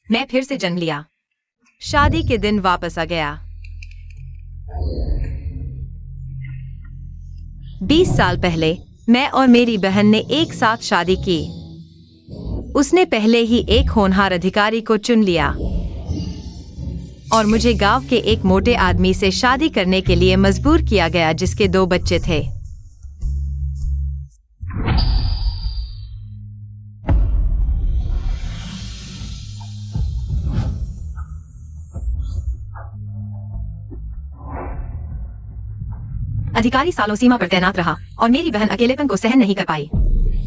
मैं फिर से जन्म लिया। शादी के दिन वापस आ गया। 20 साल पहले मैं और मेरी बहन ने एक साथ शादी की। उसने पहले ही एक होनहार अधिकारी को चुन लिया और मुझे गांव के एक मोटे आदमी से शादी करने के लिए मजबूर किया गया जिसके 2 बच्चे थे। अधिकारी सालों सीमा पर तैनात रहा और मेरी बहन अकेलेपन को सहन नहीं कर पाई।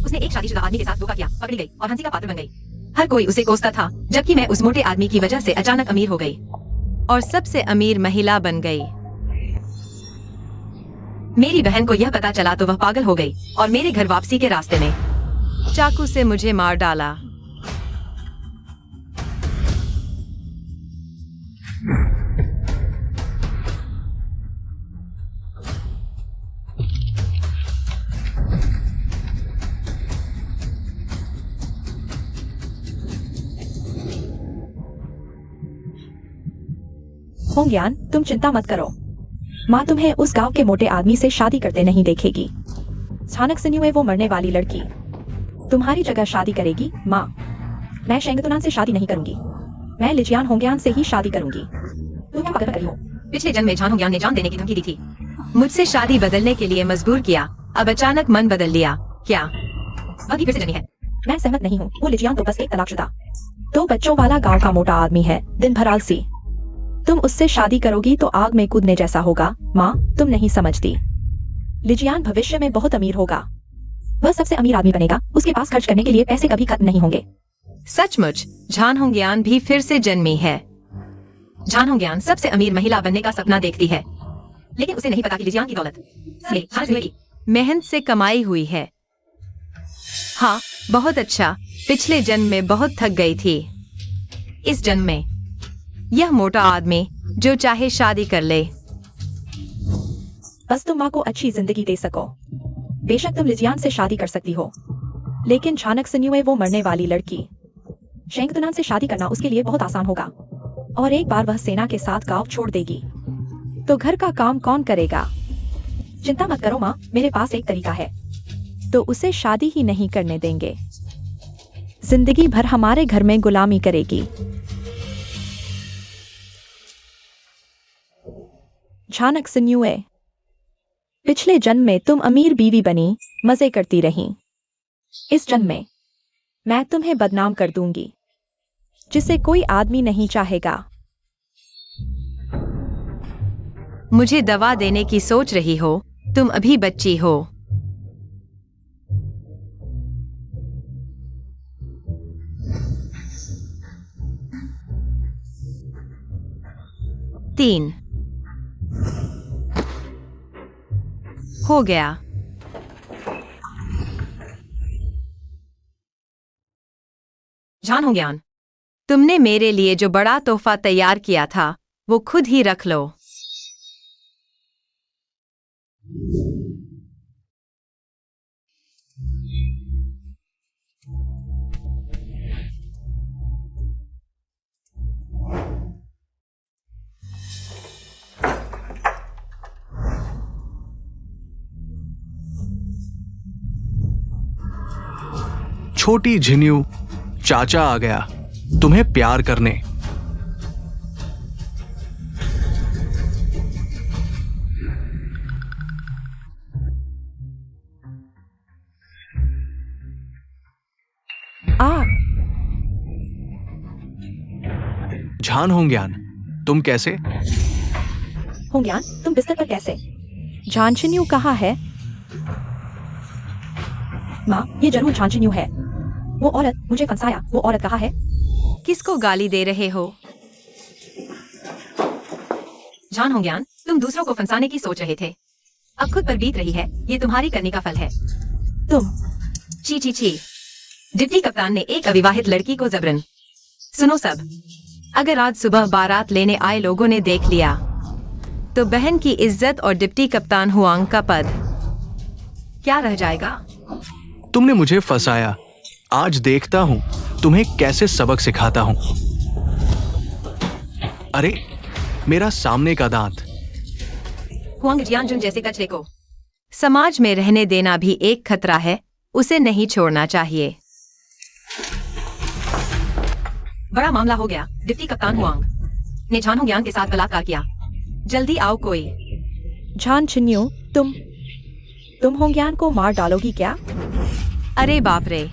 उसने एक शादीशुदा आदमी के साथ धोखा किया, पकड़ी गई और हंसी का पात्र बन गई। हर कोई उसे कोसता था, जबकि मैं उस मोटे आदमी की वजह से अचानक अमीर हो गई और सबसे अमीर महिला बन गई। मेरी बहन को यह पता चला तो वह पागल हो गई और मेरे घर वापसी के रास्ते में चाकू से मुझे मार डाला। होंग्यान, तुम चिंता मत करो। माँ तुम्हें उस गांव के मोटे आदमी से शादी करते नहीं देखेगी। छानक सिन्युए वो मरने वाली लड़की तुम्हारी जगह शादी करेगी। माँ, मैं शेंगतुनान से शादी नहीं करूंगी। मैं लिजियान होंग्यान से ही शादी करूंगी। तुम क्या पागल कर रही हो? पिछले जन्म में झान होंग्यान ने जान देने की धमकी दी थी, मुझसे शादी बदलने के लिए मजबूर किया। अब अचानक मन बदल लिया क्या? वह भी फिर से जनी है। मैं सहमत नहीं हूँ। वो लिजियान तो बस एक तलाकशुदा 2 बच्चों वाला गाँव का मोटा आदमी है, दिन भर आलसी। तुम उससे शादी करोगी तो आग में कूदने जैसा होगा। माँ, तुम नहीं समझती। लिजियान भविष्य में बहुत अमीर होगा। वह सबसे अमीर आदमी बनेगा। उसके पास खर्च करने के लिए पैसे कभी खत्म नहीं होंगे। सचमुच झान होंग्यान भी फिर से जन्मी है। झान होंग्यान सबसे अमीर महिला बनने का सपना देखती है, लेकिन उसे नहीं पता कि लिजियान की दौलत मेहनत से कमाई हुई है। हाँ, बहुत अच्छा। पिछले जन्म में बहुत थक गई थी। इस जन्म में यह मोटा आदमी जो चाहे शादी कर ले। बस तुम माँ को अच्छी जिंदगी दे सको। बेशक तुम लिजियान से शादी कर सकती हो, लेकिन छानक सिन्युए वो मरने वाली लड़की शेंगतुनान से शादी करना उसके लिए बहुत आसान होगा। और एक बार वह सेना के साथ गांव छोड़ देगी तो घर का काम कौन करेगा? चिंता मत करो माँ, मेरे पास एक तरीका है। तो उसे शादी ही नहीं करने देंगे। जिंदगी भर हमारे घर में गुलामी करेगी। छानक सिन्युए, पिछले जन्म में तुम अमीर बीवी बनी, मजे करती रही। इस जन्म में मैं तुम्हें बदनाम कर दूंगी, जिसे कोई आदमी नहीं चाहेगा। मुझे दवा देने की सोच रही हो? तुम अभी बच्ची हो। तीन हो गया। झान होंग्यान, तुमने मेरे लिए जो बड़ा तोहफा तैयार किया था वो खुद ही रख लो। छोटी झिन्यू, चाचा आ गया तुम्हें प्यार करने। झान होंग्यान, तुम कैसे? होंग्यान, तुम बिस्तर पर कैसे? झांझिन्यू कहाँ है? माँ, ये जरूर झांझिन्यू है। वो औरत मुझे फंसाया। वो औरत कहाँ है? किसको गाली दे रहे हो? झान होंग्यान, तुम दूसरों को फंसाने की सोच रहे थे, अब खुद पर बीत रही है। ये तुम्हारी करनी का फल है। तुम ची ची ची। डिप्टी कप्तान ने एक अविवाहित लड़की को जबरन। सुनो सब, अगर आज सुबह बारात लेने आए लोगों ने देख लिया तो बहन की इज्जत और डिप्टी कप्तान हुआंग का पद क्या रह जाएगा? तुमने मुझे फंसाया। आज देखता हूं तुम्हें कैसे सबक सिखाता हूं। अरे मेरा सामने का दांत। हुआंग जियानजुन जैसे कचरे को समाज में रहने देना भी एक खतरा है, उसे नहीं छोड़ना चाहिए। बड़ा मामला हो गया। डिप्टी कप्तान हुआंग ने झान होंगयांग के साथ बलात्कार किया। जल्दी आओ कोई। झान छिन्यू, तुम होंग्यान को मार डालोगी क्या? अरे बाप रे।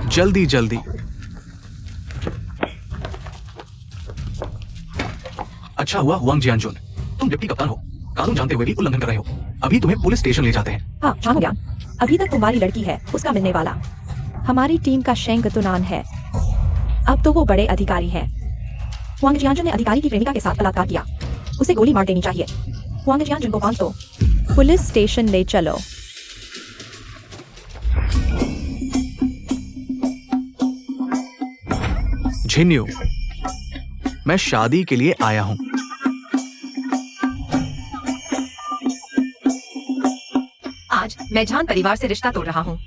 जल्दी जल्दी। अच्छा हुआ हुआंग जियानजुन, तुम डिप्टी कप्तान हो, कानून जानते हुए भी उल्लंघन कर रहे हो। अभी तुम्हें पुलिस स्टेशन ले जाते हैं। हाँ झान होंग्यान, अभी तक तुम्हारी लड़की है उसका मिलने वाला हमारी टीम का शेंग तुनान है। अब तो वो बड़े अधिकारी हैं। हुआंग जियानजुन ने अधिकारी की प्रेमिका के साथ बलात्कार किया, उसे गोली मार देनी चाहिए। हुआंग जियानजुन को बांध दो, पुलिस स्टेशन ले चलो। झिन्यू, मैं शादी के लिए आया हूं। आज मैं झान परिवार से रिश्ता तोड़ रहा हूँ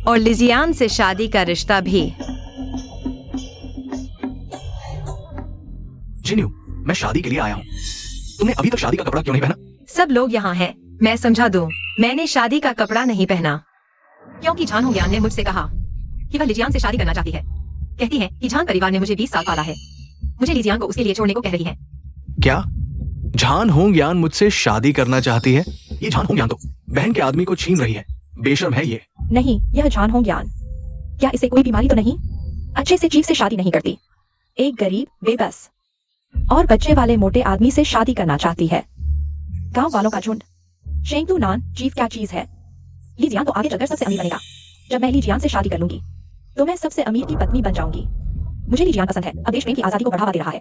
और लिजियान से शादी का रिश्ता भी। झिन्यू, मैं शादी के लिए आया हूं। तुमने अभी तक शादी का कपड़ा क्यों नहीं पहना? सब लोग यहाँ हैं, मैं समझा दूं। मैंने शादी का कपड़ा नहीं पहना क्योंकि झान होंग्यान ने मुझसे कहा कि वह लिजियान से शादी करना चाहती है। कहती है कि झान परिवार ने मुझे 20 साल पाला है, मुझे लिजियान को उसके लिए छोड़ने को कह रही है। क्या झान होंग्यान मुझसे शादी करना चाहती है? ये झान होंग्यान तो बहन के आदमी को छीन रही है, बेशर्म है ये। नहीं, यह झान होंग्यान। क्या इसे कोई बीमारी तो नहीं? अच्छे से चीफ से शादी नहीं करती, एक गरीब, बेबस और बच्चे वाले मोटे आदमी से शादी करना चाहती है। गांव वालों का झुंड। शेंग तू नान चीफ क्या चीज है? लीजियान तो आगे चलकर सबसे अमीर बनेगा। जब मैं लीजियान से शादी कर लूंगी तो मैं सबसे अमीर की पत्नी बन जाऊंगी। मुझे लीजियान पसंद है, अब देश प्रेम की आजादी को बढ़ावा दे रहा है।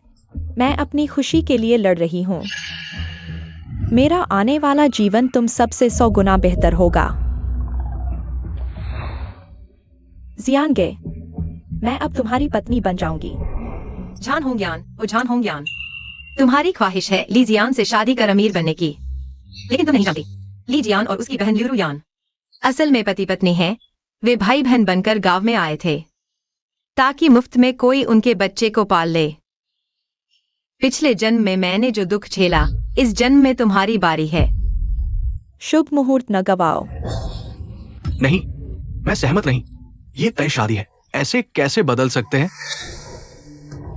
मैं अपनी खुशी के लिए लड़ रही हूँ। मेरा आने वाला जीवन तुम सबसे 100 गुना बेहतर होगा। जियानगे, मैं अब तुम्हारी पत्नी बन जाऊंगी। झान होंग्यान, ओ झान होंग्यान, तुम्हारी ख्वाहिश है लीजियान से शादी कर अमीर बनने की, लेकिन तुम नहीं जानती लीजियान और उसकी बहन ल्यूरुयान असल में पति पत्नी हैं। वे भाई बहन बनकर गांव में आए थे ताकि मुफ्त में कोई उनके बच्चे को पाल ले। पिछले जन्म में मैंने जो दुख झेला, इस जन्म में तुम्हारी बारी है। शुभ मुहूर्त न गवाओ। नहीं, मैं सहमत नहीं। ये तय शादी है, ऐसे कैसे बदल सकते हैं?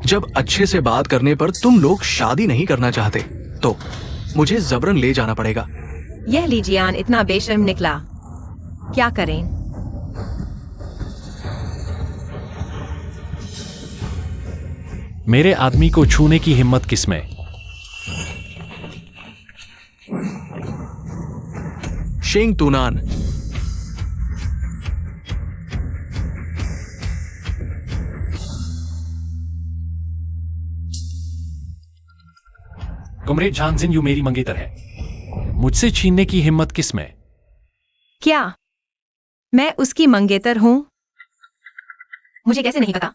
जब अच्छे से बात करने पर तुम लोग शादी नहीं करना चाहते तो मुझे जबरन ले जाना पड़ेगा। यह लीजियान इतना बेशर्म निकला, क्या करें? मेरे आदमी को छूने की हिम्मत किसमें? शेंग तुनान, कमरेड झान जिन्यू मेरी मंगेतर है, मुझसे छीनने की हिम्मत किसमें? क्या मैं उसकी मंगेतर हूं? मुझे कैसे नहीं पता?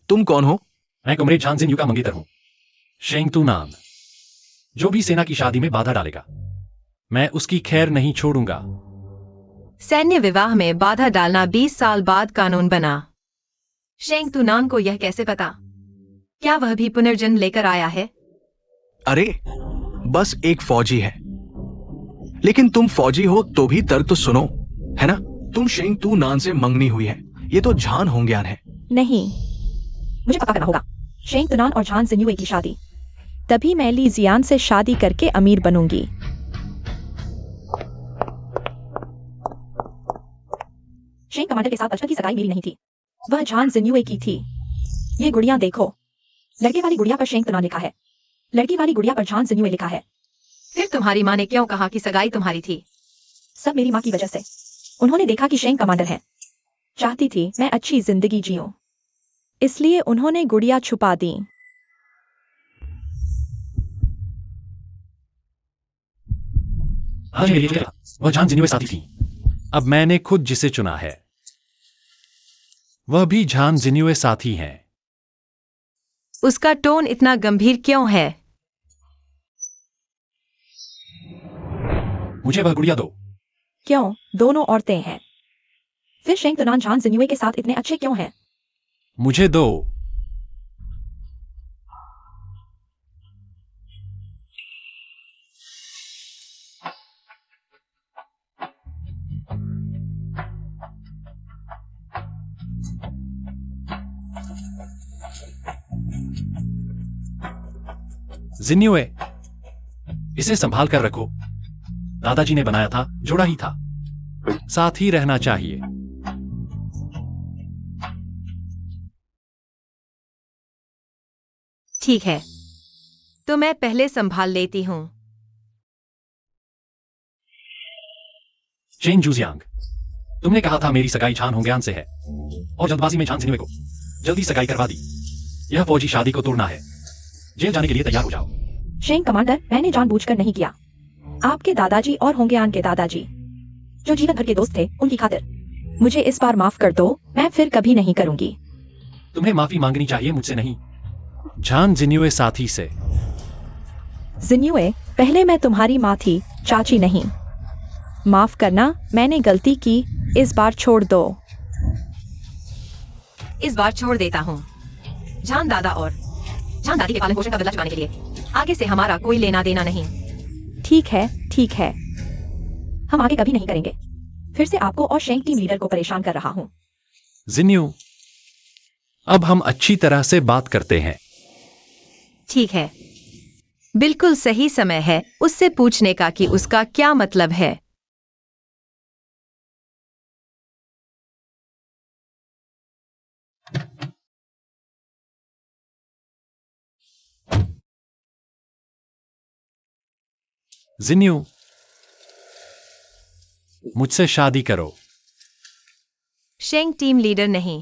तुम कौन हो? मैं कमरेड झान जिन्यू का मंगेतर हूं, शेंग तू नान। जो भी सेना की शादी में बाधा डालेगा, मैं उसकी खैर नहीं छोड़ूंगा। सैन्य विवाह में बाधा डालना 20 साल बाद कानून बना। शेंग तुनान को यह कैसे पता? क्या वह भी पुनर्जन्म लेकर आया है? अरे बस एक फौजी है। लेकिन तुम फौजी हो तो भी तर्क तो सुनो, है ना? तुम शेंग तू नान से मंगनी हुई है, ये तो झान होंग्यान है। नहीं, मुझे पता करना होगा शेंग तुनान और झान जिन्युए की शादी, तभी मैं ली जियान से शादी करके अमीर बनूंगी। शेंग कमांडर के साथ बचपन की सगाई मेरी नहीं थी, वह झान जिन्युए की थी। ये गुड़िया देखो, लड़के वाली गुड़िया पर शेंग तुनान लिखा है, लड़की वाली गुड़िया पर झान जिन्युए लिखा है। फिर तुम्हारी माँ ने क्यों कहा कि सगाई तुम्हारी थी? सब मेरी माँ की वजह से। उन्होंने देखा कि शेंग कमांडर है, चाहती थी मैं अच्छी जिंदगी जीऊं, इसलिए उन्होंने गुड़िया छुपा दी। हाँ जी, वह झान जिन्यू साथी थी। अब मैंने खुद जिसे चुना है वह भी झान जिन्यू साथी हैं। उसका टोन इतना गंभीर क्यों है? मुझे वह गुड़िया दो। क्यों? दोनों औरतें हैं। फिर शेंग तुनान झान जिन्युए के साथ इतने अच्छे क्यों हैं? मुझे दो। जिन्युए, इसे संभाल कर रखो। दादाजी ने बनाया था, जोड़ा ही था, साथ ही रहना चाहिए। ठीक है, तो मैं पहले संभाल लेती हूँ। चेंग जूजियांग, तुमने कहा था मेरी सगाई झान होंग्यान से है, और जल्दबाजी में झान जिन्युए को जल्दी सगाई करवा दी। यह फौजी शादी को तोड़ना है। जेल जाने के लिए तैयार हो जाओ। शेंग कमांडर, मैंने जानबूझकर नहीं किया। आपके दादाजी और होंगयान के दादाजी, जो जीवन भर के दोस्त थे, उनकी खातिर मुझे इस बार माफ कर दो। मैं फिर कभी नहीं करूंगी। तुम्हें माफी मांगनी चाहिए, मुझसे नहीं। झान जिन्युए साथी से। जिन्युए, पहले मैं तुम्हारी माँ थी, चाची नहीं। माफ करना, मैंने गलती की। इस बार छोड़ दो। इस बार छोड़ देता हूँ। जान दादा और जान दादी के पालन पोषण का बदला चुकाने के लिए आगे से हमारा कोई लेना देना नहीं। ठीक है, ठीक है, हम आगे कभी नहीं करेंगे। फिर से आपको और शेंग टीम लीडर को परेशान कर रहा हूँ। जिन्यू, अब हम अच्छी तरह से बात करते हैं। ठीक है, बिल्कुल सही समय है उससे पूछने का कि उसका क्या मतलब है। जिन्यू, मुझसे शादी करो। शेंग टीम लीडर नहीं।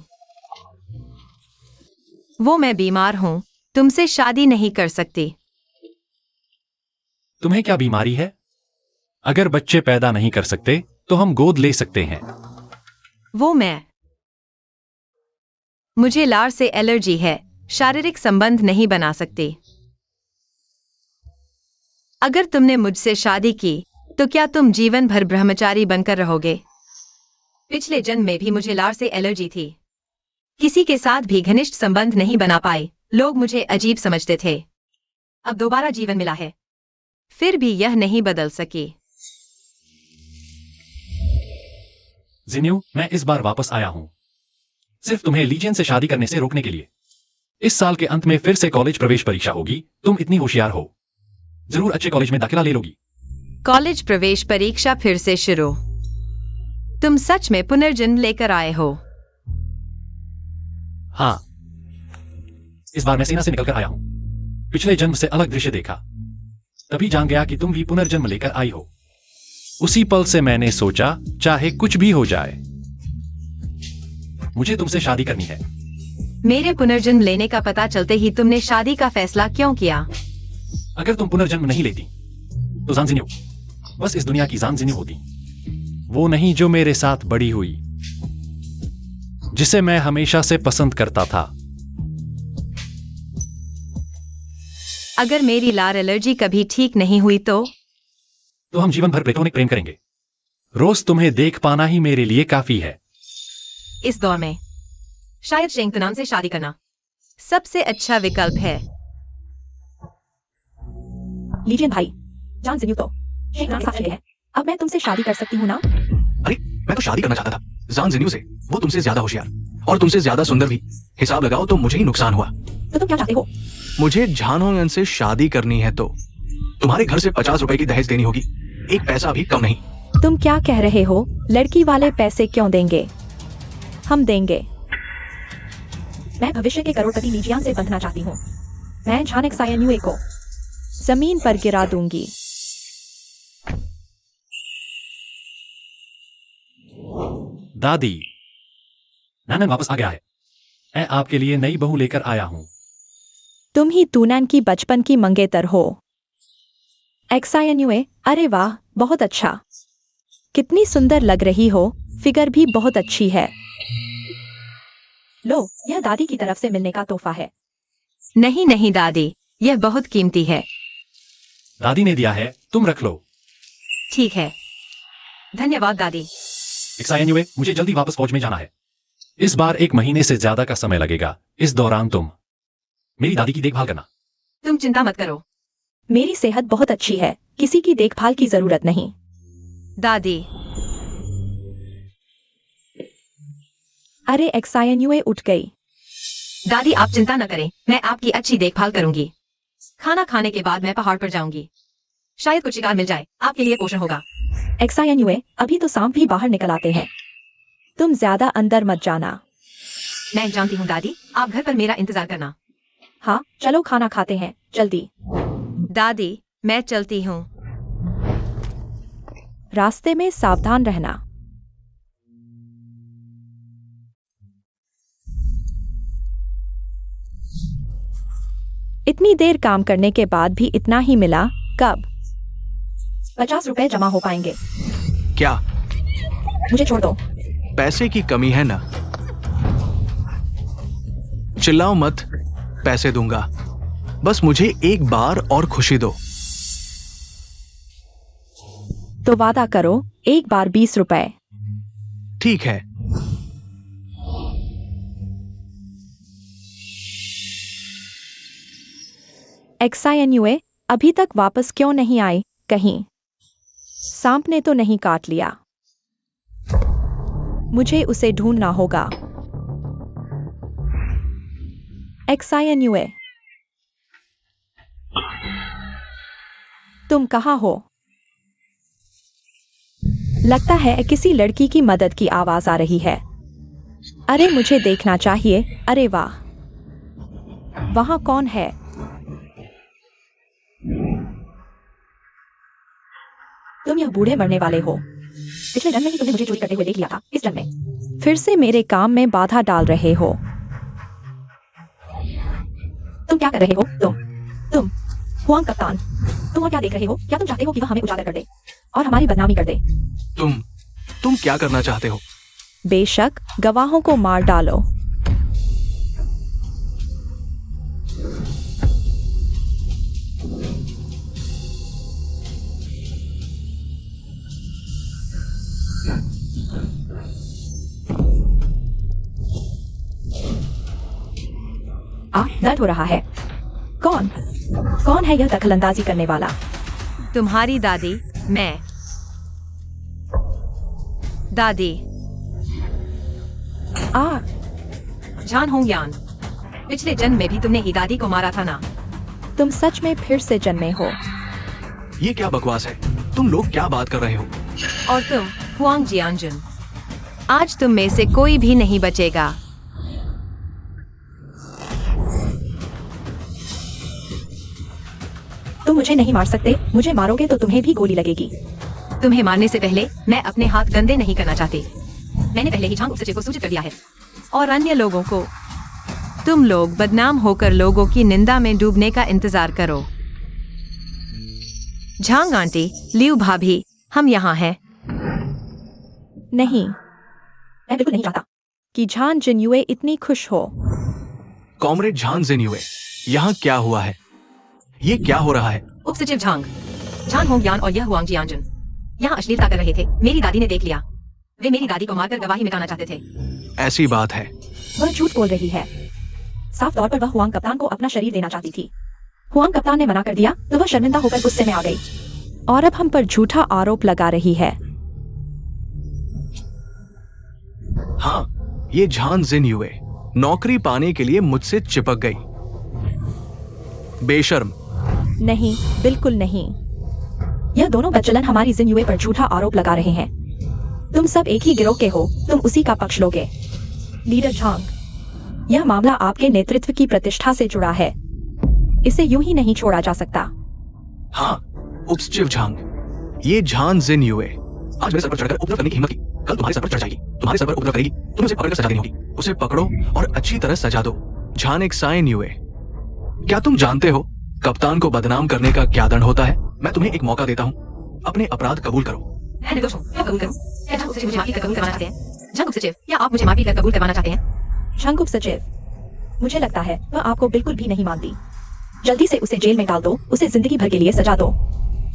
वो मैं बीमार हूं, तुमसे शादी नहीं कर सकती। तुम्हें क्या बीमारी है? अगर बच्चे पैदा नहीं कर सकते तो हम गोद ले सकते हैं। वो मैं। मुझे लार से एलर्जी है, शारीरिक संबंध नहीं बना सकती। अगर तुमने मुझसे शादी की तो क्या तुम जीवन भर ब्रह्मचारी बनकर रहोगे? पिछले जन्म में भी मुझे लार से एलर्जी थी। किसी के साथ भी घनिष्ठ संबंध नहीं बना पाए। लोग मुझे अजीब समझते थे। अब दोबारा जीवन मिला है, फिर भी यह नहीं बदल सकी। जिन्यू, मैं इस बार वापस आया हूं सिर्फ तुम्हें लीजियन से शादी करने से रोकने के लिए। इस साल के अंत में फिर से कॉलेज प्रवेश परीक्षा होगी। तुम इतनी होशियार हो, जरूर अच्छे कॉलेज में दाखिला ले लोगी। कॉलेज प्रवेश परीक्षा फिर से शुरू। तुम सच में पुनर्जन्म लेकर आए हो? हाँ, इस बार मैं सेना से निकलकर आया हूं। पिछले जन्म से अलग दृश्य देखा, तभी जान गया कि तुम भी पुनर्जन्म लेकर आई हो। उसी पल से मैंने सोचा, चाहे कुछ भी हो जाए, मुझे तुमसे शादी करनी है। मेरे पुनर्जन्म लेने का पता चलते ही तुमने शादी का फैसला क्यों किया? अगर तुम पुनर्जन्म नहीं लेती तो जान जिन्यू बस इस दुनिया की जान जिन्यू होती। वो नहीं जो मेरे साथ बड़ी हुई, जिसे मैं हमेशा से पसंद करता था। अगर मेरी लार एलर्जी कभी ठीक नहीं हुई तो हम जीवन भर प्लेटोनिक प्रेम करेंगे। रोज तुम्हें देख पाना ही मेरे लिए काफी है। इस दौर में शायद शेंग तुनान से शादी करना सबसे अच्छा विकल्प है। लीजिए भाई, जान जिन्यू तो शेंग तुनान साथ चले हैं। अब मैं तुमसे शादी कर सकती हूँ ना? अरे, मैं तो शादी करना चाहता था जान जिन्यू से। वो तुमसे ज्यादा होशियार और तुमसे ज्यादा सुंदर भी। हिसाब लगाओ तो मुझे ही नुकसान हुआ। तो तुम क्या चाहते हो? मुझे झानोंगन से शादी करनी है तो तुम्हारे घर से 50 रुपए की दहेज देनी होगी, एक पैसा भी कम नहीं। तुम क्या कह रहे हो? लड़की वाले पैसे क्यों देंगे? हम देंगे। मैं भविष्य के करोड़पति लीजियान से बंधना चाहती हूँ। मैं झानेक सायन्युए को जमीन पर गिरा दूंगी। दादी, नानन वापस आ गया है। मैं आपके लिए नई बहू लेकर आया हूं। तुम ही तूनैन की बचपन की मंगेतर हो। एक्सायन्युए, अरे वाह, बहुत अच्छा। कितनी सुंदर लग रही हो, फिगर भी बहुत अच्छी है। लो, यह दादी की तरफ से मिलने का तोहफा है। नहीं नहीं दादी, यह बहुत कीमती है। दादी ने दिया है, तुम रख लो। ठीक है, धन्यवाद दादी। एक्सायन्युए, मुझे जल्दी वापस फौज में जाना है। इस बार 1 महीने से ज्यादा का समय लगेगा। इस दौरान तुम मेरी दादी की देखभाल करना। तुम चिंता मत करो। मेरी सेहत बहुत अच्छी है, किसी की देखभाल की जरूरत नहीं। दादी। अरे एक्सायन्यूए उठ गई। दादी आप चिंता न करें, मैं आपकी अच्छी देखभाल करूंगी। खाना खाने के बाद मैं पहाड़ पर जाऊंगी। शायद कुछ शिकार मिल जाए, आपके लिए पोषण होगा। एक्सायन्यूए, अभी तो सांप भी बाहर निकल आते हैं। तुम ज्यादा अंदर मत जाना। मैं जानती हूँ दादी, आप घर पर मेरा इंतजार करना। हाँ चलो खाना खाते हैं, जल्दी। दादी मैं चलती हूँ। रास्ते में सावधान रहना। इतनी देर काम करने के बाद भी इतना ही मिला, कब 50 रुपए जमा हो पाएंगे? क्या मुझे छोड़ दो। पैसे की कमी है ना? चिल्लाओ मत, पैसे दूंगा। बस मुझे एक बार और खुशी दो। तो वादा करो, एक बार 20 रुपए। ठीक है। एक्सायन्यूए, अभी तक वापस क्यों नहीं आई? कहीं सांप ने तो नहीं काट लिया? मुझे उसे ढूंढना होगा। एक्सायन्यूए, तुम कहाँ हो? लगता है किसी लड़की की मदद की आवाज आ रही है। अरे मुझे देखना चाहिए। अरे वाह, वहां कौन है? तुम यह बूढ़े मरने वाले हो। पिछले जन्म में ही तुमने मुझे चोरी करते हुए देख लिया था। इस जन्म में फिर से मेरे काम में बाधा डाल रहे हो। तुम क्या कर रहे हो? तुम हुआंग कप्तान, तुम और क्या देख रहे हो? क्या तुम चाहते हो कि वह हमें उजागर कर दे और हमारी बदनामी कर दे? तुम क्या करना चाहते हो? बेशक, गवाहों को मार डालो। दर्द हो रहा है। कौन है यह दखलंदाजी करने वाला? तुम्हारी दादी, मैं। दादी। जान होंग यान, पिछले जन्म में भी तुमने ही दादी को मारा था ना? तुम सच में फिर से जन्मे हो। ये क्या बकवास है? तुम लोग क्या बात कर रहे हो? और तुम हुआंग जियांजुन, आज तुम में से कोई भी नहीं बचेगा। तुम मुझे नहीं मार सकते। मुझे मारोगे तो तुम्हें भी गोली लगेगी। तुम्हें मारने से पहले मैं अपने हाथ गंदे नहीं करना चाहती। मैंने पहले ही झांग उपसचिव को सूचित कर दिया है और अन्य लोगों को। तुम लोग बदनाम होकर लोगों की निंदा में डूबने का इंतजार करो। झांग आंटी, लियू भाभी, हम यहाँ हैं। नहीं, मैं बिल्कुल नहीं चाहता कि झान जिन्युए इतनी खुश हो। कॉमरेड झान जिन्युए, यहाँ क्या हुआ है? ये क्या हो रहा है? उपसचिव झांग, झान होंगयान और यह हुआंग जियांजुन यहाँ अश्लीलता कर रहे थे। मेरी दादी ने देख लिया। वे मेरी दादी को मारकर गवाही मिटाना चाहते थे। ऐसी बात है। वह झूठ बोल रही है। साफ तौर पर वह हुआंग कप्तान को अपना शरीर देना चाहती थी। हुआंग कप्तान ने मना कर दिया तो वह शर्मिंदा होकर गुस्से में आ गई और अब हम पर झूठा आरोप लगा रही है। हाँ, ये झान जिन्युए नौकरी पाने के लिए मुझसे चिपक गई। बेशर्म। नहीं, बिल्कुल नहीं। यह दोनों बच्चलन हमारी जिन्युए पर झूठा आरोप लगा रहे हैं। तुम सब एक ही गिरोह के हो, तुम उसी का पक्ष लोगे। लीडर झांग, यह मामला आपके नेतृत्व की प्रतिष्ठा से जुड़ा है। इसे यूं ही नहीं छोड़ा जा सकता। हाँ, उपसचिव झांग, ये झान जिन्युए आज मेरे सर पर चढ़कर उपद्रव करने की हिम्मत की, कल तुम्हारे सर पर चढ़ जाएगी, तुम्हारे सर पर उपद्रव करेगी, तुम्हें उसे पकड़कर सजा देनी होगी। उसे पकड़ो और अच्छी तरह सजा दो। झान एक्सायन्युए, क्या तुम जानते हो कप्तान को बदनाम करने का क्या दंड होता है? मैं तुम्हें एक मौका देता हूँ, अपने अपराध कबूल करो। मैं निर्दोष हूँ, क्या कबूल करूँ? क्या झांग उपसचिव मुझे माफी कर कबूल करवाना चाहते हैं? झांग उपसचिव, क्या आप मुझे माफी कर कबूल करवाना चाहते हैं? झांग उपसचिव, मुझे लगता है वह आपको बिल्कुल भी नहीं मानती। जल्दी से उसे जेल में डाल दो, उसे जिंदगी भर के लिए सजा दो।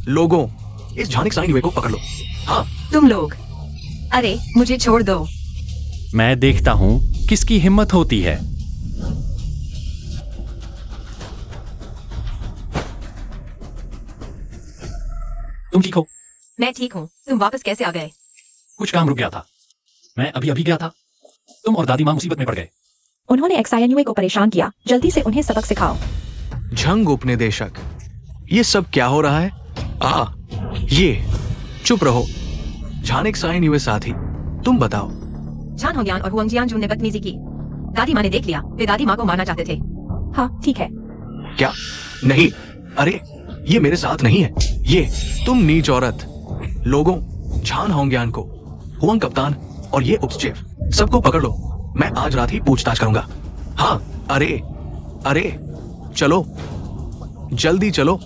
लोगों, इस झान एक्सायन्युए को पकड़ लो। हाँ, तुम लोग, अरे मुझे छोड़ दो। मैं देखता हूँ किसकी हिम्मत होती है? तुम ठीक हो? मैं ठीक हूँ। तुम वापस कैसे आ गए? कुछ काम रुक गया था। मैं अभी अभी गया था। तुम और दादी माँ मुसीबत में पड़ गए। उन्होंने एक्साइनुए को परेशान किया। जल्दी से उन्हें सबक सिखाओ। झंग उपनिदेशक, ये सब क्या हो रहा है? ये चुप रहो। झानिक साइन युवे साथी, तुम बताओ। झान होंगियान और हुआंग जियांजू ने बदतमीजी की। दादी माँ ने देख लिया। वे दादी माँ को मारना चाहते थे। हाँ ठीक है। क्या? नहीं, अरे ये मेरे साथ नहीं है। ये तुम नीच औरत लोगों, झान होंगियान को, हुआंग कप्तान और ये उपसचिव सबको पकड़ लो। मैं आज रात ही पूछताछ करूंगा। हाँ, अरे चलो, जल्दी चलो।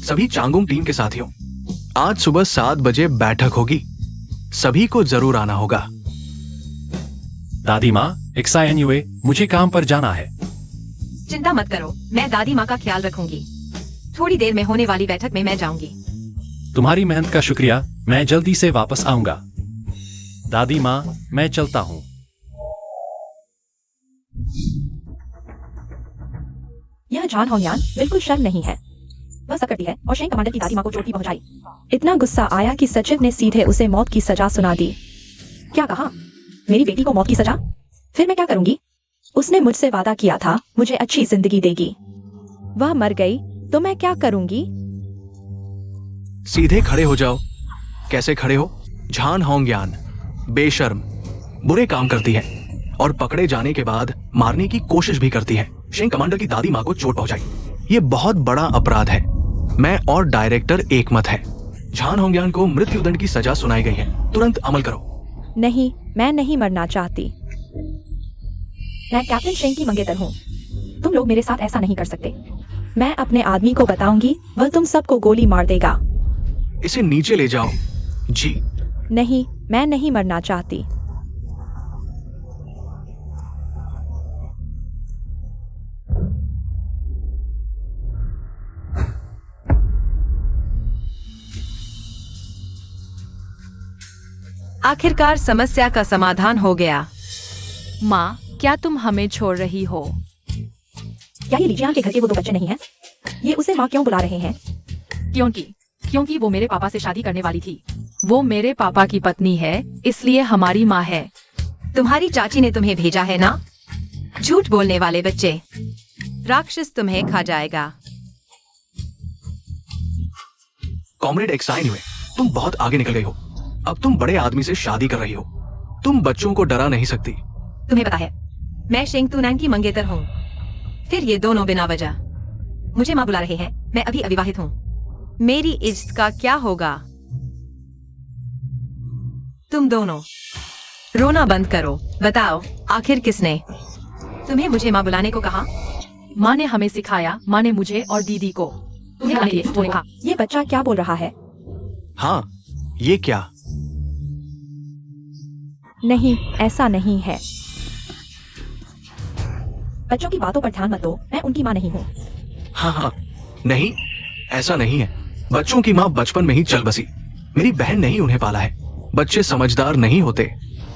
सभी चांगुंग टीम के साथियों, आज सुबह 7 बजे बैठक होगी। सभी को जरूर आना होगा। दादी माँ, एक्साइनुए, मुझे काम पर जाना है। चिंता मत करो, मैं दादी माँ का ख्याल रखूंगी। थोड़ी देर में होने वाली बैठक में मैं जाऊंगी। तुम्हारी मेहनत का शुक्रिया। मैं जल्दी से वापस आऊंगा। दादी माँ, मैं चलता हूँ। यह झान होंगियान बिल्कुल शर्म नहीं है। वह सकती है और शेंग कमांडर की दादी माँ को चोट भी पहुंचाई। इतना गुस्सा आया कि सचिव ने सीधे उसे मौत की सजा सुना दी। क्या कहा? मेरी बेटी को मौत की सजा? फिर मैं क्या करूंगी? उसने मुझसे वादा किया था मुझे अच्छी जिंदगी देगी। वह मर गई तो मैं क्या करूंगी? सीधे खड़े हो जाओ। कैसे खड़े हो? झान होंगियान बेशर्म, बुरे काम करती है और पकड़े जाने के बाद मारने की कोशिश भी करती है। शेंग कमांडर की दादी माँ को चोट पहुंचाई। ये बहुत बड़ा अपराध है। मैं और डायरेक्टर एक मत है। झान होंगियान को मृत्युदंड की सजा सुनाई गई है। तुरंत अमल करो। नहीं, मैं नहीं मरना चाहती। मैं कैप्टन शेंग की मंगेतर हूँ। तुम लोग मेरे साथ ऐसा नहीं कर सकते। मैं अपने आदमी को बताऊंगी, वह तुम सबको गोली मार देगा। इसे नीचे ले जाओ। जी। नहीं, मैं नहीं मरना चाहती। आखिरकार समस्या का समाधान हो गया। माँ, क्या तुम हमें छोड़ रही हो? क्या ये लिजियान के घर के वो 2 बच्चे नहीं हैं? ये उसे माँ क्यों बुला रहे हैं? क्योंकि वो मेरे पापा से शादी करने वाली थी। वो मेरे पापा की पत्नी है, इसलिए हमारी माँ है। तुम्हारी चाची ने तुम्हें भेजा है ना? झूठ बोलने वाले बच्चे। राक्षस तुम्हें खा जाएगा। कॉमरेड एक्साइनुए, तुम बहुत आगे निकल गई हो। अब तुम बड़े आदमी से शादी कर रही हो। तुम बच्चों को डरा नहीं सकती। तुम्हें पता है, मैं शेंग तुनान की मंगेतर हूँ। फिर ये दोनों बिना वजह मुझे माँ बुला रहे हैं। मैं अभी अविवाहित हूँ। मेरी इज्जत का क्या होगा? तुम दोनों रोना बंद करो। बताओ, आखिर किसने तुम्हें मुझे माँ बुलाने को कहा? माँ ने हमें सिखाया। माँ ने मुझे और दीदी को तुम्हें बुलाने के लिए वो कहा। ये बच्चा क्या बोल रहा है? हाँ, ये क्या? नहीं, ऐसा नहीं है। बच्चों की बातों पर ध्यान मत दो। मैं उनकी माँ नहीं हूँ। हाँ, नहीं, ऐसा नहीं है। बच्चों की माँ बचपन में ही चल बसी। मेरी बहन ने ही उन्हें पाला है। बच्चे समझदार नहीं होते,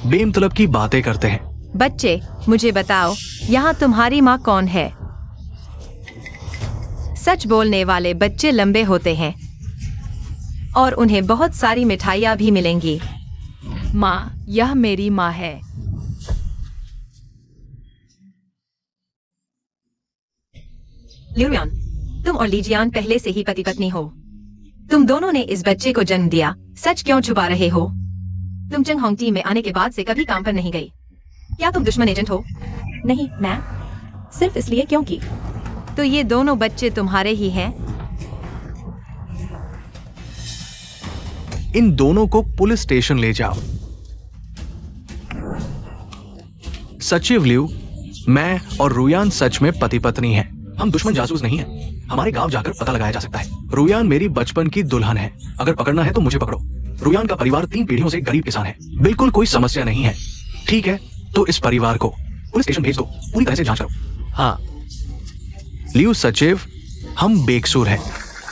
बेमतलब की बातें करते हैं। बच्चे, मुझे बताओ, यहाँ तुम्हारी माँ कौन है? सच बोलने वाले बच्चे लंबे होते हैं और उन्हें बहुत सारी मिठाइयाँ भी मिलेंगी। माँ, यह मेरी माँ है। ल्यूरियान, तुम और लीजियान पहले से ही पति पत्नी हो। तुम दोनों ने इस बच्चे को जन्म दिया। सच क्यों छुपा रहे हो? तुम चंग होंग टीम में आने के बाद से कभी काम पर नहीं गई। क्या तुम दुश्मन एजेंट हो? नहीं, मैं सिर्फ इसलिए क्योंकि। तो ये दोनों बच्चे तुम्हारे ही हैं? इन दोनों को पुलिस स्टेशन ले जाओ। सचिव लियू, मैं और रुयान सच में पति पत्नी हैं। हम दुश्मन जासूस नहीं हैं। हमारे गांव जाकर पता लगाया जा सकता है। रुयान मेरी बचपन की दुल्हन है। अगर पकड़ना है तो मुझे पकड़ो। रुयान का परिवार 3 पीढ़ियों से गरीब किसान है। बिल्कुल कोई समस्या नहीं है। ठीक है, तो इस परिवार को पुलिस स्टेशन भेज दो। पूरी तरह से जांच करो। हाँ। लियू सचिव, हम बेकसूर हैं।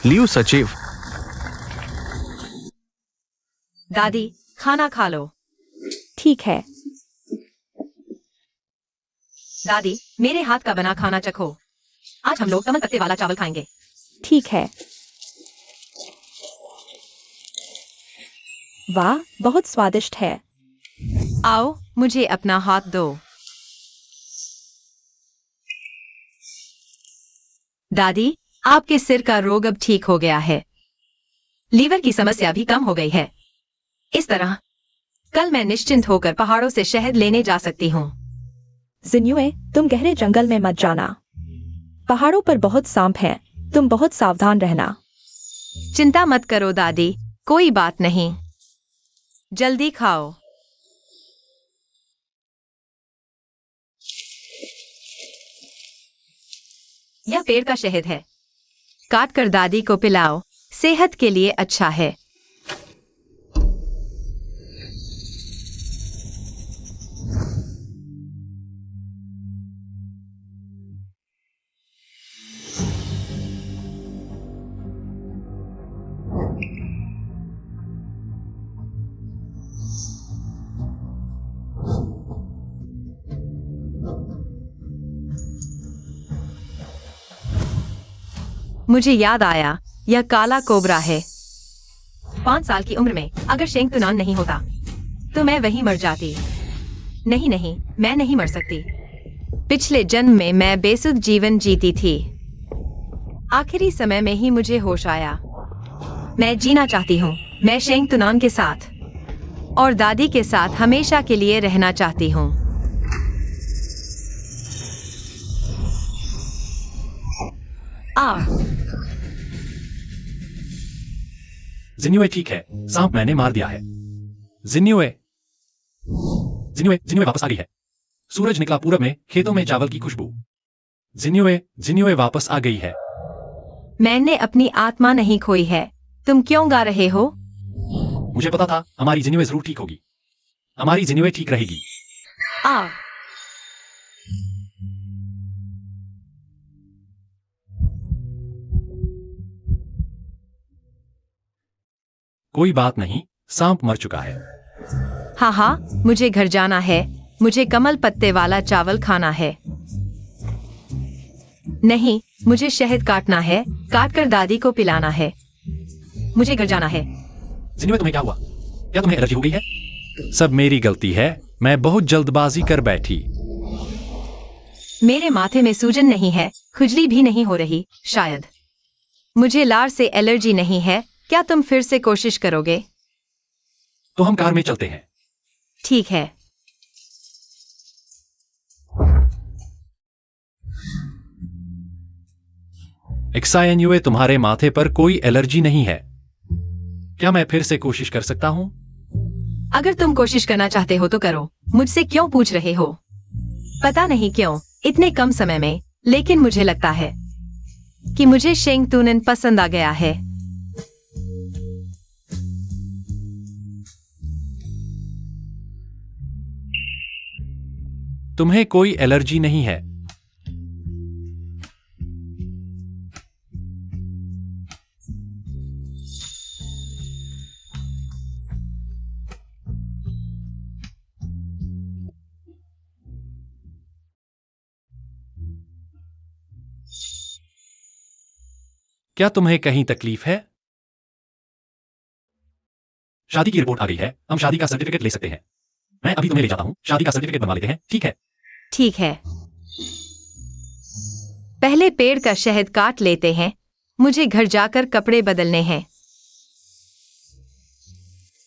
लियू सचिव। दादी, खाना खा लो। ठीक है। दादी, मेरे हाथ का बना खाना चखो। आज हम लोग कमल पत्ते वाला चावल खाएंगे। ठीक है। वाह, बहुत स्वादिष्ट है। आओ, मुझे अपना हाथ दो। दादी, आपके सिर का रोग अब ठीक हो गया है। लीवर की समस्या भी कम हो गई है। इस तरह कल मैं निश्चिंत होकर पहाड़ों से शहद लेने जा सकती हूँ। जिन्युए, तुम गहरे जंगल में मत जाना। पहाड़ों पर बहुत सांप हैं। तुम बहुत सावधान रहना। चिंता मत करो दादी, कोई बात नहीं। जल्दी खाओ। यह पेड़ का शहद है। काट कर दादी को पिलाओ, सेहत के लिए अच्छा है। मुझे याद आया, यह काला कोबरा है। 5 साल की उम्र में अगर शेंग तुनान नहीं होता तो मैं वहीं मर जाती। नहीं नहीं, मैं नहीं मर सकती। पिछले जन्म में मैं बेसुध जीवन जीती थी। आखिरी समय में ही मुझे होश आया। मैं जीना चाहती हूँ। मैं शेंग तुनान के साथ और दादी के साथ हमेशा के लिए रहना चाहती हूँ। जिन्युए ठीक है, सांप मैंने मार दिया है। जिन्युए जिन्युए जिन्युए वापस आ गई है। सूरज निकला पूरब में, खेतों में चावल की खुशबू। जिन्युए जिन्युए वापस आ गई है। मैंने अपनी आत्मा नहीं खोई है। तुम क्यों गा रहे हो? मुझे पता था हमारी जिन्युए जरूर ठीक होगी। हमारी जिन्युए ठीक रहेगी। आ कोई बात नहीं, सांप मर चुका है। हाँ हाँ, मुझे घर जाना है। मुझे कमल पत्ते वाला चावल खाना है। नहीं, मुझे शहद काटना है। काट कर दादी को पिलाना है। मुझे घर जाना है। जिन्युए तुम्हें क्या हुआ? क्या तुम्हें एलर्जी हो गई है? सब मेरी गलती है। मैं बहुत जल्दबाजी कर बैठी। मेरे माथे में सूजन नहीं है, खुजली भी नहीं हो रही, शायद। मुझे लार से एलर्जी नहीं है। क्या तुम फिर से कोशिश करोगे? तो हम कार में चलते हैं। ठीक है। एक्सायन्युए, तुम्हारे माथे पर कोई एलर्जी नहीं है। क्या मैं फिर से कोशिश कर सकता हूं? अगर तुम कोशिश करना चाहते हो तो करो। मुझसे क्यों पूछ रहे हो? पता नहीं क्यों, इतने कम समय में, लेकिन मुझे लगता है कि मुझे शेंग तुनन पसंद आ गया है। तुम्हें कोई एलर्जी नहीं है। क्या तुम्हें कहीं तकलीफ है? शादी की रिपोर्ट आ गई है। हम शादी का सर्टिफिकेट ले सकते हैं। मैं अभी तुम्हें ले जाता हूं। शादी का सर्टिफिकेट बनवा लेते हैं, ठीक है? ठीक है। पहले पेड़ का शहद काट लेते हैं। मुझे घर जाकर कपड़े बदलने हैं।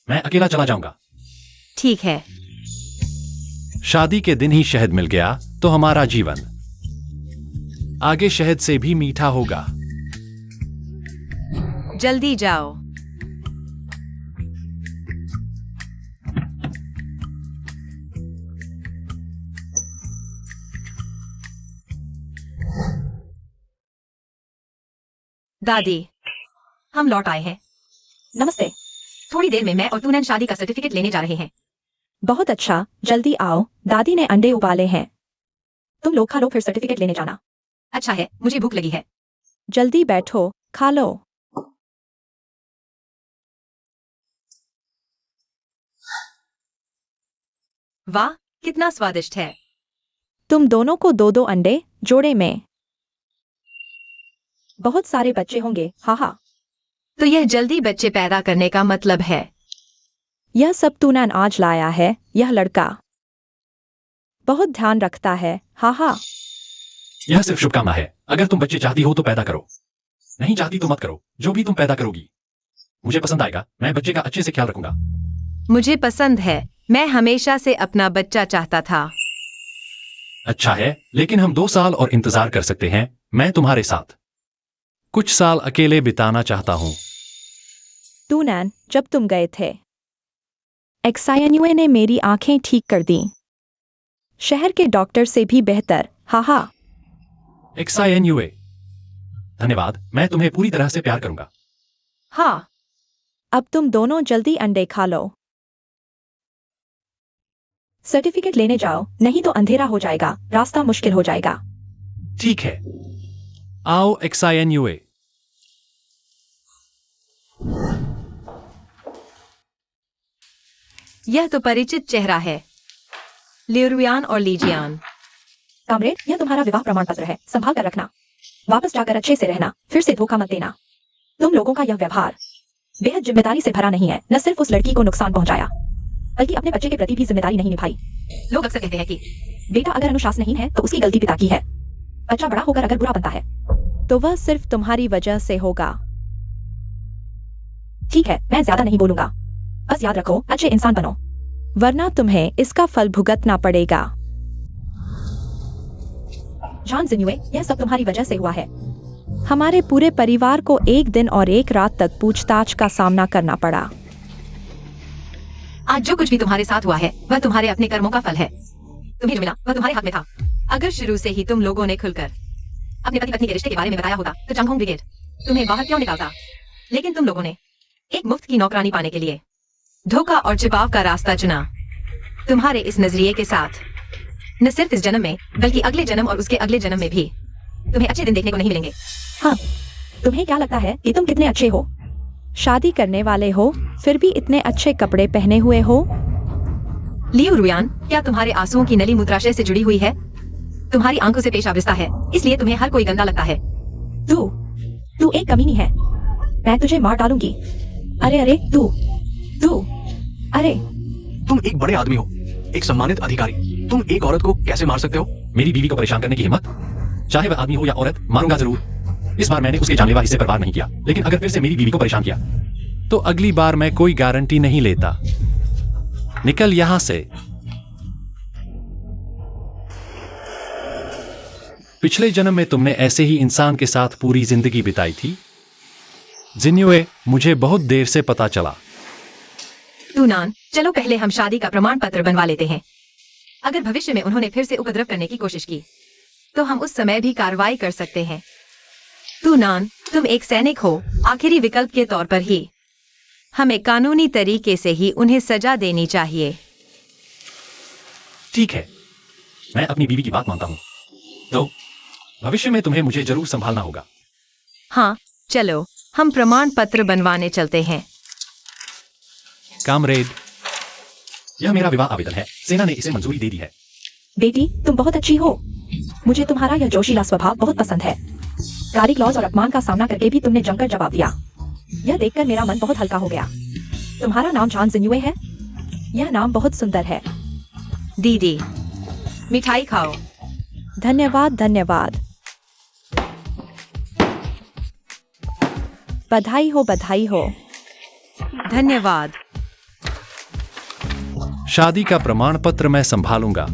मैं अकेला चला जाऊंगा। ठीक है। शादी के दिन ही शहद मिल गया तो हमारा जीवन आगे शहद से भी मीठा होगा। जल्दी जाओ। दादी, हम लौट आए हैं। नमस्ते। थोड़ी देर में मैं और तूनन शादी का सर्टिफिकेट लेने जा रहे हैं। बहुत अच्छा, जल्दी आओ। दादी ने अंडे उबाले हैं। तुम लोग खा लो, फिर सर्टिफिकेट लेने जाना। अच्छा है, मुझे भूख लगी है। जल्दी बैठो, खा लो। वाह, कितना स्वादिष्ट है। तुम दोनों को दो दो अंडे जोड़े में। बहुत सारे बच्चे होंगे, हाहा। तो यह जल्दी बच्चे पैदा करने का मतलब है। यह सब तूने आज लाया है, यह लड़का बहुत ध्यान रखता है, हाहा। यह सिर्फ शुभकामना है। अगर तुम बच्चे चाहती हो तो पैदा करो, नहीं चाहती तो मत करो। जो भी तुम पैदा करोगी मुझे पसंद आएगा। मैं बच्चे का अच्छे से ख्याल रखूंगा। मुझे पसंद है। मैं हमेशा से अपना बच्चा चाहता था। अच्छा है, लेकिन हम 2 साल और इंतजार कर सकते हैं। मैं तुम्हारे साथ कुछ साल अकेले बिताना चाहता हूँ। तूने जब तुम गए थे, एक्सायनुए ने मेरी आंखें ठीक कर दी। शहर के डॉक्टर से भी बेहतर, हाहा। XINUA, धन्यवाद। मैं तुम्हें पूरी तरह से प्यार करूंगा। हाँ, अब तुम दोनों जल्दी अंडे खा लो। सर्टिफिकेट लेने जाओ, नहीं तो अंधेरा हो जाएगा, रास्ता मुश्किल हो जाएगा। ठीक है, आओ XINUA। यह तो परिचित चेहरा है। लियुरुयान और लीजियान। कामरेड, यह तुम्हारा विवाह प्रमाण पत्र है, संभाल कर रखना। वापस जाकर अच्छे से रहना, फिर से धोखा मत देना। तुम लोगों का यह व्यवहार बेहद जिम्मेदारी से भरा नहीं है। न सिर्फ उस लड़की को नुकसान पहुंचाया, बल्कि अपने बच्चे के प्रति भी जिम्मेदारी नहीं निभाई। लोग अक्सर कहते हैं कि बेटा अगर अनुशासनहीन है तो उसकी गलती पिता की है। बच्चा बड़ा होकर अगर बुरा बनता है तो वह सिर्फ तुम्हारी वजह से होगा। ठीक है, मैं ज्यादा नहीं बोलूंगा। बस याद रखो, अच्छे इंसान बनो, वरना तुम्हें इसका फल भुगतना पड़ेगा। जॉन जिन्युए, यह सब तुम्हारी वजह से हुआ है। हमारे पूरे परिवार को एक दिन और एक रात तक पूछताछ का सामना करना पड़ा। आज जो कुछ भी तुम्हारे साथ हुआ है वह तुम्हारे अपने कर्मों का फल है। तुम्हें जो मिला वह तुम्हारे हक में था। अगर शुरू से ही तुम लोगों ने खुलकर अपने पति पत्नी के रिश्ते के बारे में बताया होता तो चंगहोंग ब्रिगेड तुम्हें बाहर क्यों निकालता। लेकिन तुम लोगों ने एक मुफ्त की नौकरानी पाने के लिए धोखा और छिपाव का रास्ता चुना। तुम्हारे इस नजरिए के साथ न सिर्फ इस जन्म में बल्कि अगले जन्म और उसके अगले जन्म में भी तुम्हें अच्छे दिन देखने को नहीं मिलेंगे। हाँ, तुम्हें क्या लगता है कि तुम कितने अच्छे हो? शादी करने वाले हो, फिर भी इतने अच्छे कपड़े पहने हुए हो। लियुरुयान, क्या तुम्हारे आंसुओं की नली मूत्राशय से जुड़ी हुई है? तुम्हारी आंखों से पेशाब रिश्ता है, इसलिए तुम्हें हर कोई गंदा लगता है। तू एक कमीनी है। मैं तुझे मार डालूंगी। अरे तू अरे। तुम एक बड़े आदमी हो, एक सम्मानित अधिकारी। तुम एक औरत को कैसे मार सकते हो? मेरी बीवी को परेशान करने की हिम्मत? चाहे वह आदमी हो या औरत, मारूंगा जरूर। इस बार मैंने उसके जानलेवा हिस्से पर वार नहीं किया, लेकिन अगर फिर से मेरी बीवी को परेशान किया तो अगली बार मैं कोई गारंटी नहीं लेता। निकल यहां से। पिछले जन्म में तुमने ऐसे ही इंसान के साथ पूरी जिंदगी बिताई थी। जिन्युए, मुझे बहुत देर से पता चला। तूनान, चलो पहले हम शादी का प्रमाण पत्र बनवा लेते हैं। अगर भविष्य में उन्होंने फिर से उपद्रव करने की कोशिश की तो हम उस समय भी कार्रवाई कर सकते हैं। तूनान, तुम एक सैनिक हो, आखिरी विकल्प के तौर पर ही हमें कानूनी तरीके से ही उन्हें सजा देनी चाहिए। ठीक है, मैं अपनी बीवी की बात मानता हूं। तो भविष्य में तुम्हें मुझे जरूर संभालना होगा। हाँ, चलो हम प्रमाण पत्र बनवाने चलते हैं। कामरेड, यह मेरा विवाह आवेदन है। सेना ने इसे मंजूरी दे दी है। बेटी, तुम बहुत अच्छी हो। मुझे तुम्हारा यह जोशीला स्वभाव बहुत पसंद है। गाली ग्लौज और अपमान का सामना करके भी तुमने जमकर जवाब दिया। यह देखकर मेरा मन बहुत हल्का हो गया। तुम्हारा नाम जॉन जिन्युए है? यह नाम बहुत सुंदर है। दीदी, मिठाई खाओ। धन्यवाद। बधाई हो। धन्यवाद। शादी का प्रमाण पत्र मैं संभालूंगा।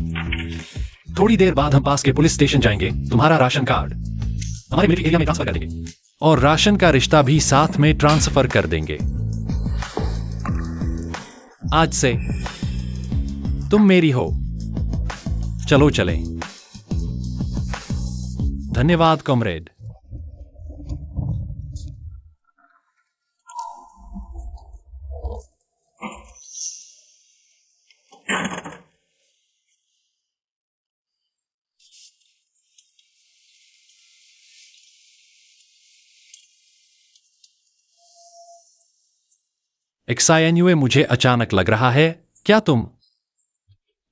थोड़ी देर बाद हम पास के पुलिस स्टेशन जाएंगे। तुम्हारा राशन कार्ड हमारे मिलिट्री एरिया में ट्रांसफर कर देंगे और राशन का रिश्ता भी साथ में ट्रांसफर कर देंगे। आज से तुम मेरी हो। चलो चलें। धन्यवाद कॉमरेड। XINUA, मुझे अचानक लग रहा है, क्या तुम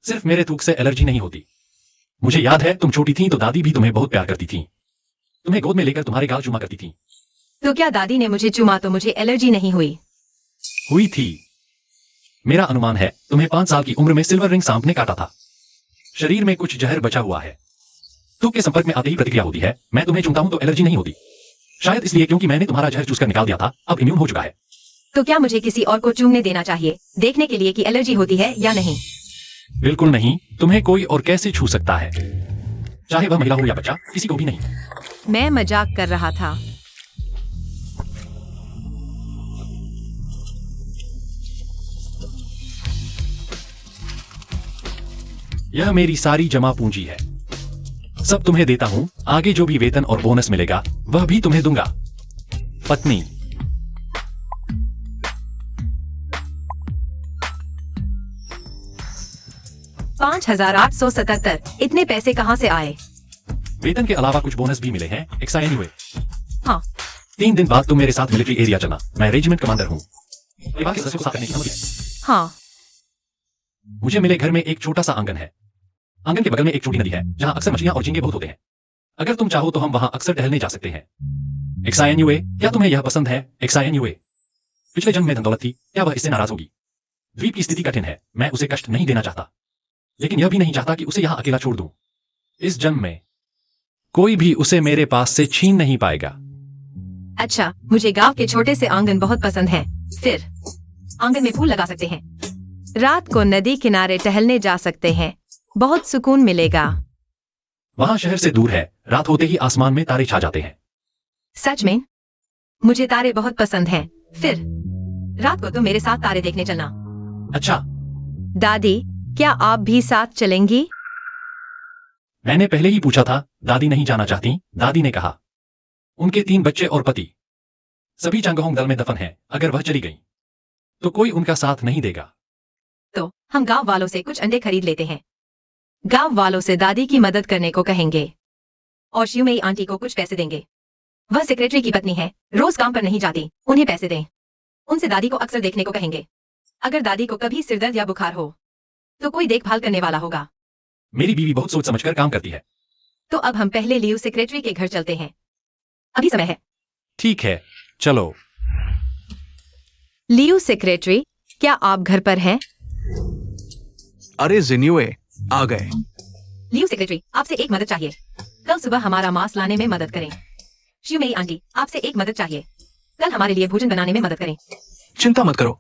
सिर्फ मेरे थूक से एलर्जी नहीं होती। मुझे याद है तुम छोटी थी तो दादी भी तुम्हें बहुत प्यार करती थी। तुम्हें गोद में लेकर तुम्हारे गाल चूमा करती थी। तो क्या दादी ने मुझे चुमा तो मुझे एलर्जी नहीं हुई? हुई थी। मेरा अनुमान है तुम्हें 5 साल की उम्र में सिल्वर रिंग सांप ने काटा था। शरीर में कुछ जहर बचा हुआ है। थूक के संपर्क में आते ही प्रतिक्रिया होती है। मैं तुम्हें चूमता हूं तो एलर्जी नहीं होती। शायद इसलिए क्योंकि मैंने तुम्हारा जहर चूसकर निकाल दिया था, अब इम्यून हो चुका है। तो क्या मुझे किसी और को चूमने देना चाहिए देखने के लिए कि एलर्जी होती है या नहीं? बिल्कुल नहीं। तुम्हें कोई और कैसे छू सकता है, चाहे वह महिला हो या बच्चा, किसी को भी नहीं। मैं मजाक कर रहा था। यह मेरी सारी जमा पूंजी है। सब तुम्हें देता हूं। आगे जो भी वेतन और बोनस मिलेगा वह भी तुम्हें दूंगा। पत्नी। $5,877 इतने पैसे कहाँ से आए? वेतन के अलावा कुछ बोनस भी मिले हैं। एक्साइन हुए। हाँ। 3 दिन बाद तुम मेरे साथ मिलिट्री एरिया चलना। मैं रेजिमेंट कमांडर हूँ। परिवार के सदस्यों को साथ करने की अनुमति है। हाँ। मुझे मिले घर में एक छोटा सा आंगन है। आंगन के बगल में एक छोटी नदी है जहां अक्सर मछलियां और झींगे बहुत होते हैं। अगर तुम चाहो तो हम वहां अक्सर टहलने जा सकते हैं। XINUA, क्या तुम्हें यह पसंद है? XINUA। पिछले जन्म में धन दौलत थी, क्या वह इससे नाराज होगी? द्वीप की स्थिति कठिन है। मैं उसे कष्ट नहीं देना चाहता, लेकिन यह भी नहीं चाहता कि उसे यहां अकेला छोड़ दूं। इस जन्म में कोई भी उसे मेरे पास से छीन नहीं पाएगा। अच्छा, मुझे गांव के छोटे से आंगन बहुत पसंद है। फिर आंगन में फूल लगा सकते हैं। रात को नदी किनारे टहलने जा सकते हैं। बहुत सुकून मिलेगा। वहां शहर से दूर है। रात होते ही आसमान में तारे छा जाते हैं। सच में? मुझे तारे बहुत पसंद हैं। फिर रात को तुम मेरे साथ तारे देखने चलना। अच्छा। दादी, क्या आप भी साथ चलेंगी? मैंने पहले ही पूछा था। दादी नहीं जाना चाहती। दादी ने कहा उनके 3 बच्चे और पति सभी चांगहोंग दल में दफन हैं। अगर वह चली गई तो कोई उनका साथ नहीं देगा। तो हम गांव वालों से कुछ अंडे खरीद लेते हैं। गांव वालों से दादी की मदद करने को कहेंगे और शिवमयी आंटी को कुछ पैसे देंगे। वह सेक्रेटरी की पत्नी है, रोज काम पर नहीं जाती। उन्हें पैसे दें। उनसे दादी को अक्सर देखने को कहेंगे। अगर दादी को कभी सिरदर्द या बुखार हो तो कोई देखभाल करने वाला होगा। मेरी बीवी बहुत सोच समझकर काम करती है। तो अब हम पहले लियू सेक्रेटरी के घर चलते हैं। अभी समय है। ठीक है, चलो। लियू सेक्रेटरी, क्या आप घर पर हैं? अरे जिन्युए, आ गए। लियू सेक्रेटरी, आपसे एक मदद चाहिए। कल सुबह हमारा मांस लाने में मदद करें। शिवमयी आंटी, आपसे एक मदद चाहिए। कल हमारे लिए भोजन बनाने में मदद करें। चिंता मत करो,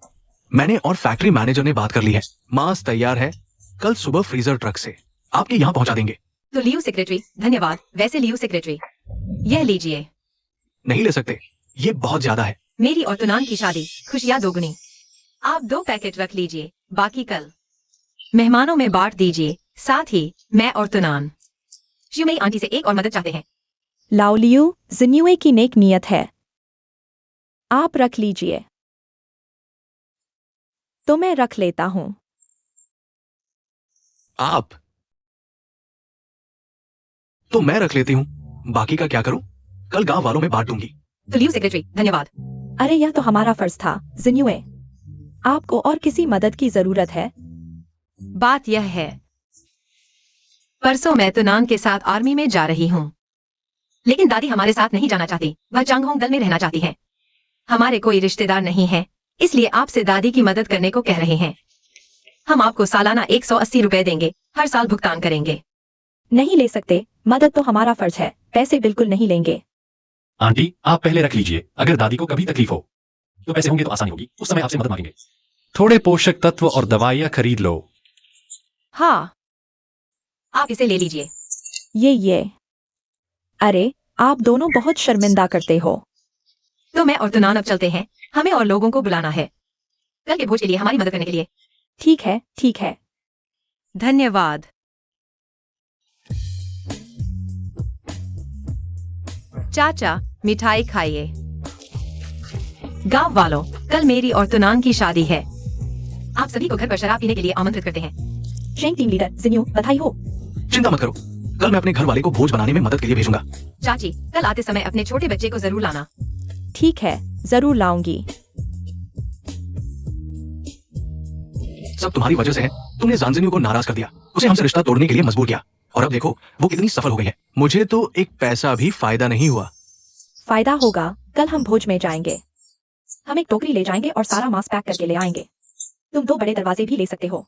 मैंने और फैक्ट्री मैनेजर ने बात कर ली है। मांस तैयार है। कल सुबह फ्रीजर ट्रक से आपके यहाँ पहुंचा देंगे। तो लियू सेक्रेटरी, धन्यवाद। वैसे लियू सेक्रेटरी, यह लीजिए। नहीं ले सकते, ये बहुत ज्यादा है। मेरी और तुनान की शादी, खुशियाँ दोगुनी। आप 2 पैकेट रख लीजिए, बाकी कल मेहमानों में बांट दीजिए। साथ ही मैं और तुनान शिवमयी आंटी से एक और मदद चाहते हैं। लाओलियू, जिन्युए की नेक नियत है। आप रख लीजिए। तो मैं रख लेता हूं। आप तो मैं रख लेती हूँ, बाकी का क्या करूं? कल गांव वालों में बांट दूंगी। तो लियू सेक्रेटरी, धन्यवाद। अरे यह तो हमारा फर्ज था। जिन्युए, आपको और किसी मदद की जरूरत है? बात यह है, परसों मैं तुनान के साथ आर्मी में जा रही हूँ, लेकिन दादी हमारे साथ नहीं जाना चाहती। वह चांगहोंग दल में रहना चाहती है। हमारे कोई रिश्तेदार नहीं है, इसलिए आपसे दादी की मदद करने को कह रहे हैं। हम आपको सालाना 180 रुपए देंगे। हर साल भुगतान करेंगे। नहीं ले सकते। मदद तो हमारा फर्ज है। पैसे बिल्कुल नहीं लेंगे। आंटी, आप पहले रख लीजिए। अगर दादी को कभी तकलीफ हो तो पैसे होंगे तो आसानी होगी। उस समय आपसे मदद मांगेंगे। थोड़े पोषक तत्व और दवाइयां खरीद लो। हाँ, आप इसे ले लीजिए। ये अरे, आप दोनों बहुत शर्मिंदा करते हो। तो मैं और तुनान अब चलते हैं। हमें और लोगों को बुलाना है कल के भोज के लिए हमारी मदद करने के लिए। ठीक है, ठीक है। धन्यवाद। चाचा, मिठाई खाइए। गांव वालों, कल मेरी और तुनान की शादी है। आप सभी को घर पर शराब पीने के लिए आमंत्रित करते हैं। शेंग टीम लीडर जिन्यू, बधाई हो। चिंता मत करो, कल मैं अपने घर वाले को भोज बनाने में मदद के लिए भेजूंगा। चाची, कल आते समय अपने छोटे बच्चे को जरूर लाना। ठीक है, जरूर लाऊंगी। सब तुम्हारी वजह से है। तुमने जानजिन्यू को नाराज कर दिया, उसे हमसे रिश्ता तोड़ने के लिए मजबूर किया, और अब देखो वो कितनी सफल हो गई है। मुझे तो एक पैसा भी फायदा नहीं हुआ। फायदा होगा, कल हम भोज में जाएंगे। हम एक टोकरी ले जाएंगे और सारा मांस पैक करके ले आएंगे। तुम 2 बड़े दरवाजे भी ले सकते हो।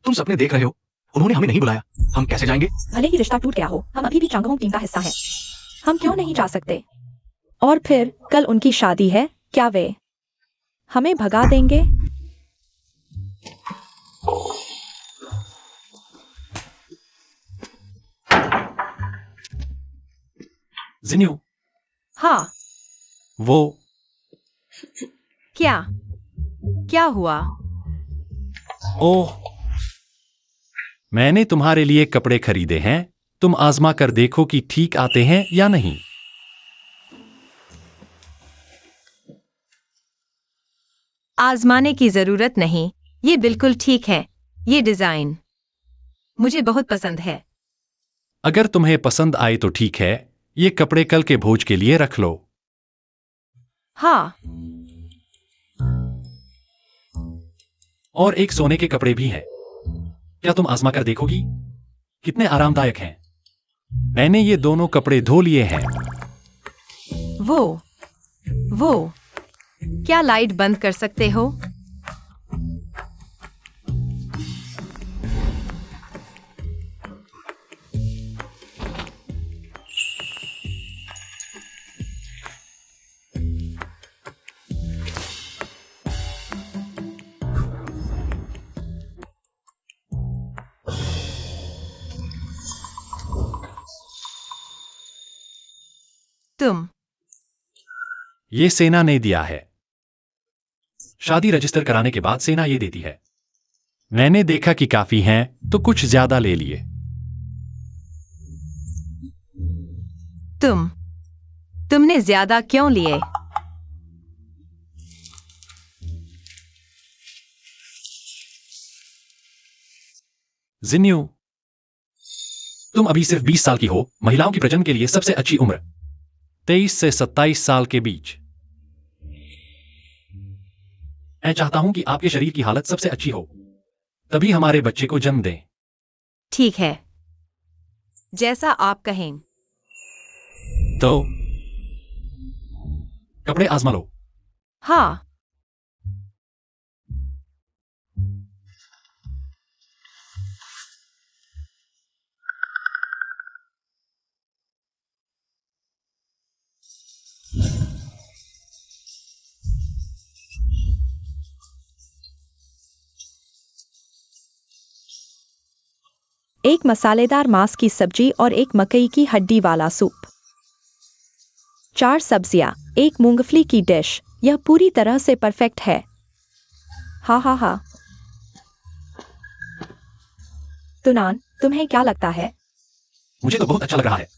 तुम सपने देख रहे हो, उन्होंने हमें नहीं बुलाया, हम कैसे जाएंगे? भले ही रिश्ता टूट गया हो, हम अभी भी चांगहोंग टीम का हिस्सा हैं। हम क्यों नहीं जा सकते? और फिर कल उनकी शादी है, क्या वे हमें भगा देंगे? जिन्यू, हाँ, वो क्या क्या हुआ? ओह, मैंने तुम्हारे लिए कपड़े खरीदे हैं। तुम आजमा कर देखो कि ठीक आते हैं या नहीं। आजमाने की जरूरत नहीं, ये बिल्कुल ठीक है। ये डिजाइन मुझे बहुत पसंद है। अगर तुम्हें पसंद आए तो ठीक है, ये कपड़े कल के भोज के लिए रख लो। हाँ, और एक सोने के कपड़े भी हैं। क्या तुम आजमा कर देखोगी? कितने आरामदायक हैं। मैंने ये दोनों कपड़े धो लिए हैं। वो क्या लाइट बंद कर सकते हो? तुम ये सेना ने दिया है। शादी रजिस्टर कराने के बाद सेना ये देती है। मैंने देखा कि काफी हैं, तो कुछ ज्यादा ले लिए। तुमने ज्यादा क्यों लिए? जिन्यू, तुम अभी सिर्फ 20 साल की हो। महिलाओं की प्रजनन के लिए सबसे अच्छी उम्र 23 से 27 साल के बीच। मैं चाहता हूं कि आपके शरीर की हालत सबसे अच्छी हो, तभी हमारे बच्चे को जन्म दें। ठीक है, जैसा आप कहें। तो कपड़े आजमा लो। हाँ, एक मसालेदार मांस की सब्जी और एक मकई की हड्डी वाला सूप। 4 सब्जियां, एक मूंगफली की डिश। यह पूरी तरह से परफेक्ट है। हाँ हाँ हाँ। तुनान, तुम्हें क्या लगता है? मुझे तो बहुत अच्छा लग रहा है।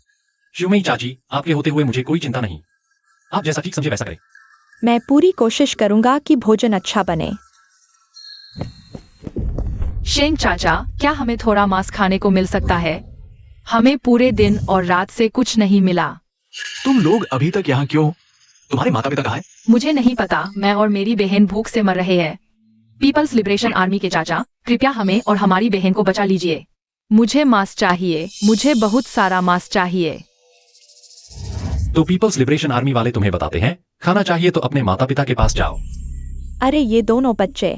शिवमयी चाची, आपके होते हुए मुझे कोई चिंता नहीं। आप जैसा ठीक समझे वैसा करें। मैं पूरी कोशिश करूंगा कि भोजन अच्छा बने। शेंग चाचा, क्या हमें थोड़ा मांस खाने को मिल सकता है? हमें पूरे दिन और रात से कुछ नहीं मिला। तुम लोग अभी तक यहाँ क्यों? तुम्हारे माता पिता कहाँ हैं? मुझे नहीं पता, मैं और मेरी बहन भूख से मर रहे हैं। पीपल्स लिबरेशन आर्मी के चाचा, कृपया हमें और हमारी बहन को बचा लीजिए। मुझे मांस चाहिए, मुझे बहुत सारा मांस चाहिए। तो पीपल्स लिबरेशन आर्मी वाले तुम्हें बताते हैं, खाना चाहिए तो अपने माता पिता के पास जाओ। अरे ये दोनों बच्चे।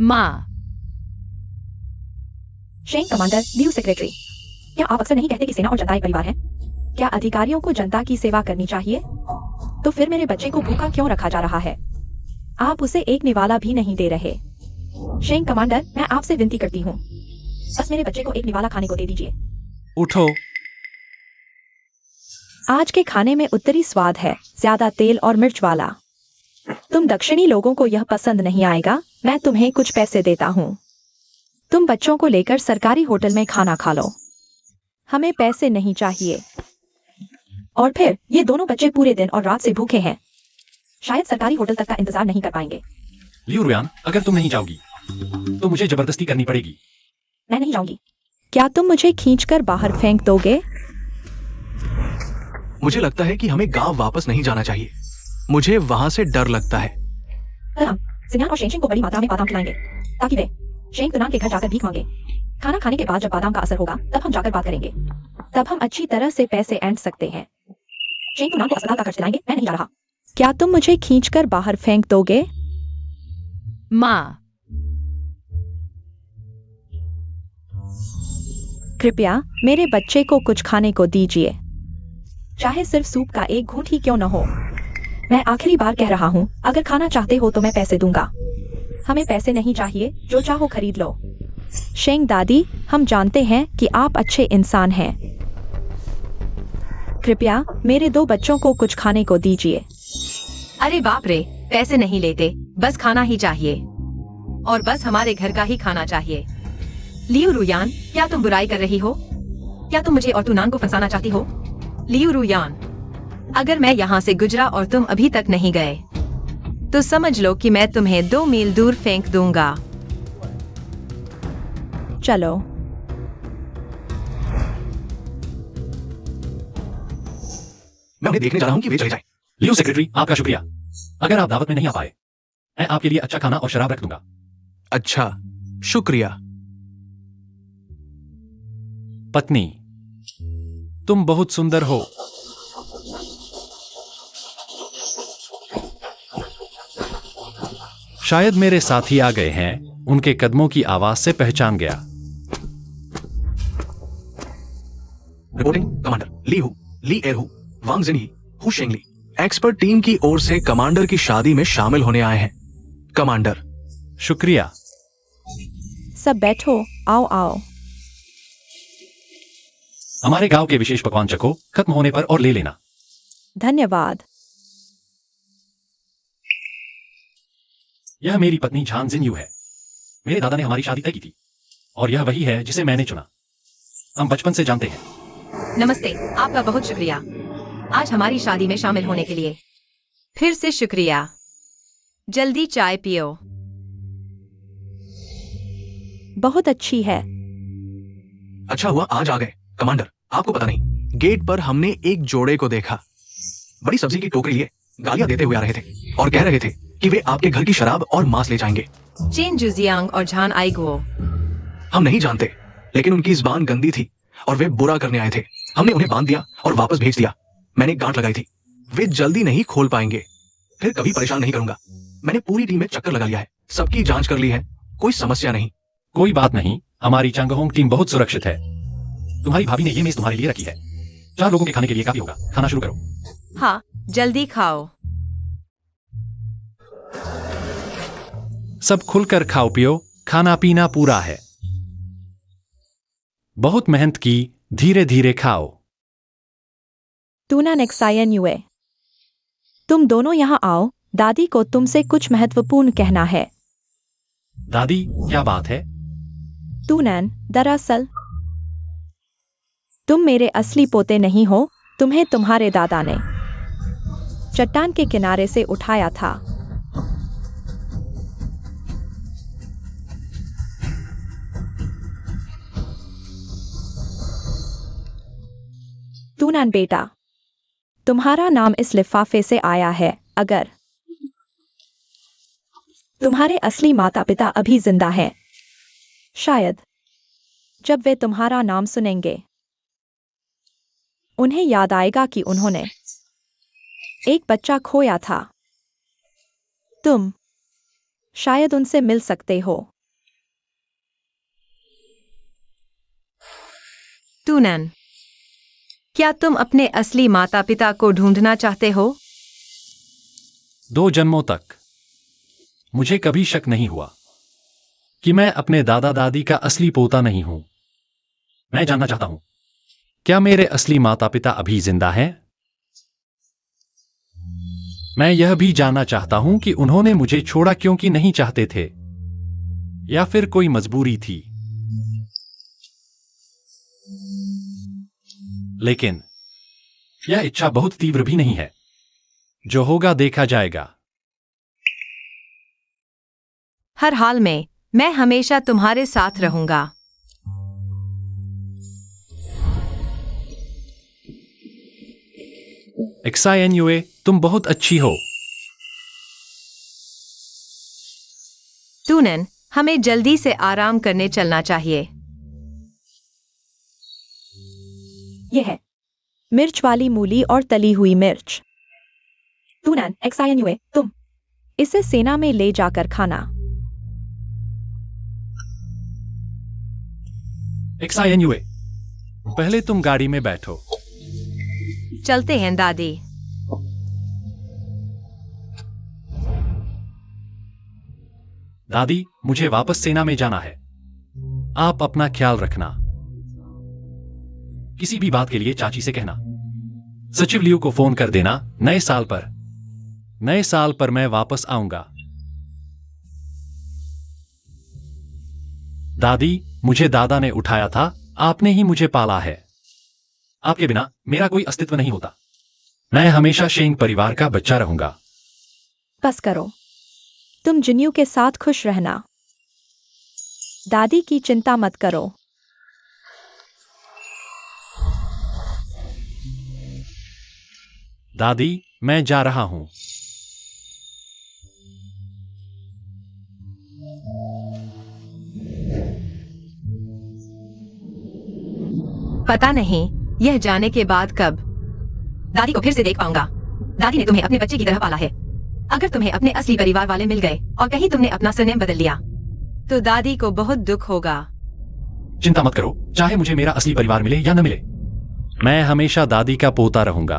माँ, शेंग कमांडर, न्यू सेक्रेटरी, क्या आप अक्सर नहीं कहते कि सेना और जनता एक परिवार है? क्या अधिकारियों को जनता की सेवा करनी चाहिए? तो फिर मेरे बच्चे को भूखा क्यों रखा जा रहा है? आप उसे एक निवाला भी नहीं दे रहे। शेंग कमांडर, मैं आपसे विनती करती हूँ, बस मेरे बच्चे को एक निवाला खाने को दे दीजिए। उठो। आज के खाने में उत्तरी स्वाद है, ज्यादा तेल और मिर्च वाला। तुम दक्षिणी लोगों को यह पसंद नहीं आएगा। मैं तुम्हें कुछ पैसे देता हूँ। तुम बच्चों को लेकर सरकारी होटल में खाना खा लो। हमें पैसे नहीं चाहिए। और फिर ये दोनों बच्चे पूरे दिन और रात से भूखे हैं। शायद सरकारी होटल तक का इंतजार नहीं कर पाएंगे। लियू रुयान, अगर तुम नहीं जाओगी तो मुझे जबरदस्ती करनी पड़ेगी। मैं नहीं जाऊंगी। क्या तुम मुझे खींचकर बाहर फेंक दोगे? मुझे लगता है कि हमें गांव वापस नहीं जाना चाहिए। मुझे वहां से डर लगता है। कल हम जिन्यान और शेंग को बड़ी मात्रा में बादाम खिलाएंगे ताकि वे शेंग दुनान के घर जाकर भीख मांगे। खाना खाने के बाद जब बादाम का असर होगा तब हम जाकर बात करेंगे। तब हम अच्छी तरह से पैसे ऐंठ सकते हैं। शेंग दुनान को अस्पताल का खर्च दिलाएंगे। मैं नहीं जा रहा। क्या तुम मुझे खींचकर बाहर फेंक दोगे? माँ, कृपया मेरे बच्चे को कुछ खाने को दीजिए, चाहे सिर्फ सूप का एक घूंट ही क्यों न हो। मैं आखिरी बार कह रहा हूँ, अगर खाना चाहते हो तो मैं पैसे दूंगा। हमें पैसे नहीं चाहिए, जो चाहो खरीद लो। शेंग दादी, हम जानते हैं कि आप अच्छे इंसान हैं। कृपया मेरे 2 बच्चों को कुछ खाने को दीजिए। अरे बाप रे, पैसे नहीं लेते, बस खाना ही चाहिए, और बस हमारे घर का ही खाना चाहिए। लियू रुयान, क्या तुम बुराई कर रही हो? क्या तुम मुझे और तुनान को फंसाना चाहती हो? लियू रुयान, अगर मैं यहाँ से गुजरा और तुम अभी तक नहीं गए तो समझ लो कि मैं तुम्हें 2 मील दूर फेंक दूंगा। चलो। मैं उन्हें देखने जा रहा हूँ कि वे चले जाएं। लियो सेक्रेटरी, आपका शुक्रिया। अगर आप दावत में नहीं आ पाए, मैं आपके लिए अच्छा खाना और शराब रख दूंगा। अच्छा, शुक्रिया। पत्नी, तुम बहुत सुंदर हो। शायद मेरे साथी आ गए हैं, उनके कदमों की आवाज से पहचान गया। Reporting commander Li Hu, Li Er Hu, Wang Jinhe, Hu Shengli. Expert team की ओर से कमांडर की शादी में शामिल होने आए हैं। कमांडर। शुक्रिया। सब बैठो, आओ आओ। हमारे गांव के विशेष पकवान चखो, खत्म होने पर और ले लेना। धन्यवाद। यह मेरी पत्नी झान जिनयू है। मेरे दादा ने हमारी शादी तय की थी, और यह वही है जिसे मैंने चुना। हम बचपन से जानते हैं। नमस्ते, आपका बहुत शुक्रिया आज हमारी शादी में शामिल होने के लिए। फिर से शुक्रिया। जल्दी चाय पियो। बहुत अच्छी है। अच्छा हुआ आज आ गए। कमांडर, आपको पता नहीं, गेट पर हमने एक जोड़े को देखा। बड़ी सब्जी की टोकरी लिए गालियां देते हुए आ रहे थे और कह रहे थे कि वे आपके घर की शराब और मांस ले जाएंगे। चेन जुजियांग और झान आईगुओ। हम नहीं जानते, लेकिन उनकी जुबान गंदी थी और वे बुरा करने आए थे। हमने उन्हें बांध दिया और वापस भेज दिया। मैंने गांठ लगाई थी, वे जल्दी नहीं खोल पाएंगे। फिर कभी परेशान नहीं करूंगा। मैंने पूरी टीम में चक्कर लगा लिया है, सबकी जांच कर ली है, कोई समस्या नहीं। कोई बात नहीं, हमारी चांगहोंग टीम बहुत सुरक्षित है। तुम्हारी भाभी ने ये मेज तुम्हारे लिए रखी है। 4 लोगों के खाने के लिए काफी होगा। खाना शुरू करो। हाँ, जल्दी खाओ। सब खुलकर खाओ पियो, खाना पीना पूरा है। बहुत मेहनत की, धीरे धीरे खाओ। तूना नेक्सायन युए, तुम दोनों यहाँ आओ। दादी को तुमसे कुछ महत्वपूर्ण कहना है। दादी, क्या बात है? तूनैन, दरअसल तुम मेरे असली पोते नहीं हो। तुम्हें तुम्हारे दादा ने चट्टान के किनारे से उठाया था। तूनैन बेटा, तुम्हारा नाम इस लिफाफे से आया है। अगर तुम्हारे असली माता पिता अभी जिंदा हैं, शायद जब वे तुम्हारा नाम सुनेंगे उन्हें याद आएगा कि उन्होंने एक बच्चा खोया था। तुम शायद उनसे मिल सकते हो। तूनैन, क्या तुम अपने असली माता पिता को ढूंढना चाहते हो? 2 जन्मों तक मुझे कभी शक नहीं हुआ कि मैं अपने दादा दादी का असली पोता नहीं हूं। मैं जानना चाहता हूं, क्या मेरे असली माता पिता अभी जिंदा हैं? मैं यह भी जानना चाहता हूं कि उन्होंने मुझे छोड़ा क्योंकि नहीं चाहते थे, या फिर कोई मजबूरी थी। लेकिन यह इच्छा बहुत तीव्र भी नहीं है। जो होगा देखा जाएगा। हर हाल में मैं हमेशा तुम्हारे साथ रहूंगा। XINUA, तुम बहुत अच्छी हो। टूनन, हमें जल्दी से आराम करने चलना चाहिए। यह है मिर्च वाली मूली और तली हुई मिर्च। टूनन, XINUA, तुम इसे सेना में ले जाकर खाना। XINUA, पहले तुम गाड़ी में बैठो। चलते हैं दादी। दादी, मुझे वापस सेना में जाना है। आप अपना ख्याल रखना। किसी भी बात के लिए चाची से कहना। सचिव लियो को फोन कर देना। नए साल पर मैं वापस आऊंगा। दादी, मुझे दादा ने उठाया था, आपने ही मुझे पाला है। आपके बिना मेरा कोई अस्तित्व नहीं होता। मैं हमेशा शेंग परिवार का बच्चा रहूंगा। बस करो। तुम जिन्यू के साथ खुश रहना। दादी की चिंता मत करो। दादी, मैं जा रहा हूं। पता नहीं यह जाने के बाद कब दादी को फिर से देख पाऊंगा। दादी ने तुम्हें अपने बच्चे की तरह पाला है। अगर तुम्हें अपने असली परिवार वाले मिल गए और कहीं तुमने अपना सरनेम बदल लिया तो दादी को बहुत दुख होगा। चिंता मत करो, चाहे मुझे मेरा असली परिवार मिले या न मिले, मैं हमेशा दादी का पोता रहूंगा।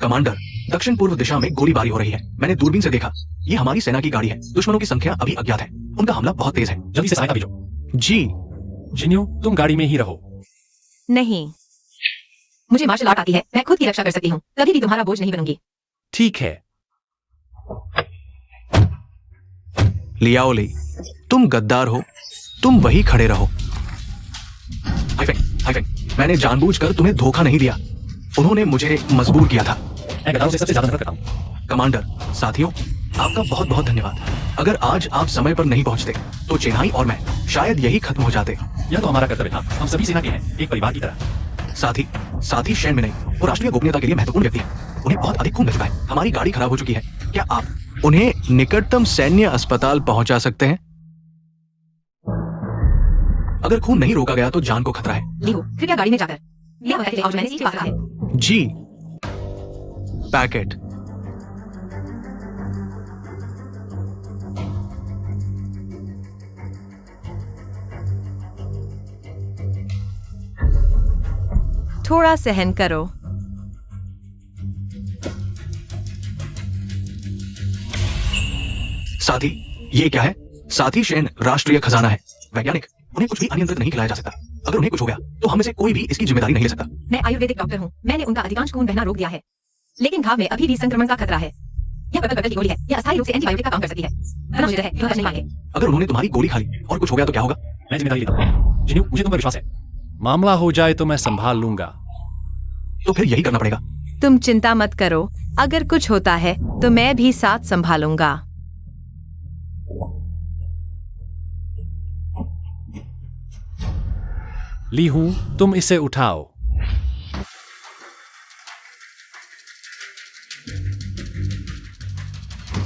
कमांडर, दक्षिण पूर्व दिशा में गोलीबारी हो रही है। मैंने दूरबीन से देखा। ये हमारी सेना की गाड़ी है। दुश्मनों की संख्या अभी अज्ञात है। उनका हमला बहुत तेज है। जल्दी से सहायता भेजो। जी। जिन्यू, तुम गाड़ी में ही रहो। नहीं, मुझे मार्शल आर्ट आती है। मैं खुद की रक्षा कर सकती हूँ। कभी भी तुम्हारा बोझ नहीं बनूंगी। ठीक है। लियाओ ली, तुम गद्दार हो। तुम वही खड़े रहो। हाइफेंग, मैंने जानबूझकर तुम्हें धोखा नहीं दिया। उन्होंने मुझे मजबूर किया था। मैं गद्दारों से सबसे ज्यादा नफरत करता हूं। कमांडर, साथियों, आपका बहुत बहुत धन्यवाद। अगर आज आप समय पर नहीं पहुंचते तो चेन्नई और मैं शायद यही खत्म हो जाते। यह तो हमारा कर्तव्य था। हम सभी सेना के हैं, एक परिवार की तरह। साथी शेन में नहीं, वो राष्ट्रीय गोपनीयता के लिए महत्वपूर्ण व्यक्ति है। उन्हें बहुत अधिक खून मिल चुका है। हमारी गाड़ी खराब हो चुकी है। क्या आप उन्हें निकटतम सैन्य अस्पताल पहुंचा सकते हैं? अगर खून नहीं रोका गया तो जान को खतरा है। लियो, कृपया गाड़ी में जाकर लिया हुआ है और मैंने सीट पास रखा है। जी। पैकेट। थोड़ा सहन करो। साथी, ये क्या है? साथी शेन राष्ट्रीय खजाना है। वैज्ञानिक, उन्हें कुछ भी अनियंत्रित नहीं खिलाया जा सकता। अगर उन्हें कुछ हो गया तो हम में से कोई भी इसकी जिम्मेदारी नहीं ले सकता। मैं आयुर्वेदिक डॉक्टर हूँ। मैंने उनका अधिकांश खून बहना रोक दिया है, लेकिन घाव में अभी भी संक्रमण का खतरा है। यह बदल की गोली है। यह अस्थायी रूप से एंटीबायोटिक का काम कर सकती है। वरना मुझे है, नहीं पाएंगे। अगर उन्होंने तुम्हारी गोली खा ली और कुछ हो गया तो क्या होगा? मैं जिम्मेदारी लेता हूं। जिन्यू, मुझे तुम पर विश्वास है। मामला हो जाए तो मैं संभाल लूंगा। तो फिर यही करना पड़ेगा। तुम चिंता मत करो। अगर कुछ होता है तो मैं भी साथ संभालूंगा। ली हूं, तुम इसे उठाओ।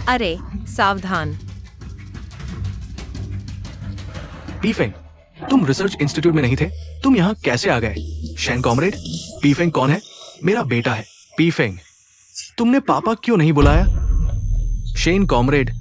अरे, सावधान। पीफेंग, तुम रिसर्च इंस्टीट्यूट में नहीं थे? तुम यहाँ कैसे आ गए? शेन कॉमरेड, पीफेंग कौन है? मेरा बेटा है। पीफेंग, तुमने पापा क्यों नहीं बुलाया? Shane comrade.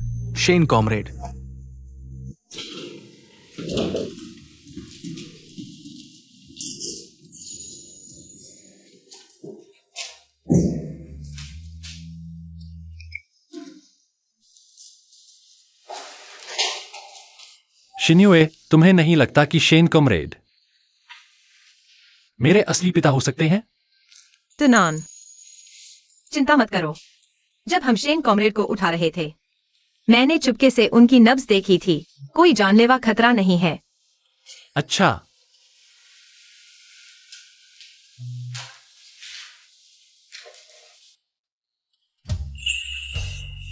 शिन्युए, तुम्हें नहीं लगता कि शेन कॉमरेड मेरे असली पिता हो सकते हैं? टुनान, चिंता मत करो। जब हम शेन कॉमरेड को उठा रहे थे, मैंने चुपके से उनकी नब्ज देखी थी। कोई जानलेवा खतरा नहीं है। अच्छा।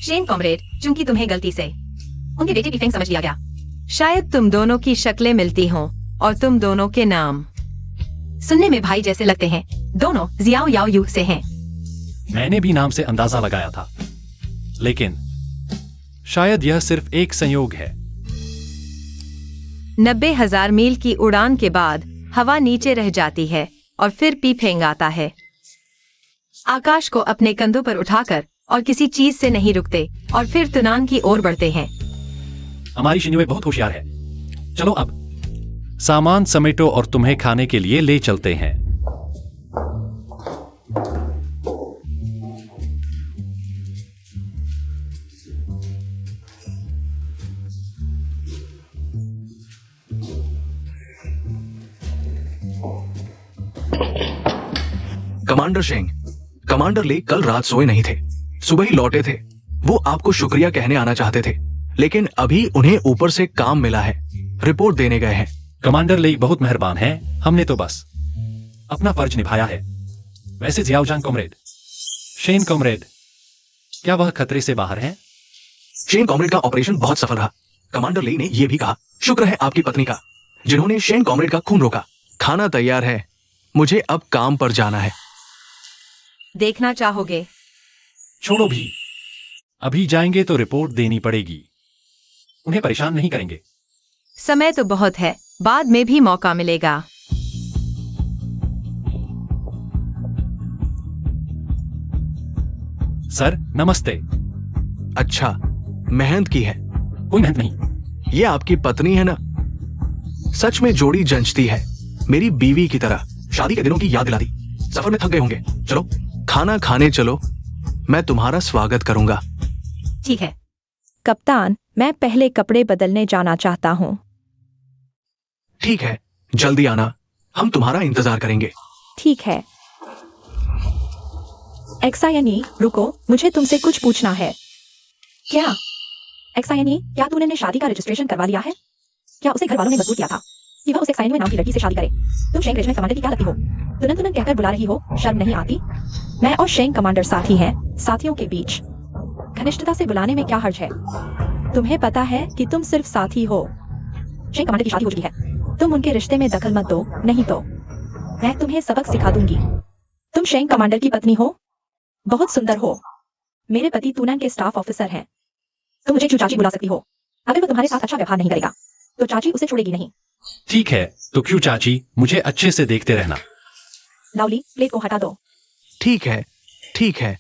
शेन कॉमरेड, चूंकि तुम्हें गलती से उनके बेटे की फेंग समझ लिया गया। शायद तुम दोनों की शक्लें मिलती हों और तुम दोनों के नाम सुनने में भाई जैसे लगते हैं। दोनों जियाओ याओ यू से हैं। मैंने भी नाम से अंदाजा लगाया था, लेकिन शायद यह सिर्फ एक संयोग है। 90,000 मील की उड़ान के बाद हवा नीचे रह जाती है और फिर पीफेंग आता है। आकाश को अपने कंधों पर उठाकर और किसी चीज से नहीं रुकते और फिर तुनान की ओर बढ़ते हैं। हमारी शिन्युए बहुत होशियार है। चलो अब सामान समेटो और तुम्हें खाने के लिए ले चलते हैं। कमांडर शेंग, कमांडर ले कल रात सोए नहीं थे, सुबह ही लौटे थे। वो आपको शुक्रिया कहने आना चाहते थे, लेकिन अभी उन्हें ऊपर से काम मिला है, रिपोर्ट देने गए हैं। कमांडर ले बहुत मेहरबान है, हमने तो बस अपना फर्ज निभाया है। वैसे जियाओजान कॉमरेड, शेन कॉमरेड, क्या वह खतरे से बाहर है? शेन कॉमरेड का ऑपरेशन बहुत सफल रहा। कमांडर ली ने यह भी कहा, शुक्र है आपकी पत्नी का, जिन्होंने शेन कॉमरेड का खून रोका। खाना तैयार है, मुझे अब काम पर जाना है। देखना चाहोगे? छोड़ो भी, अभी जाएंगे तो रिपोर्ट देनी पड़ेगी। उन्हें परेशान नहीं करेंगे। समय तो बहुत है, बाद में भी मौका मिलेगा। सर नमस्ते। अच्छा, मेहनत की है? कोई मेहनत नहीं। ये आपकी पत्नी है ना? सच में जोड़ी जंचती है, मेरी बीवी की तरह। शादी के दिनों की याद दिला दी। सफर में थक गए होंगे, चलो खाना खाने चलो, मैं तुम्हारा स्वागत करूंगा। ठीक है। कप्तान, मैं पहले कपड़े बदलने जाना चाहता हूँ। ठीक है, जल्दी आना, हम तुम्हारा इंतजार करेंगे। ठीक है। एक्सायनी, रुको, मुझे तुमसे कुछ पूछना है। क्या एक्सायनी, क्या तूने ने शादी का रजिस्ट्रेशन करवा लिया है? क्या उसे घर वालों ने मजबूर किया था कि वह उस एक्सायनी नाम की लड़की से शादी करे? तुम शेंग रेजिमेंट कमांडर की क्या लगती हो? तुनन तुनन कहकर बुला रही हो, शर्म नहीं आती? मैं और शेंग कमांडर साथी हैं, साथियों के बीच घनिष्ठता से बुलाने में क्या हर्ज है? तुम्हें पता है कि तुम सिर्फ साथी हो। शेंग कमांडर की शादी हो चुकी है, तुम उनके रिश्ते में दखल मत दो, नहीं तो मैं तुम्हें सबक सिखा दूंगी। तुम शेंग कमांडर की पत्नी हो, बहुत सुंदर हो। मेरे पति तूनन के स्टाफ ऑफिसर हैं। तुम मुझे क्यों चाची बुला सकती हो? अगर वो तुम्हारे साथ अच्छा व्यवहार नहीं करेगा तो चाची उसे छोड़ेगी नहीं। ठीक है, तो क्यों चाची, मुझे अच्छे से देखते रहना। लाउली, प्लेट को हटा दो। ठीक है, ठीक है।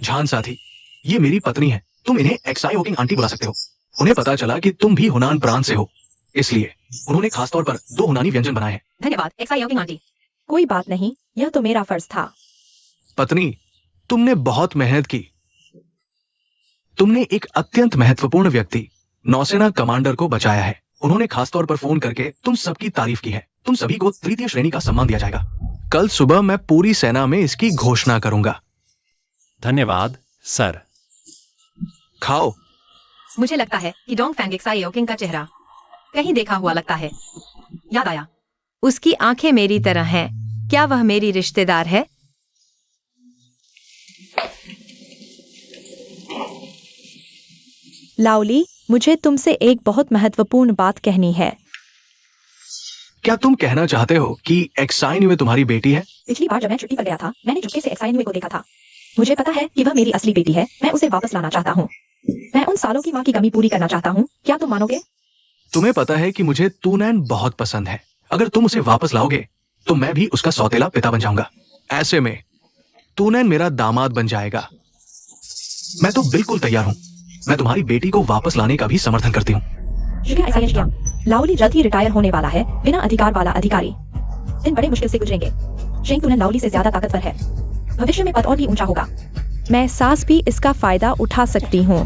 झान साथी, ये मेरी पत्नी है, तुम इन्हें एक्साई वोकिंग आंटी बुला सकते हो। उन्हें पता चला कि तुम भी हुनान प्रांत से हो, इसलिए उन्होंने खासतौर पर 2 हुनानी व्यंजन बनाए हैं। धन्यवाद एक्साई योकिंग आंटी। कोई बात नहीं, यह तो मेरा फर्ज था। पत्नी, तुमने बहुत मेहनत की। तुमने एक अत्यंत महत्वपूर्ण व्यक्ति, नौसेना कमांडर को बचाया है। उन्होंने खासतौर पर फोन करके तुम सबकी तारीफ की है। तुम सभी को 3य श्रेणी का सम्मान दिया जाएगा। कल सुबह मैं पूरी सेना में इसकी घोषणा करूंगा। धन्यवाद सर। खाओ। मुझे लगता है कि डोंग फैंग एक्साई योकिंग का चेहरा कहीं देखा हुआ लगता है। याद आया, उसकी आंखें मेरी तरह हैं। क्या वह मेरी रिश्तेदार है? लाउली, मुझे तुमसे एक बहुत महत्वपूर्ण बात कहनी है। क्या तुम कहना चाहते हो कि एक्साइन्युए तुम्हारी बेटी है? पिछली बार जब मैं छुट्टी पर गया था, मैंने चुपके से एक्सायनी को देखा था। मुझे पता है कि वह मेरी असली बेटी है। मैं उसे वापस लाना चाहता हूँ। मैं उन सालों की माँ की कमी पूरी करना चाहता हूँ। क्या तुम मानोगे? तुम्हें पता है कि मुझे तूनैन बहुत पसंद है। अगर तुम उसे वापस लाओगे तो मैं भी उसका सौतेला पिता बन जाऊंगा। ऐसे में तूनैन मेरा दामाद बन जाएगा। मैं तो बिल्कुल तैयार हूँ। मैं तुम्हारी बेटी को वापस लाने का भी समर्थन करती हूँ। शुक्रिया एक्सायनी क्या? लाउली जल्द ही रिटायर होने वाला है, बिना अधिकार वाला अधिकारी। दिन बड़े मुश्किल से गुजरेंगे। शेंग तूनैन लाउली से ज्यादा ताकतवर है। भविष्य में पद और भी ऊंचा होगा। मैं सास भी इसका फायदा उठा सकती हूँ।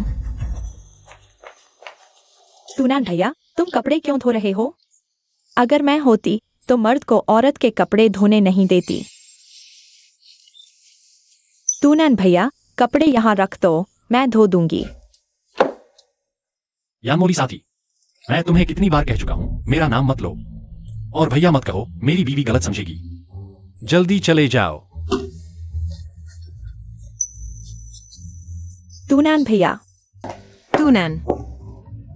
तूनैन भैया, तुम कपड़े क्यों धो रहे हो? अगर मैं होती तो मर्द को औरत के कपड़े धोने नहीं देती। तूनैन भैया, कपड़े यहाँ रख दो, मैं धो दूंगी। यानमोली साथी, मैं तुम्हें कितनी बार कह चुका हूं, मेरा नाम मत लो और भैया मत कहो, मेरी बीवी गलत समझेगी। जल्दी चले जाओ। तूनैन भैया। तूनैन,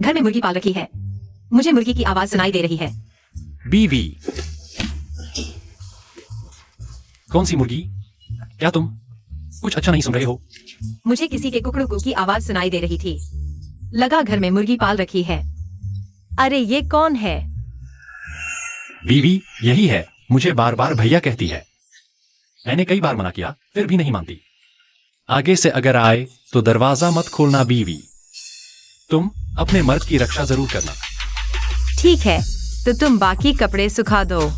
घर में मुर्गी पाल रखी है। मुझे मुर्गी की आवाज सुनाई दे रही है। बीवी। कौन सी मुर्गी? क्या तुम कुछ अच्छा नहीं सुन रहे हो? मुझे किसी के कुकड़ू की आवाज सुनाई दे रही थी। लगा घर में मुर्गी पाल रखी है। अरे ये कौन है? बीवी यही है, मुझे बार बार भैया कहती है। मैंने कई बार मना किया फिर भी नहीं मानती। आगे से अगर आए तो दरवाजा मत खोलना बीवी। तुम अपने मर्द की रक्षा जरूर करना। ठीक है, तो तुम बाकी कपड़े सुखा दो।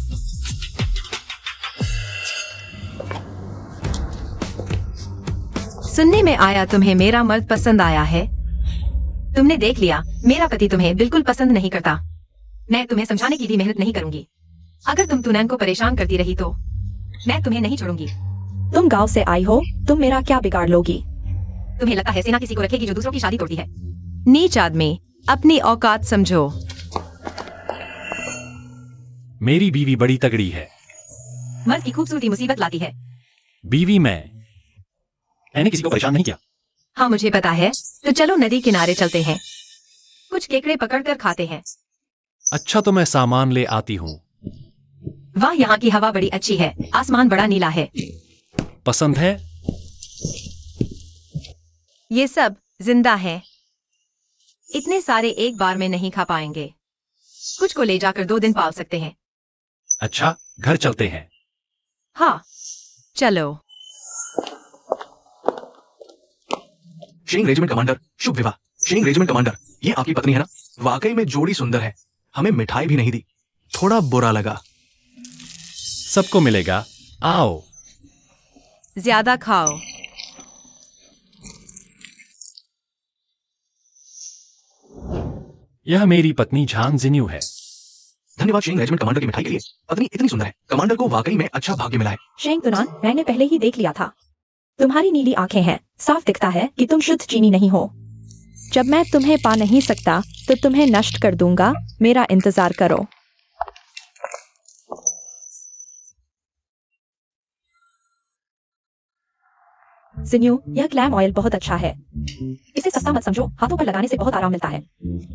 सुनने में आया तुम्हें मेरा मर्द पसंद आया है। तुमने देख लिया, मेरा पति तुम्हें बिल्कुल पसंद नहीं करता। मैं तुम्हें समझाने की भी मेहनत नहीं करूंगी। अगर तुम तुनैन को परेशान करती रही तो मैं तुम्हें नहीं छोड़ूंगी। तुम गांव से आई हो, तुम मेरा क्या बिगाड़ लोगी? तुम्हें लगता है सेना किसी को रखेगी जो दूसरों की शादी तोड़ती है? नीच आदमी, अपनी औकात समझो। मेरी बीवी बड़ी तगड़ी है। मर्द की खूबसूरती मुसीबत लाती है। बीवी मैंने किसी को परेशान नहीं किया। हाँ मुझे पता है, तो चलो नदी किनारे चलते हैं, कुछ केकड़े पकड़कर खाते हैं। अच्छा तो मैं सामान ले आती हूँ। वाह, यहाँ की हवा बड़ी अच्छी है, आसमान बड़ा नीला है। पसंद है? ये सब जिंदा है। इतने सारे एक बार में नहीं खा पाएंगे। कुछ को ले जाकर 2 दिन पाल सकते हैं। अच्छा घर चलते हैं। हाँ चलो। शेंग रेजिमेंट कमांडर, शुभ विवाह। शेंग रेजिमेंट कमांडर, ये आपकी पत्नी है ना? वाकई में जोड़ी सुंदर है। हमें मिठाई भी नहीं दी, थोड़ा बुरा लगा। सबको मिलेगा, आओ। ज्यादा खाओ। यह मेरी पत्नी झांग जिन्यू है। धन्यवाद शेंग रेजिमेंट कमांडर की मिठाई के लिए। पत्नी इतनी सुंदर है, कमांडर को वाकई में अच्छा भाग्य मिला है। शेंग तुनान, मैंने पहले ही देख लिया था। तुम्हारी नीली आंखें हैं, साफ दिखता है कि तुम शुद्ध चीनी नहीं हो। जब मैं तुम्हें पा नहीं सकता तो तुम्हें नष्ट कर दूंगा। मेरा इंतजार करो। जिन्यू, यह क्लैम ऑयल बहुत अच्छा है। इसे सस्ता मत समझो, हाथों पर लगाने से बहुत आराम मिलता है,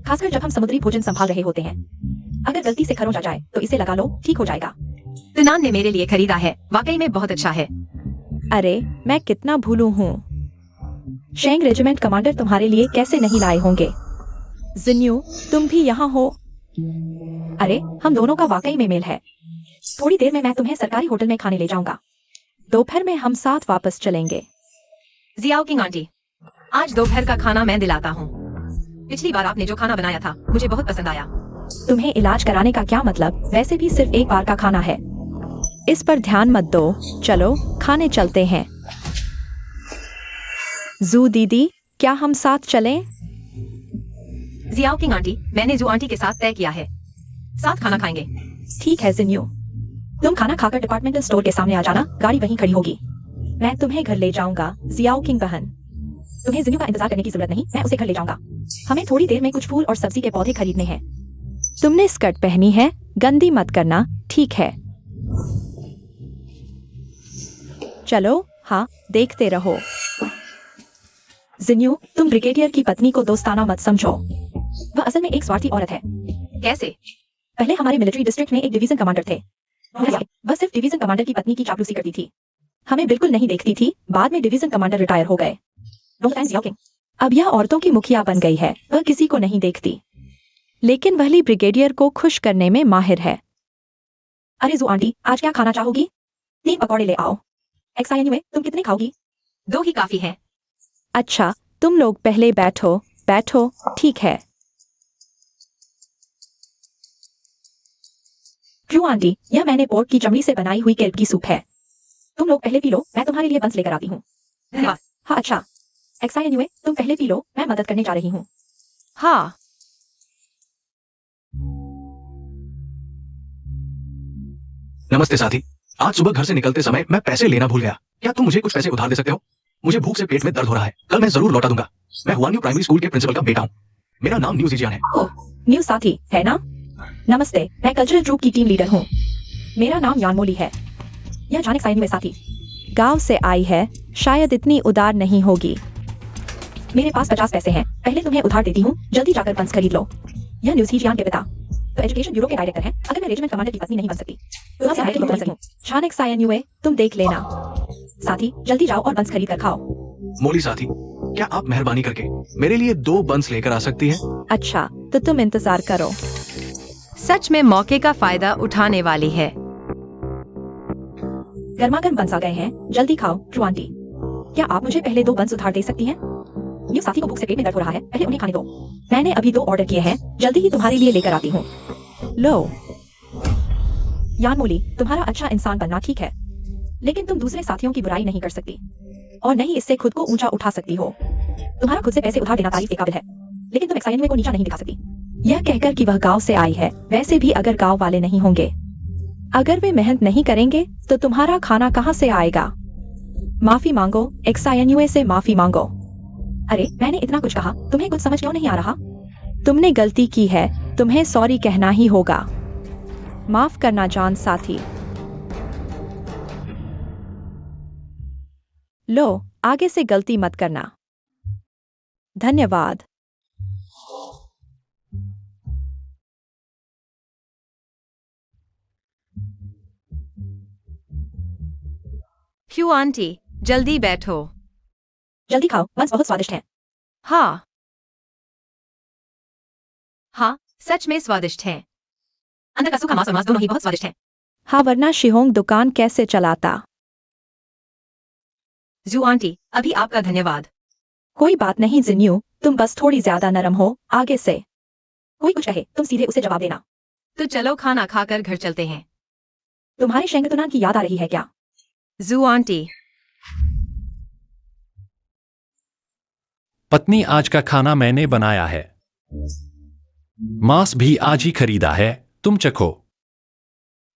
खासकर जब हम समुद्री भोजन संभाल रहे होते हैं। अगर गलती से खरोंच आ जाए तो इसे लगा लो, ठीक हो जाएगा। तुनान ने मेरे लिए खरीदा है, वाकई में बहुत अच्छा है। अरे मैं कितना भूलू हूँ। शेंग रेजिमेंट कमांडर तुम्हारे लिए कैसे नहीं लाए होंगे। जिन्यू, तुम भी यहाँ हो। अरे हम दोनों का वाकई में मेल है। थोड़ी देर में मैं तुम्हें सरकारी होटल में खाने ले जाऊंगा। दोपहर में हम साथ वापस चलेंगे। जियाओ किंग आंटी, आज दोपहर का खाना मैं दिलाता हूँ। पिछली बार आपने जो खाना बनाया था मुझे बहुत पसंद आया। तुम्हें इलाज कराने का क्या मतलब? वैसे भी सिर्फ एक बार का खाना है। इस पर ध्यान मत दो। चलो खाने चलते हैं। जू दीदी, क्या हम साथ चलें? जियाओ किंग आंटी, मैंने जू आंटी के साथ तय किया है, साथ खाना खाएंगे। ठीक है जिन्यू, तुम खाना खाकर डिपार्टमेंटल स्टोर के सामने आ जाना, गाड़ी वहीं खड़ी होगी। मैं तुम्हें घर ले जाऊंगा। जियाओ किंग बहन, तुम्हें जिन्यू का इंतजार करने की जरूरत नहीं, मैं उसे घर ले जाऊंगा। हमें थोड़ी देर में कुछ फूल और सब्जी के पौधे खरीदने हैं। तुमने स्कर्ट पहनी है, गंदी मत करना, ठीक है? चलो, हाँ देखते रहो। जिन्यू, तुम ब्रिगेडियर की पत्नी को दोस्ताना मत समझो। वह असल में एक स्वार्थी औरत है। कैसे? पहले हमारे मिलिट्री डिस्ट्रिक्ट में एक डिवीजन कमांडर थे। वह सिर्फ डिवीजन कमांडर की पत्नी की चापलूसी करती थी, हमें बिल्कुल नहीं देखती थी। बाद में डिवीजन कमांडर रिटायर हो गए। अब यह औरतों की मुखिया बन गई है। वह किसी को नहीं देखती, लेकिन वही ब्रिगेडियर को खुश करने में माहिर है। अरे जू आंटी, आज क्या खाना चाहोगी? 3 पकौड़े ले आओ। एक्साइनवे, तुम कितने खाओगी? 2 ही काफी है। अच्छा, तुम लोग पहले बैठो। बैठो, ठीक है। क्यों आंटी, यह मैंने पोर्क की चमड़ी से बनाई हुई केल्प की सूप है। तुम लोग पहले पी लो, मैं तुम्हारे लिए बंस लेकर आती हूँ। धन्यवाद। हाँ अच्छा, एक्साइनवे, तुम पहले पी लो, मैं मदद करने जा रही हूँ। हाँ। नमस्ते साथी, आज सुबह घर से निकलते समय मैं पैसे लेना भूल गया। क्या तुम मुझे कुछ पैसे उधार दे सकते हो? मुझे भूख से पेट में दर्द हो रहा है, कल मैं जरूर लौटा दूंगा। मैं हुआन्यू प्राइमरी स्कूल के प्रिंसिपल का बेटा हूँ। मेरा नाम न्यू जिजियान है। ओह, न्यू साथी है ना? नमस्ते, मैं कल्चरल ट्रूप की टीम लीडर हूँ। मेरा नाम यानमोली है। यह जाने साइनवे साथी गांव से आई है, शायद इतनी उदार नहीं होगी। मेरे पास 50 पैसे हैं, पहले तुम्हें उधार देती हूँ, जल्दी जाकर बंस खरीद लो। यह न्यूज़ ही जियान के पिता तो एजुकेशन ब्यूरो के डायरेक्टर हैं। अगर मैं रेजिमेंट कमांडर की पत्नी नहीं बन सकती तो मैं डायरेक्टर बन सकती हूँ। छानक सायन्युए, तुम देख लेना। साथी, जल्दी जाओ और बंस खरीद कर खाओ। मोली साथी, क्या आप मेहरबानी करके मेरे लिए 2 बंस लेकर आ सकती हैं? अच्छा, तो तुम इंतजार करो। सच में मौके का फायदा उठाने वाली है। गर्मागर्म बंस आ गए हैं, जल्दी खाओ। ट्रू आंटी, क्या आप मुझे पहले 2 बंस उधार दे सकती हैं? न्यू साथी को भूख से पेट में दर्द हो रहा है, पहले उन्हें खाने दो। मैंने अभी 2 ऑर्डर किए हैं, जल्दी ही तुम्हारे लिए लेकर आती हूँ। लो। यान मोली, तुम्हारा अच्छा इंसान बनना ठीक है, लेकिन तुम दूसरे साथियों की बुराई नहीं कर सकती और नहीं इससे खुद को ऊंचा उठा सकती हो। तुम्हारा खुद से पैसे उधार देना तारीफ के काबिल है, लेकिन तुम एक्साइनवे को नीचा नहीं दिखा सकती। यह कहकर कि वह गांव से आई है। वैसे भी अगर गांव वाले नहीं होंगे, अगर वे मेहनत नहीं करेंगे तो तुम्हारा खाना कहाँ से आएगा? माफी मांगो, एक्साइनवे से माफी मांगो। अरे, मैंने इतना कुछ कहा, तुम्हें कुछ समझ क्यों नहीं आ रहा? तुमने गलती की है, तुम्हें सॉरी कहना ही होगा। माफ करना जान साथी। लो, आगे से गलती मत करना। धन्यवाद। क्यों आंटी, जल्दी बैठो। जल्दी खाओ, बंस बहुत स्वादिष्ट है। हाँ हाँ, सच में स्वादिष्ट है। अंदर का सूखा मांस और मांस दोनों ही बहुत स्वादिष्ट है। हाँ, वरना शिहोंग दुकान कैसे चलाता? जू आंटी, अभी आपका धन्यवाद। कोई बात नहीं जिन्यू, तुम बस थोड़ी ज्यादा नरम हो। आगे से कोई कुछ कहे, तुम सीधे उसे जवाब देना। तो चलो खाना खाकर घर चलते हैं। तुम्हारे शेंगतुनान की याद आ रही है क्या? जू आंटी, पत्नी, आज का खाना मैंने बनाया है। मांस भी आज ही खरीदा है, तुम चखो।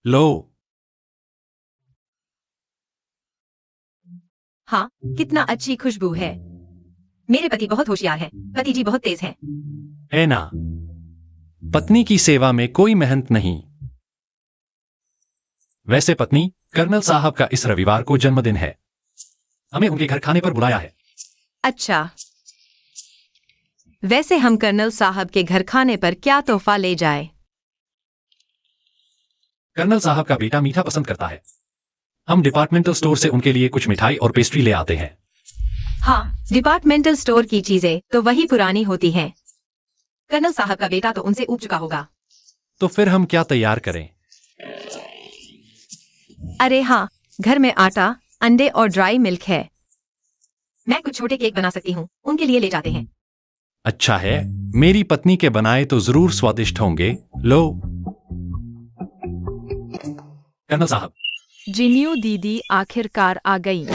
लो। हाँ, कितना अच्छी खुशबू है। मेरे पति बहुत होशियार हैं। पति जी बहुत तेज हैं। है ना? पत्नी की सेवा में कोई मेहनत नहीं। वैसे पत्नी, कर्नल साहब का इस रविवार को जन्मदिन है। हमें उनके घर खाने पर बुलाया है। अच्छा, वैसे हम कर्नल साहब के घर खाने पर क्या तोहफा ले जाए? कर्नल साहब का बेटा मीठा पसंद करता है। हम डिपार्टमेंटल स्टोर से उनके लिए कुछ मिठाई और पेस्ट्री ले आते हैं। हाँ, डिपार्टमेंटल स्टोर की चीजें तो वही पुरानी होती हैं। कर्नल साहब का बेटा तो उनसे ऊब चुका होगा। तो फिर हम क्या तैयार करें? अरे हाँ, घर में आटा, अंडे और ड्राई मिल्क है। मैं कुछ छोटे केक बना सकती हूँ, उनके लिए ले जाते हैं। अच्छा है, मेरी पत्नी के बनाए तो जरूर स्वादिष्ट होंगे। लो। कर्नल साहब। जिन्यू दीदी आखिरकार आ गई।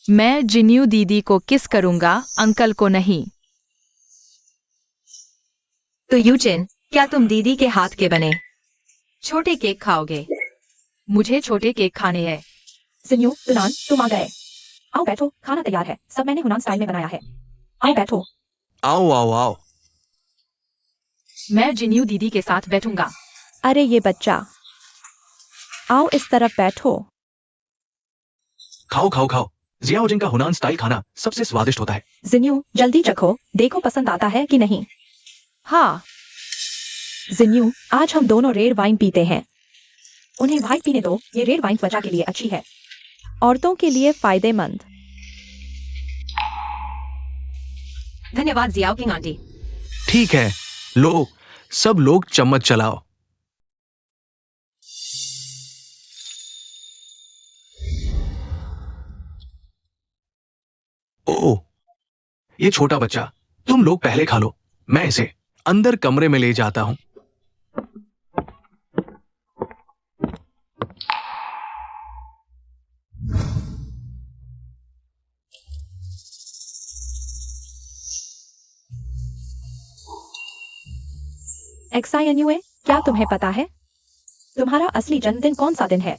मैं जिन्यू दीदी को किस करूंगा, अंकल को नहीं। तो यूचिन, क्या तुम दीदी के हाथ के बने छोटे केक खाओगे? मुझे छोटे केक खाने हैं। जिन्यू, तुनान, तुम आ गए। आओ बैठो, खाना तैयार है। सब मैंने हुनान स्टाइल में बनाया है। आओ बैठो। आओ आओ आओ। मैं जिन्यू दीदी के साथ बैठूंगा। अरे ये बच्चा, आओ इस तरफ बैठो। खाओ खाओ खाओ। जियाओजिन का हुनान स्टाइल खाना सबसे स्वादिष्ट होता है। जिन्यू, जल्दी चखो, देखो पसंद आता है कि नहीं। हाँ। जिन्यू, आज हम दोनों रेड वाइन पीते हैं। उन्हें व्हाइट पीने दो, ये रेड वाइन त्वचा के लिए अच्छी है, औरतों के लिए फायदेमंद। धन्यवाद जियाओ किंग आंटी। ठीक है, लो, सब लोग चम्मच चलाओ। ओह, ये छोटा बच्चा, तुम लोग पहले खा लो, मैं इसे अंदर कमरे में ले जाता हूं। एक्साइन्युए, क्या तुम्हें पता है तुम्हारा असली जन्मदिन कौन सा दिन है?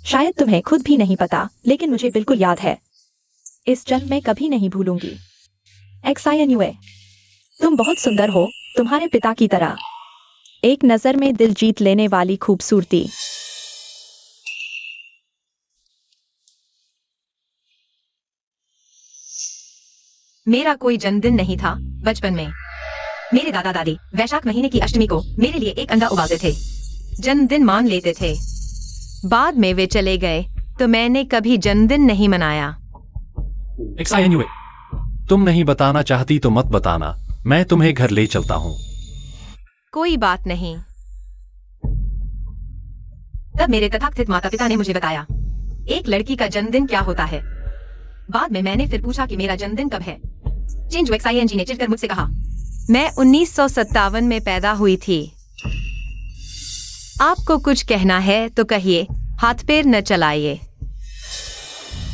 शायद तुम्हें खुद भी नहीं पता, लेकिन मुझे बिल्कुल याद है। इस जन्म में कभी नहीं भूलूंगी। एक्साइन्युए, तुम बहुत सुंदर हो, तुम्हारे पिता की तरह। एक नजर में दिल जीत लेने वाली खूबसूरती। मेरा कोई जन्मदिन नहीं था बचपन में। मेरे दादा दादी वैशाख महीने की अष्टमी को मेरे लिए एक अंडा उबालते थे, जन्मदिन मान लेते थे। बाद में वे चले गए तो मैंने कभी जन्मदिन नहीं मनाया। XINUA, तुम नहीं बताना चाहती तो मत बताना, मैं तुम्हें घर ले चलता हूँ। कोई बात नहीं। तब मेरे तथाकथित माता पिता ने मुझे बताया एक लड़की का जन्मदिन क्या होता है। बाद में मैंने फिर पूछा कि मेरा जन्मदिन कब है। चेंज XING ने चिढ़कर मुझसे कहा, मैं 1957 में पैदा हुई थी। आपको कुछ कहना है तो कहिए, हाथ पैर न चलाइए।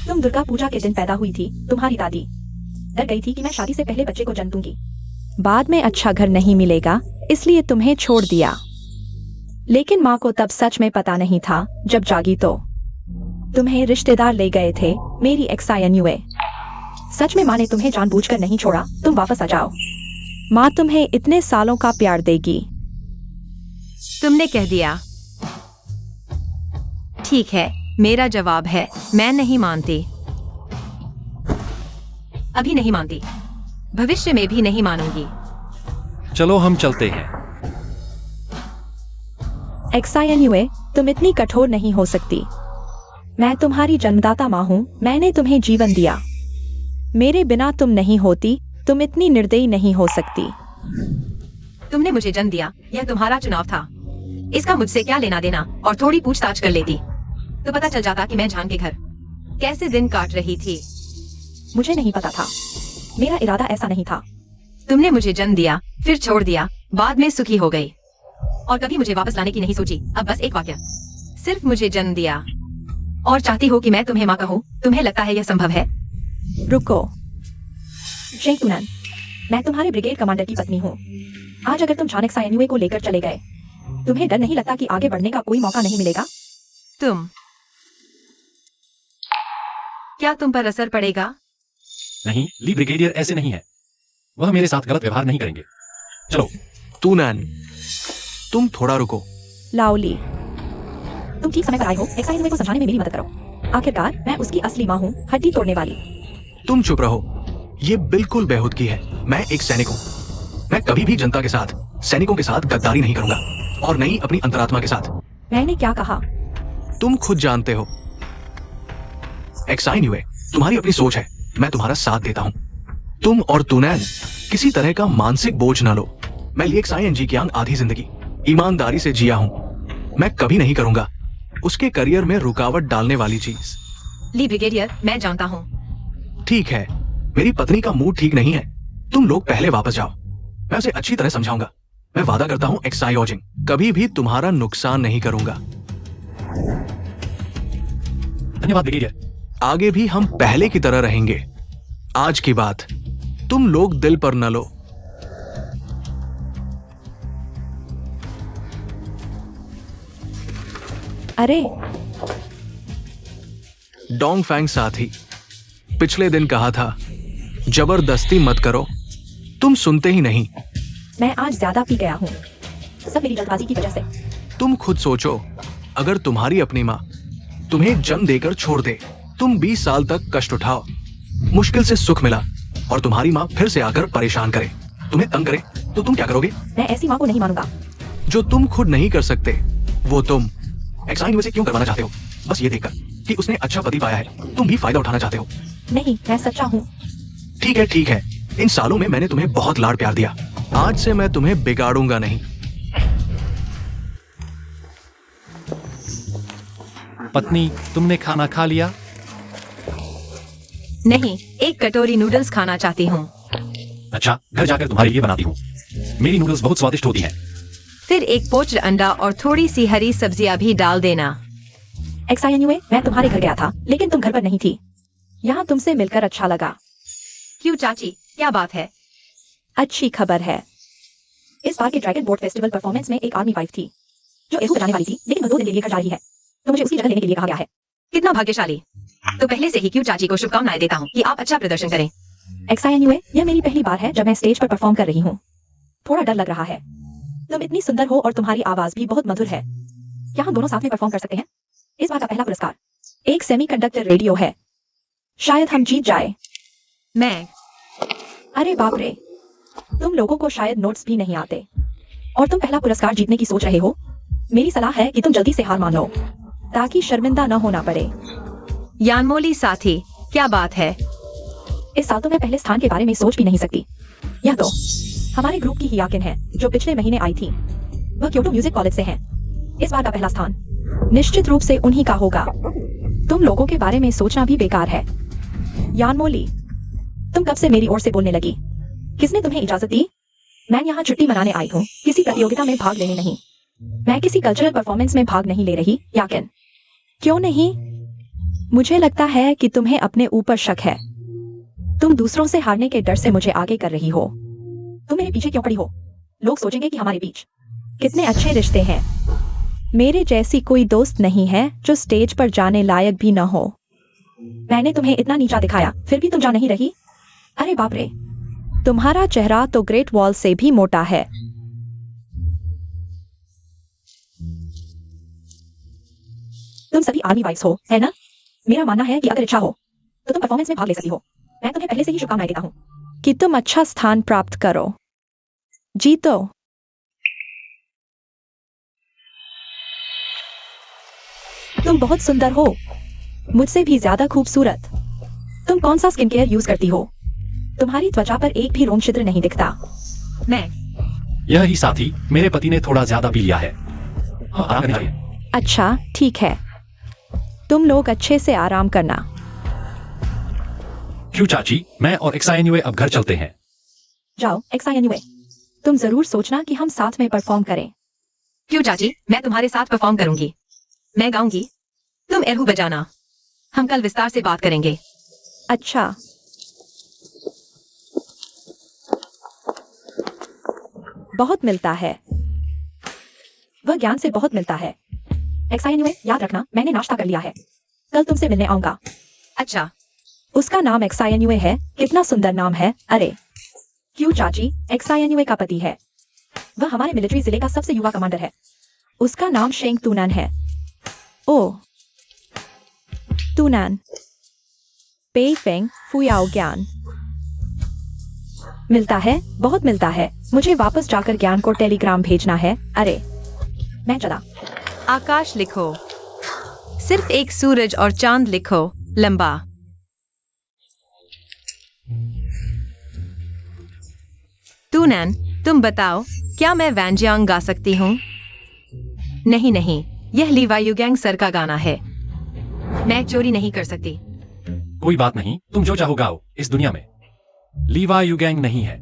तुम दुर्गा पूजा के दिन पैदा हुई थी। तुम्हारी दादी डर गई थी कि मैं शादी से पहले बच्चे को जन्म दूंगी। बाद में अच्छा घर नहीं मिलेगा इसलिए तुम्हें छोड़ दिया। लेकिन माँ को तब सच में पता नहीं था। जब जागी तो तुम्हें रिश्तेदार ले गए थे। मेरी XINUA, सच में माँ ने तुम्हें जानबूझकर नहीं छोड़ा। तुम वापस आ जाओ। माँ तुम्हें इतने सालों का प्यार देगी। तुमने कह दिया। ठीक है, मेरा जवाब है मैं नहीं मानती। अभी नहीं मानती, भविष्य में भी नहीं मानूंगी। चलो हम चलते हैं। XINUA, तुम इतनी कठोर नहीं हो सकती। मैं तुम्हारी जन्मदाता माँ हूँ। मैंने तुम्हें जीवन दिया। मेरे बिना तुम नहीं होती। तुम इतनी निर्दयी नहीं हो सकती। तुमने मुझे जन्म दिया, यह तुम्हारा चुनाव था। इसका मुझसे क्या लेना देना। और थोड़ी पूछताछ कर लेती तो पता चल जाता कि मैं जान के घर कैसे दिन काट रही थी। मुझे नहीं पता था। मेरा इरादा ऐसा नहीं था। तुमने मुझे जन्म दिया, फिर छोड़ दिया, बाद में सुखी हो गई और कभी मुझे वापस लाने की नहीं सोची। अब बस एक वाक्य, सिर्फ मुझे जन्म दिया और चाहती हो कि मैं तुम्हें माँ कहूँ। तुम्हें लगता है यह संभव है? रुको शेख तुनन, मैं तुम्हारे ब्रिगेड कमांडर की पत्नी हूँ। आज अगर तुम छानक XINUA को लेकर चले गए, तुम्हें डर नहीं लगता कि आगे बढ़ने का कोई मौका नहीं मिलेगा? क्या तुम पर असर पड़ेगा? नहीं, ली ब्रिगेडियर ऐसे नहीं है। वह मेरे साथ गलत व्यवहार नहीं करेंगे। चलो। तूनैन, तुम थोड़ा रुको। लाओली, तुम ठीक समय पर आए हो। XINUA को समझाने में मेरी मदद करो। आखिरकार मैं उसकी असली माँ हूँ, हड्डी तोड़ने वाली। तुम चुप रहो। ये बिल्कुल बेहूदगी है। मैं एक सैनिक हूँ। मैं कभी भी जनता के साथ, सैनिकों के साथ गद्दारी नहीं करूंगा और नहीं अपनी अंतरात्मा के साथ। मैंने क्या कहा? तुम खुद जानते हो। XINUA, तुम्हारी अपनी सोच है, मैं तुम्हारा साथ देता हूँ। तुम और तूनैन किसी तरह का मानसिक बोझ ना लो। मैं ली XING की आधी जिंदगी ईमानदारी से जिया हूँ। मैं कभी नहीं करूंगा उसके करियर में रुकावट डालने वाली चीज। ली ब्रिगेडियर, मैं जानता हूँ। ठीक है, मेरी पत्नी का मूड ठीक नहीं है। तुम लोग पहले वापस जाओ, मैं उसे अच्छी तरह समझाऊंगा। मैं वादा करता हूँ XIOG कभी भी तुम्हारा नुकसान नहीं करूंगा। धन्यवाद ब्रिगेडियर। आगे भी हम पहले की तरह रहेंगे। आज की बात तुम लोग दिल पर न लो। अरे डोंगफैंग साथी, पिछले दिन कहा था जबरदस्ती मत करो, तुम सुनते ही नहीं। मैं आज ज्यादा पी गया हूँ, सब मेरी जल्दबाजी की वजह से। तुम खुद सोचो, अगर तुम्हारी अपनी माँ तुम्हें जन्म देकर छोड़ दे, तुम 20 साल तक कष्ट उठाओ, मुश्किल से सुख मिला और तुम्हारी माँ फिर से आकर परेशान करे, तुम्हें तंग करे, तो तुम क्या करोगे? मैं ऐसी माँ को नहीं मानूंगा। जो तुम खुद नहीं कर सकते वो तुम XINUA से क्यों करवाना चाहते हो? बस ये देखकर कि उसने अच्छा पति पाया है, तुम भी फायदा उठाना चाहते हो। नहीं, मैं सच्चा हूँ। ठीक है, ठीक है। इन सालों में मैंने तुम्हें बहुत लाड प्यार दिया। आज से मैं तुम्हें बिगाड़ूंगा नहीं। पत्नी, तुमने खाना खा लिया? नहीं, एक कटोरी नूडल्स खाना चाहती हूँ। अच्छा, घर जाकर तुम्हारे लिए बनाती हूँ। मेरी नूडल्स बहुत स्वादिष्ट होती हैं। फिर एक पोच्ड अंडा और थोड़ी सी हरी सब्जियां भी डाल देना। XINUA, मैं तुम्हारे घर गया था, लेकिन तुम घर पर नहीं थी। यहाँ तुमसे मिलकर अच्छा लगा। क्यों चाची, क्या बात है? अच्छी खबर है। इस बार के ड्रैगन बोट फेस्टिवल परफॉर्मेंस में एक आर्मी वाइफ थी जो एहू जाने वाली थी, लेकिन वो 2 दिन के लिए घर जा रही है, तो मुझे उसकी जगह लेने के लिए कहा गया है। कितना भाग्यशाली। तो पहले से ही क्यों चाची को शुभकामनाएं देता हूँ कि आप अच्छा प्रदर्शन करें। XINUA, यह मेरी पहली बार है जब मैं स्टेज पर परफॉर्म कर रही हूँ। थोड़ा डर लग रहा है। तुम इतनी सुंदर हो और तुम्हारी आवाज भी बहुत मधुर है। क्या हम दोनों साथ में परफॉर्म कर सकते हैं? इस बार का पहला पुरस्कार एक सेमीकंडक्टर रेडियो है। शायद हम जीत जाए। मैं अरे बाप रे, तुम लोगों को शायद नोट्स भी नहीं आते और तुम पहला पुरस्कार जीतने की सोच रहे हो। मेरी सलाह है कि तुम जल्दी से हार मान लो ताकि शर्मिंदा न होना पड़े। यानमोली साथी, क्या बात है? इस साल तो मैं पहले स्थान के बारे में सोच भी नहीं सकती। यह तो हमारे ग्रुप की हियाकिन है जो पिछले महीने आई थी। वह क्योटो म्यूजिक कॉलेज से है। इस बार का पहला स्थान निश्चित रूप से उन्हीं का होगा। तुम लोगों के बारे में सोचना भी बेकार है। यानमोली, तुम कब से मेरी ओर से बोलने लगी? किसने तुम्हें इजाजत दी? मैं यहाँ छुट्टी मनाने आई हूँ, किसी प्रतियोगिता में भाग लेने नहीं। मैं किसी कल्चरल परफॉर्मेंस में भाग नहीं ले रही। याकिन, क्यों नहीं? मुझे लगता है कि तुम्हें अपने ऊपर शक है। तुम दूसरों से हारने के डर से मुझे आगे कर रही हो। तुम मेरे पीछे क्यों पड़ी हो? लोग सोचेंगे कि हमारे बीच कितने अच्छे रिश्ते हैं। मेरे जैसी कोई दोस्त नहीं है जो स्टेज पर जाने लायक भी न हो। मैंने तुम्हें इतना नीचा दिखाया, फिर भी तुम जा नहीं रही? अरे बाप रे, तुम्हारा चेहरा तो ग्रेट वॉल से भी मोटा है। तुम सभी आर्मी वाइफ्स हो, है ना? मेरा मानना है कि अगर इच्छा हो तो तुम परफॉर्मेंस में भाग ले सकती हो। मैं तुम्हें पहले से ही शुभकामनाएं देता हूँ कि तुम अच्छा स्थान प्राप्त करो, जीतो। तुम बहुत सुंदर हो, मुझसे भी ज्यादा खूबसूरत। तुम कौन सा स्किन केयर यूज करती हो? तुम्हारी त्वचा पर एक भी रोम छिद्र नहीं दिखता। मैं यह ही साथी, मेरे पति ने थोड़ा ज्यादा पी लिया है। हाँ, आराम करना चाहिए। अच्छा, ठीक है। तुम लोग अच्छे से आराम करना। क्यों चाची, मैं और एक्साइन्यूए अब घर चलते हैं। जाओ एक्साइन्यूए, तुम जरूर सोचना कि हम साथ में परफॉर्म करें। क्यों चाची, मैं तुम्हारे साथ परफॉर्म करूंगी। मैं गाऊंगी, तुम एरहू बजाना। हम कल विस्तार से बात करेंगे। अच्छा, बहुत मिलता है। वह ज्ञान से बहुत मिलता है। एक्साइन्यूए, याद रखना मैंने नाश्ता कर लिया है। कल तुमसे मिलने आऊंगा। अच्छा, उसका नाम एक्साइन्यूए है। कितना सुंदर नाम है। अरे क्यों चाची, एक्साइन्यूए का पति है। वह हमारे मिलिट्री जिले का सबसे युवा कमांडर है। उसका नाम शेंग तूनान है। ओ, तूनान, पेई फेंग फुयाओ ज्ञान। मिलता है, बहुत मिलता है। मुझे वापस जाकर ज्ञान को टेलीग्राम भेजना है। अरे मैं चला। आकाश लिखो, सिर्फ एक सूरज और चांद लिखो, लंबा। तूनैन, तुम बताओ, क्या मैं वैनजियांग गा सकती हूँ? नहीं नहीं, यह लीवा युगैंग सर का गाना है। मैं चोरी नहीं कर सकती। कोई बात नहीं, तुम जो चाहो गाओ। इस दुनिया में लीवा युगैंग नहीं है।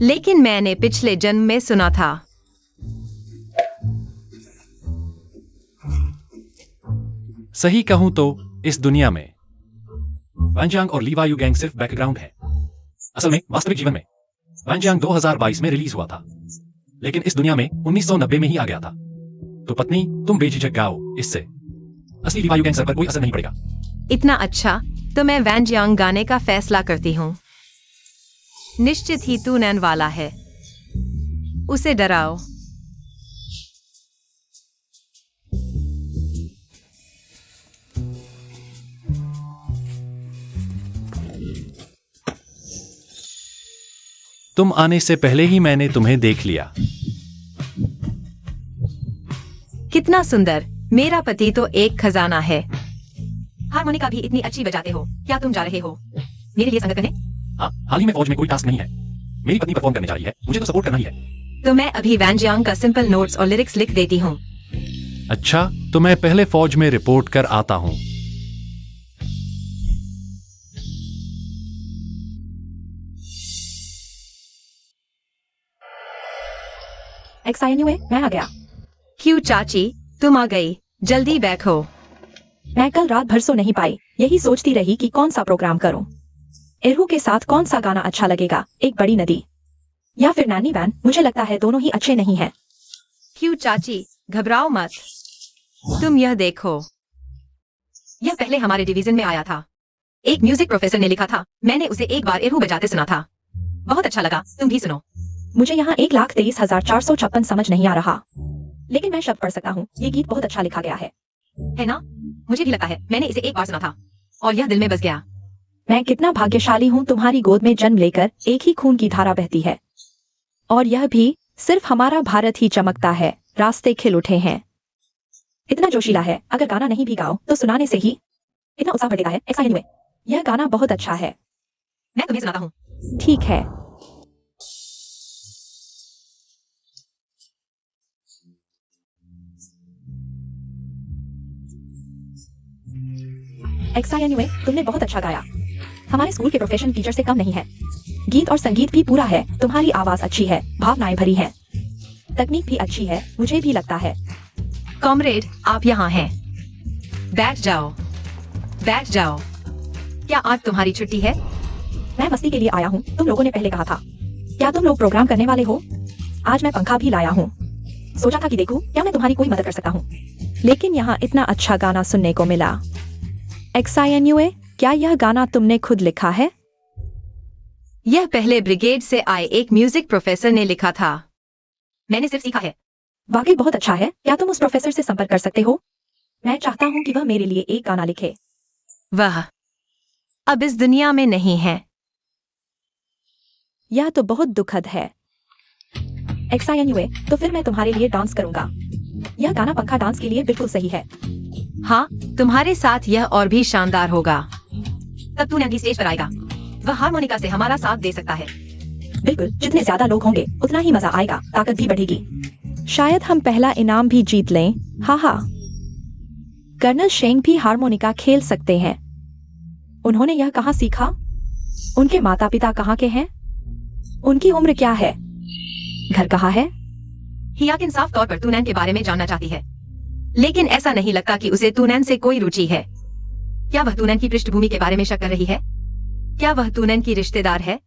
लेकिन मैंने पिछले जन्म में सुना था। सही कहूं तो इस दुनिया में वैनजियांग और लीवा युगैंग सिर्फ बैकग्राउंड है। असल में वास्तविक जीवन में वैनजियांग 2022 में रिलीज हुआ था, लेकिन इस दुनिया में 1990 में ही आ गया था। तो पत्नी, तुम बेझिझक गाओ, इससे असली लीवा युगैंग सर पर कोई असर नहीं पड़ेगा। इतना अच्छा, तो मैं वैनजियांग गाने का फैसला करती हूँ। निश्चित ही तूनैन वाला है। उसे डराओ। तुम आने से पहले ही मैंने तुम्हें देख लिया। कितना सुंदर। मेरा पति तो एक खजाना है। हारमोनिका भी इतनी अच्छी बजाते हो। क्या तुम जा रहे हो मेरे लिए संगत करने? हाँ, हाल ही में फौज में कोई टास्क नहीं है। मेरी पत्नी परफॉर्म करने जा रही है, मुझे तो सपोर्ट करना ही है। तो मैं अभी वैनजियांग का सिंपल नोट्स और लिरिक्स लिख देती हूँ। अच्छा, तो मैं पहले फौज में रिपोर्ट कर आता हूँ। एक्साइन्यूए, मैं आ गया। क्यों चाची, तुम आ गई? जल्दी बैठो। मैं कल रात भर सो नहीं पाई। यही सोचती रही कि कौन सा प्रोग्राम करूं। एरहू के साथ कौन सा गाना अच्छा लगेगा, एक बड़ी नदी या फिर नानी वैन। मुझे लगता है दोनों ही अच्छे नहीं हैं। क्यों चाची, घबराओ मत। तुम यह देखो, यह पहले हमारे डिवीजन में आया था। एक म्यूजिक प्रोफेसर ने लिखा था। मैंने उसे एक बार एरहू बजाते सुना था। बहुत अच्छा लगा। तुम भी सुनो। मुझे यहाँ 1,23,456 समझ नहीं आ रहा, लेकिन मैं शब्द पढ़ सकता हूँ। ये गीत बहुत अच्छा लिखा गया है ना? मुझे भी लगता है। मैंने इसे एक बार सुना था और यह दिल में बस गया। मैं कितना भाग्यशाली हूँ, तुम्हारी गोद में जन्म लेकर एक ही खून की धारा बहती है। और यह भी सिर्फ हमारा भारत ही चमकता है, रास्ते खिल उठे हैं। इतना जोशीला है, अगर गाना नहीं भी गाओ तो सुनाने से ही इतना उत्साह बढ़ेगा है। ऐसा anyway, यह गाना बहुत अच्छा है। मैं तुम्हें सुनाता हूँ। ठीक है। anyway, तुमने बहुत अच्छा गाया। हमारे स्कूल के प्रोफेशनल टीचर से कम नहीं है। गीत और संगीत भी पूरा है, तुम्हारी आवाज अच्छी है, भावनाएं भरी हैं। तकनीक भी अच्छी है, मुझे भी लगता है। कॉमरेड, आप यहाँ हैं। बैठ जाओ, बैठ जाओ। क्या आज तुम्हारी छुट्टी है? मैं मस्ती के लिए आया हूँ, तुम लोगों ने पहले कहा था। क्या तुम लोग प्रोग्राम करने वाले हो? आज मैं पंखा भी लाया हूँ। सोचा था कि देखूं क्या मैं तुम्हारी कोई मदद कर सकता हूँ। लेकिन यहाँ इतना अच्छा गाना सुनने को मिला। anyway, क्या यह गाना तुमने खुद लिखा है? यह पहले ब्रिगेड से आए एक म्यूजिक प्रोफेसर ने लिखा था। मैंने सिर्फ सीखा है। वाकई बहुत अच्छा है। क्या तुम उस प्रोफेसर से संपर्क कर सकते हो? मैं चाहता हूँ कि वह मेरे लिए एक गाना लिखे। वह अब इस दुनिया में नहीं है। यह तो बहुत दुखद है। anyway, तो फिर मैं तुम्हारे लिए डांस करूंगा। यह गाना पंखा डांस के लिए बिल्कुल सही है। हाँ, तुम्हारे साथ यह और भी शानदार होगा। तब तू नंगी स्टेज पर आएगा। वह हारमोनिका से हमारा साथ दे सकता है। बिल्कुल, जितने ज्यादा लोग होंगे उतना ही मजा आएगा, ताकत भी बढ़ेगी। शायद हम पहला इनाम भी जीत लें। हाँ हाँ। कर्नल शेंग भी हारमोनिका खेल सकते हैं। उन्होंने यह कहाँ सीखा? उनके माता पिता कहाँ के हैं? उनकी उम्र क्या है? घर कहाँ है? हियाकिन साफ तौर पर तूनैन के बारे में जानना चाहती है, लेकिन ऐसा नहीं लगता कि उसे तूनैन से कोई रुचि है। क्या वह तूनैन की पृष्ठभूमि के बारे में शक कर रही है? क्या वह तूनैन की रिश्तेदार है?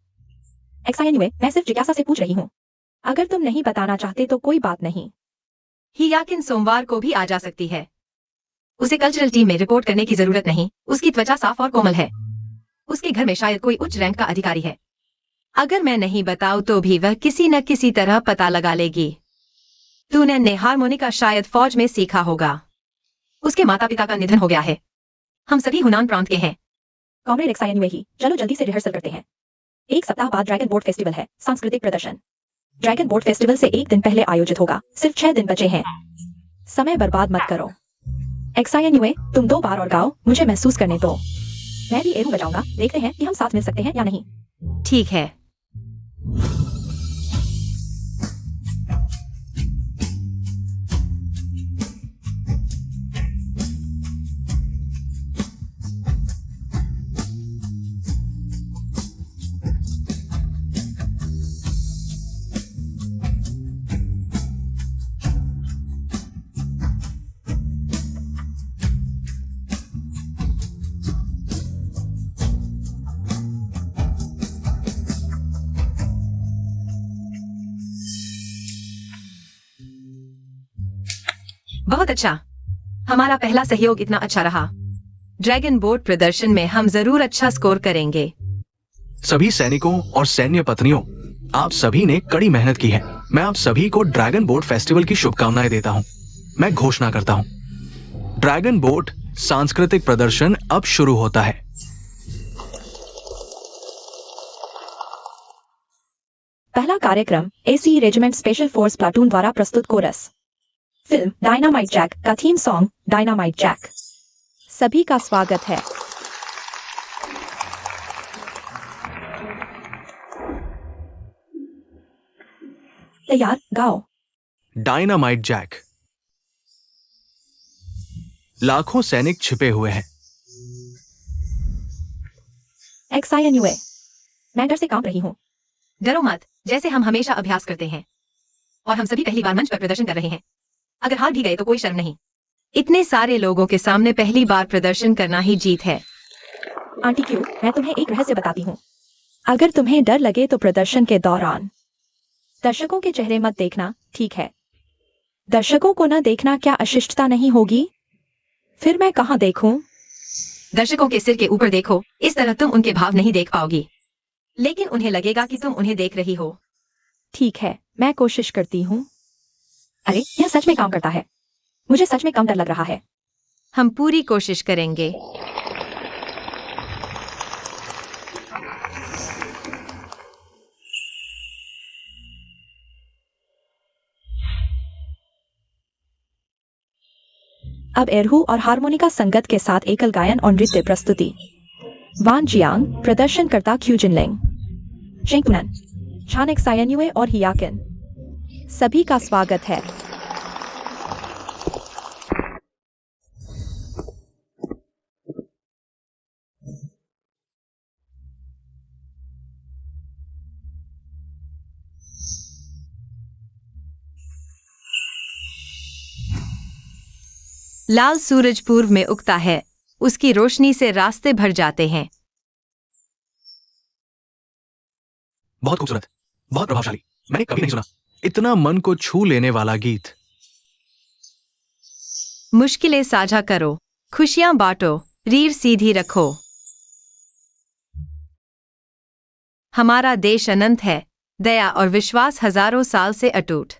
anyway, मैं सिर्फ जिज्ञासा से पूछ रही हूँ। अगर तुम नहीं बताना चाहते तो कोई बात नहीं। हियाकिन सोमवार को भी आ जा सकती है। उसे कल्चरल टीम में रिपोर्ट करने की जरूरत नहीं। उसकी त्वचा साफ और कोमल है। उसके घर में शायद कोई उच्च रैंक का अधिकारी है। अगर मैं नहीं बताऊं तो भी वह किसी न किसी तरह पता लगा लेगी। तूनैन ने हारमोनिका शायद फौज में सीखा होगा। उसके माता पिता का निधन हो गया है। हम सभी हुनान प्रांत के हैं। कॉमरेड anyway ही, चलो जल्दी से रिहर्सल करते हैं। एक सप्ताह बाद ड्रैगन बोट फेस्टिवल है, सांस्कृतिक प्रदर्शन। ड्रैगन बोट फेस्टिवल से एक दिन पहले आयोजित होगा। सिर्फ 6 दिन बचे हैं। समय बर्बाद मत करो। anyway, तुम 2 बार और गाओ, मुझे महसूस करने दो। मैं भी एरू बजाऊंगा, देखते हैं कि हम साथ मिल सकते हैं या नहीं। ठीक है। बहुत अच्छा। हमारा पहला सहयोग इतना अच्छा रहा। ड्रैगन बोट प्रदर्शन में हम जरूर अच्छा स्कोर करेंगे। सभी सैनिकों और सैन्य पत्नियों, आप सभी ने कड़ी मेहनत की है। मैं आप सभी को ड्रैगन बोट फेस्टिवल की शुभकामनाएं देता हूं। मैं घोषणा करता हूं, ड्रैगन बोट सांस्कृतिक प्रदर्शन अब शुरू होता है। पहला कार्यक्रम AC regiment special force platoon द्वारा प्रस्तुत कोरस। फिल्म डायनामाइट जैक का थीम सॉन्ग डायनामाइट जैक। सभी का स्वागत है। तैयार, गाओ। Dynamite Jack. लाखों सैनिक छिपे हुए हैं। anyway, मैं डर से कांप रही हूँ। डरो मत, जैसे हम हमेशा अभ्यास करते हैं। और हम सभी पहली बार मंच पर प्रदर्शन कर रहे हैं। अगर हार भी गए तो कोई शर्म नहीं। इतने सारे लोगों के सामने पहली बार प्रदर्शन करना ही जीत है। आंटी क्यू, मैं तुम्हें एक रहस्य बताती हूँ। अगर तुम्हें डर लगे तो प्रदर्शन के दौरान दर्शकों के चेहरे मत देखना, ठीक है? दर्शकों को न देखना क्या अशिष्टता नहीं होगी? फिर मैं कहाँ देखूं? दर्शकों के सिर के ऊपर देखो, इस तरह तुम उनके भाव नहीं देख पाओगी, लेकिन उन्हें लगेगा कि तुम उन्हें देख रही हो। ठीक है, मैं कोशिश करती हूँ। अरे, यह सच में काम करता है। मुझे सच में कम डर लग रहा है। हम पूरी कोशिश करेंगे। अब एरहू और हारमोनिका संगत के साथ एकल गायन और नृत्य प्रस्तुति। वान जियांग, प्रदर्शनकर्ता क्यूजिनलिंग, शेंगतुनन, छानेक सायन्युए और हियाकिन, सभी का स्वागत है। लाल सूरज पूर्व में उगता है, उसकी रोशनी से रास्ते भर जाते हैं। बहुत खूबसूरत, बहुत प्रभावशाली। मैंने कभी नहीं सुना इतना मन को छू लेने वाला गीत। मुश्किलें साझा करो, खुशियां बांटो, रीढ़ सीधी रखो। हमारा देश अनंत है, दया और विश्वास हजारों साल से अटूट।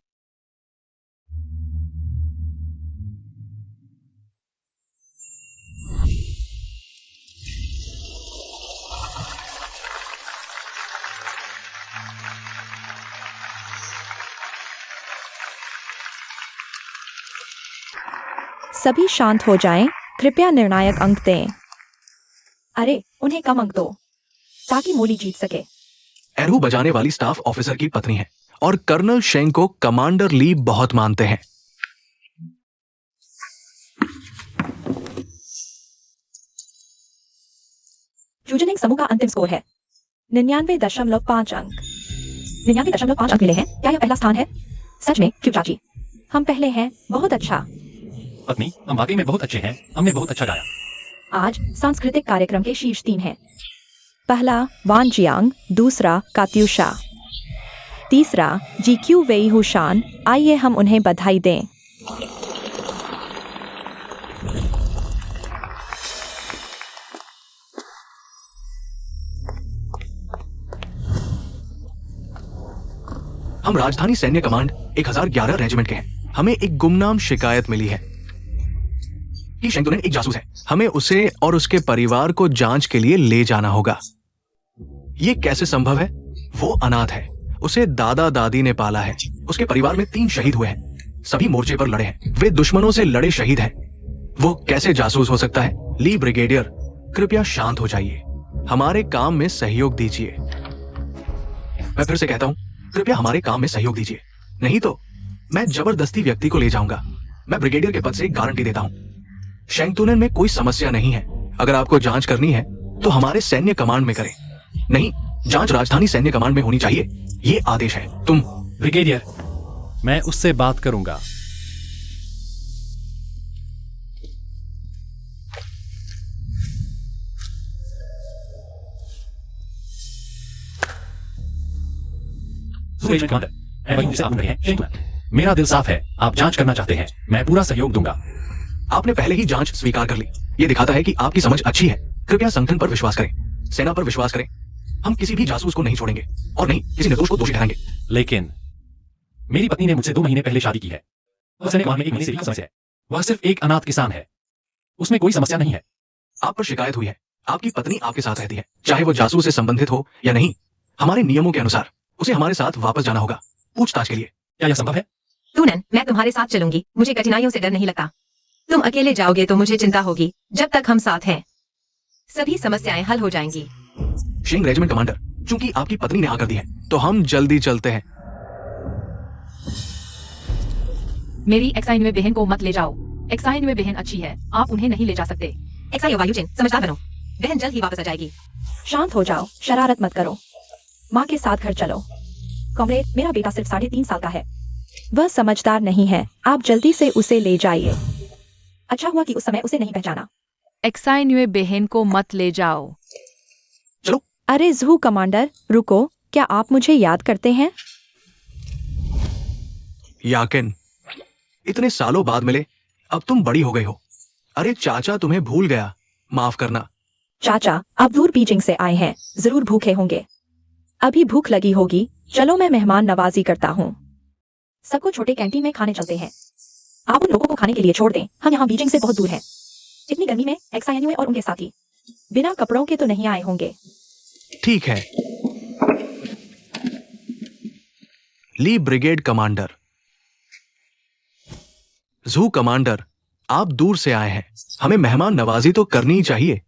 सभी शांत हो जाएं, कृपया निर्णायक अंक दें। अरे, उन्हें कम अंक दो ताकि मोली जीत सके। एरहू बजाने वाली स्टाफ ऑफिसर की पत्नी है और कर्नल शेंग को कमांडर ली बहुत मानते हैं। क्यूजिनिंग समूह का अंतिम स्कोर है 99.5 अंक। 99.5 अंक मिले हैं। क्या यह पहला स्थान है? सच में क्यों चाची, हम पहले हैं। बहुत अच्छा। पत्नी, हम वाकई में बहुत अच्छे हैं। हमने बहुत अच्छा गाया। आज सांस्कृतिक कार्यक्रम के शीर्ष 3 हैं। पहला वान जियांग, दूसरा कात्यूशा, तीसरा जीक्यू वेई हुशान। आइए हम उन्हें बधाई दें। हम राजधानी सैन्य कमांड 1011 रेजिमेंट के हैं। हमें एक गुमनाम शिकायत मिली है कि शेंगतुनन एक जासूस है। हमें उसे और उसके परिवार को जांच के लिए ले जाना होगा। ये कैसे संभव है? वो अनाथ है, उसे दादा दादी ने पाला है। उसके परिवार में 3 शहीद हुए हैं, सभी मोर्चे पर लड़े हैं। वे दुश्मनों से लड़े शहीद हैं। वो कैसे जासूस हो सकता है? ली ब्रिगेडियर, कृपया शांत हो जाइए, हमारे काम में सहयोग दीजिए। मैं फिर से कहता हूं, कृपया हमारे काम में सहयोग दीजिए, नहीं तो मैं जबरदस्ती व्यक्ति को ले जाऊंगा। मैं ब्रिगेडियर के पद से गारंटी देता हूं। शेंगतुनन में कोई समस्या नहीं है। अगर आपको जांच करनी है तो हमारे सैन्य कमांड में करें। नहीं, जांच राजधानी सैन्य कमांड में होनी चाहिए। ये आदेश है। तुम ब्रिगेडियर, मैं उससे बात करूंगा। कमांडर, मैं वहीं से आप रहे हैं शेंगतुनन। मेरा दिल साफ है, आप जांच करना चाहते हैं, मैं पूरा सहयोग दूंगा। आपने पहले ही जांच स्वीकार कर ली। ये दिखाता है कि आपकी समझ अच्छी है। कृपया संगठन पर विश्वास करें, सेना पर विश्वास करें। हम किसी भी जासूस को नहीं छोड़ेंगे और नहीं किसी निर्दोष को दोषी ठहराएंगे। लेकिन मेरी पत्नी ने मुझसे 2 महीने पहले शादी की है। वह सैन्य कमांड में 1 महीने से भी कम समस्या है। वह सिर्फ एक अनाथ किसान है, उसमें कोई समस्या नहीं है। आप पर शिकायत हुई है। आपकी पत्नी आपके साथ रहती है, चाहे वो जासूस से संबंधित हो या नहीं। हमारे नियमों के अनुसार उसे हमारे साथ वापस जाना होगा पूछताछ के लिए। क्या यह संभव है? टूनन, मैं तुम्हारे साथ चलूंगी। मुझे कठिनाइयों से डर नहीं लगता। तुम अकेले जाओगे तो मुझे चिंता होगी। जब तक हम साथ हैं, सभी समस्याएं हल हो जाएंगी। शेंग रेजिमेंट कमांडर, चूंकि आपकी पत्नी ने हाँ कर दी है तो हम जल्दी चलते हैं। मेरी एक्साइनवे बहन को मत ले जाओ। एक्साइनवे बहन अच्छी है, आप उन्हें नहीं ले जा सकते। एक्साइयो वायुचिन, समझदार बनो। बहन जल्द ही वापस आ जाएगी। शांत हो जाओ, शरारत मत करो। माँ के साथ घर चलो। कॉमरेड, मेरा बेटा सिर्फ 3.5 साल का है। वह समझदार नहीं है। आप जल्दी से उसे ले जाइए। अच्छा हुआ कि उस समय उसे नहीं पहचाना। एक्साइनवे बहन को मत ले जाओ। चलो। अरे जू कमांडर, रुको। क्या आप मुझे याद करते हैं? याकिन, इतने सालों बाद मिले, अब तुम बड़ी हो गई हो। अरे चाचा तुम्हें भूल गया, माफ करना। चाचा, आप दूर बीजिंग से आए हैं, जरूर भूखे होंगे। अभी भूख लगी होगी। चलो मैं मेहमान नवाजी करता हूँ। सबको छोटे कैंटीन में खाने चलते हैं। आप उन लोगों को खाने के लिए छोड़ दें, हम यहाँ बीजिंग से बहुत दूर हैं। इतनी गर्मी में एक्साइनवे और उनके साथी बिना कपड़ों के तो नहीं आए होंगे। ठीक है। ली ब्रिगेड कमांडर, जू कमांडर, आप दूर से आए हैं, हमें मेहमान नवाजी तो करनी ही चाहिए।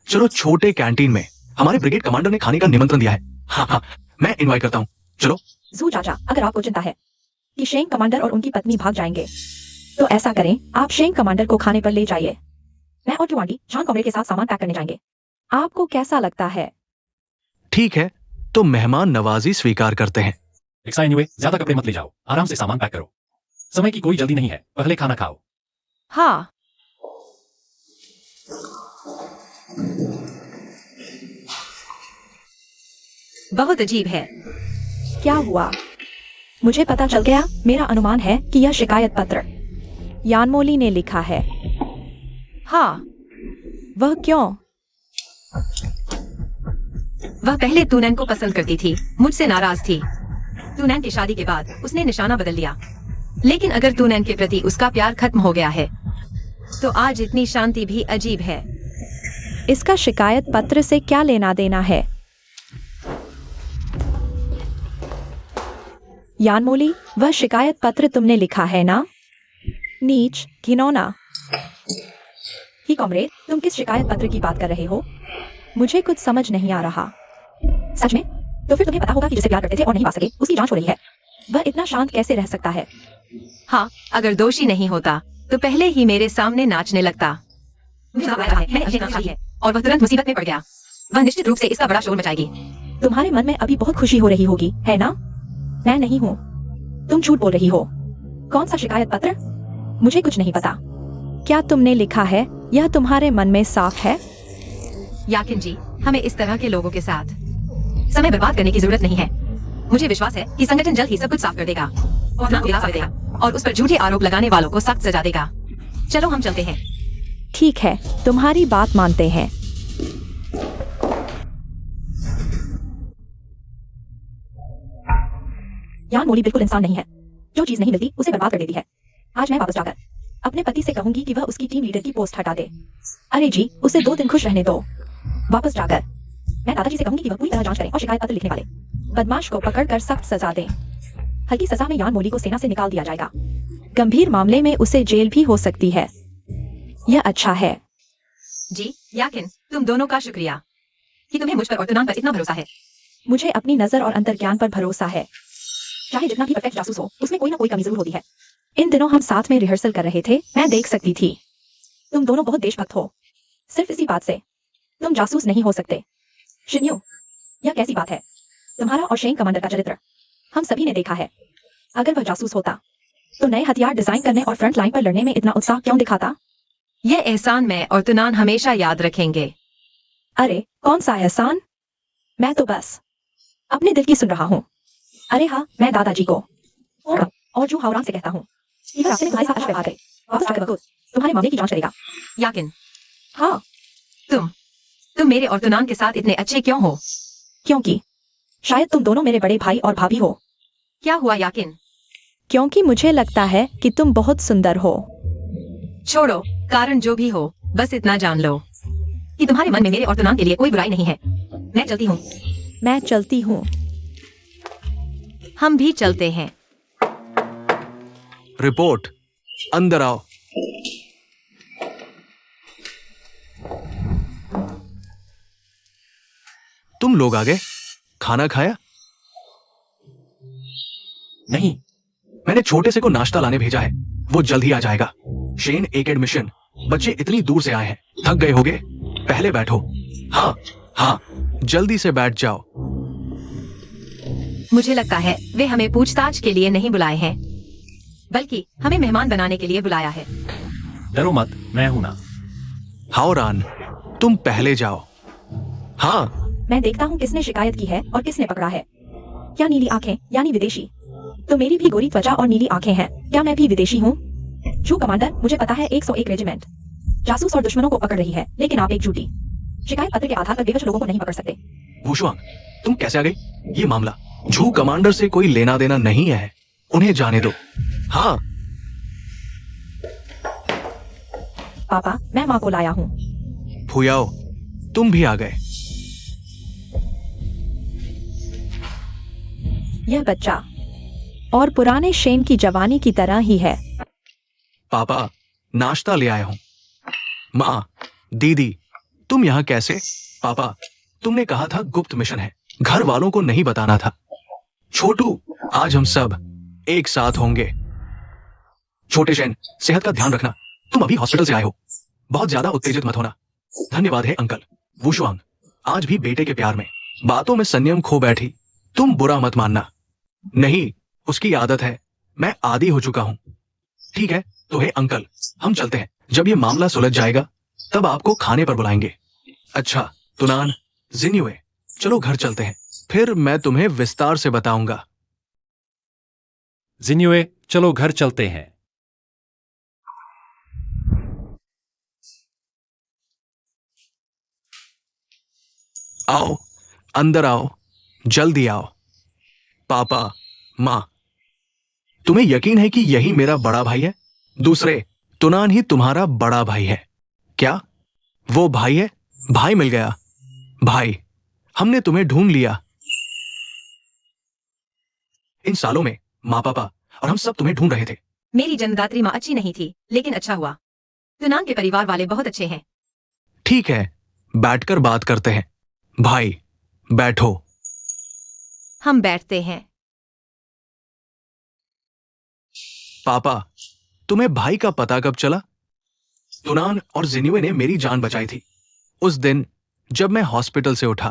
चलो छोटे कैंटीन में, हमारे ब्रिगेड कमांडर ने खाने का निमंत्रण दिया है। हाँ हाँ, मैं इनवाइट करता हूँ। चलो। जू चाचा, अगर आपको चिंता है कि शेंग कमांडर और उनकी पत्नी भाग जाएंगे, तो ऐसा करें, आप शेंग कमांडर को खाने पर ले जाइए। मैं और आंटी जॉन कॉमरेड के साथ सामान पैक करने जाएंगे। आपको कैसा लगता है? ठीक है, तो मेहमान नवाजी स्वीकार करते हैं। एनीवे, ज्यादा कपड़े मत ले जाओ, आराम से सामान पैक करो। समय की कोई जल्दी नहीं है, पहले खाना खाओ। हाँ। बहुत अजीब है। क्या हुआ? मुझे पता चल गया। मेरा अनुमान है कि यह शिकायत पत्र यानमोली ने लिखा है। हाँ। वह क्यों? वह पहले तूनैन को पसंद करती थी, मुझसे नाराज थी। तूनैन की शादी के बाद उसने निशाना बदल लिया। लेकिन अगर तूनैन के प्रति उसका प्यार खत्म हो गया है, तो आज इतनी शांति भी अजीब है। इसका शिकायत पत्र से क्या लेना देना है? यानमोली, वह शिकायत पत्र तुमने लिखा है ना? नीच, घिनौना। ही कॉमरेड, तुम किस शिकायत पत्र की बात कर रहे हो? मुझे कुछ समझ नहीं आ रहा। सच में? तो फिर तुम्हें पता होगा कि जिसे प्यार करते थे और नहीं पा सके, उसकी जांच हो रही है। वह इतना शांत कैसे रह सकता है? हाँ, अगर दोषी नहीं होता तो पहले ही मेरे सामने नाचने लगता। मुझे लग रहा है, मैंने अच्छी नाच की है और वह तुरंत मुसीबत में पड़ गया। वह निश्चित रूप से इसका बड़ा शोर मचाएगी। तुम्हारे मन में अभी बहुत खुशी हो रही होगी, है ना? मैं नहीं हूँ। तुम झूठ बोल रही हो। कौन सा शिकायत पत्र? मुझे कुछ नहीं पता। क्या तुमने लिखा है? यह तुम्हारे मन में साफ है? याकिन जी, हमें इस तरह के लोगों के साथ समय बर्बाद करने की जरूरत नहीं है। मुझे विश्वास है कि संगठन जल्द ही सब कुछ साफ कर देगा और नाम दिला देगा और उस पर झूठे आरोप लगाने वालों को सख्त सजा देगा। चलो हम चलते हैं। ठीक है, तुम्हारी बात मानते हैं। यानमोली बिल्कुल इंसान नहीं है। जो चीज नहीं मिलती उसे बर्बाद कर देती है। आज मैं वापस जाकर अपने पति से कहूंगी कि वह उसकी टीम लीडर की पोस्ट हटा दे। अरे जी, उसे 2 दिन खुश रहने दो। वापस जाकर मैं दादाजी से कहूंगी कि वह पूरी तरह जांच करें और शिकायत पत्र लिखने वाले बदमाश को पकड़कर सख्त सजा दें। हल्की सजा में यानमोली को सेना से निकाल दिया जाएगा। गंभीर मामले में उसे जेल भी हो सकती है। यह अच्छा है। जी, याकिन, तुम दोनों का शुक्रिया कि तुम्हें मुझ पर और तुनान पर इतना भरोसा है। मुझे अपनी नजर और अंतर्ज्ञान पर भरोसा है। चाहे जितना भी परफेक्ट जासूस हो, उसमें कोई ना कोई कमी जरूर होती है। इन दिनों हम साथ में रिहर्सल कर रहे थे, मैं देख सकती थी। तुम दोनों बहुत देशभक्त हो। सिर्फ इसी बात से तुम जासूस नहीं हो सकते। शिन्यू, यह कैसी बात है? तुम्हारा और शेंग कमांडर का चरित्र हम सभी ने देखा है। अगर वह जासूस होता तो नए हथियार डिजाइन करने और फ्रंट लाइन पर लड़ने में इतना उत्साह क्यों दिखाता? यह एहसान मैं और तुनान हमेशा याद रखेंगे। अरे, कौन सा एहसान? मैं तो बस अपने दिल की सुन रहा हूँ। अरे हाँ, मैं दादाजी को और जू हावरान से कहता हूँ कि वह रास्ते में तुम्हारे साथ अश्व पे आ गए। वापस जाकर बखूद तुम्हारे मामले की जांच करेगा। याकिन, हाँ, तुम मेरे और तुनान के साथ इतने अच्छे क्यों हो? क्योंकि शायद तुम दोनों मेरे बड़े भाई और भाभी हो। क्या हुआ याकिन? क्योंकि मुझे लगता है कि तुम बहुत सुंदर हो। छोड़ो, कारण जो भी हो, बस इतना जान लो कि तुम्हारे मन में मेरे और तुनान के लिए कोई बुराई नहीं है। मैं चलती हूँ। मैं चलती हूँ। हम भी चलते हैं। रिपोर्ट, अंदर आओ। तुम लोग आ गए। खाना खाया? नहीं। मैंने छोटे से को नाश्ता लाने भेजा है, वो जल्द ही आ जाएगा। शेन, एक एडमिशन। बच्चे इतनी दूर से आए हैं, थक गए होगे। पहले बैठो। हाँ हाँ, जल्दी से बैठ जाओ। मुझे लगता है वे हमें पूछताछ के लिए नहीं बुलाए हैं, बल्कि हमें मेहमान बनाने के लिए बुलाया है। डरो मत, मैं हूं ना। हावरान, तुम पहले जाओ। हाँ, मैं देखता हूँ किसने शिकायत की है और किसने पकड़ा है। क्या नीली आंखें यानी विदेशी? तो मेरी भी गोरी त्वचा और नीली आंखें हैं, क्या मैं भी विदेशी हूँ? जू कमांडर, मुझे पता है 101 रेजिमेंट जासूस और दुश्मनों को पकड़ रही है, लेकिन आप एक झूठी शिकायत पत्र के आधार पर बेवजह लोगों को नहीं पकड़ सकते। वुशुआंग, तुम कैसे आ गई? ये मामला झू कमांडर से कोई लेना देना नहीं है, उन्हें जाने दो। हाँ पापा, मैं माँ को लाया हूँ। फुयाओ, तुम भी आ गए। यह बच्चा और पुराने शेन की जवानी की तरह ही है। पापा, नाश्ता ले आया हूं। माँ, दीदी, तुम यहाँ कैसे? पापा, तुमने कहा था गुप्त मिशन है, घर वालों को नहीं बताना था। छोटू, आज हम सब एक साथ होंगे। छोटे शेन, सेहत का ध्यान रखना। तुम अभी हॉस्पिटल से आए हो, बहुत ज्यादा उत्तेजित मत होना। धन्यवाद है अंकल। वुशुआंग, आज भी बेटे के प्यार में बातों में संयम खो बैठी। तुम बुरा मत मानना। नहीं, उसकी आदत है, मैं आदी हो चुका हूं। ठीक है, तो हे अंकल, हम चलते हैं। जब ये मामला सुलझ जाएगा तब आपको खाने पर बुलाएंगे। अच्छा तुनान, जिन्युए, चलो घर चलते हैं, फिर मैं तुम्हें विस्तार से बताऊंगा। जिन्युए, चलो घर चलते हैं। आओ, अंदर आओ, जल्दी आओ। पापा, माँ, तुम्हें यकीन है कि यही मेरा बड़ा भाई है? दूसरे, तुनान ही तुम्हारा बड़ा भाई है क्या? वो भाई है? भाई मिल गया। भाई, हमने तुम्हें ढूंढ लिया। इन सालों में माँ पापा और हम सब तुम्हें ढूंढ रहे थे। मेरी जन्मदात्री माँ अच्छी नहीं थी, लेकिन अच्छा हुआ। तुनान के परिवार वाले बहुत अच्छे हैं। ठीक है, बैठकर बात करते हैं। भाई, बैठो। हम बैठते हैं। पापा, तुम्हें भाई का पता कब चला? तुनान और जिन्युए ने मेरी जान बचाई थी। उस दिन जब मैं हॉस्पिटल से उठा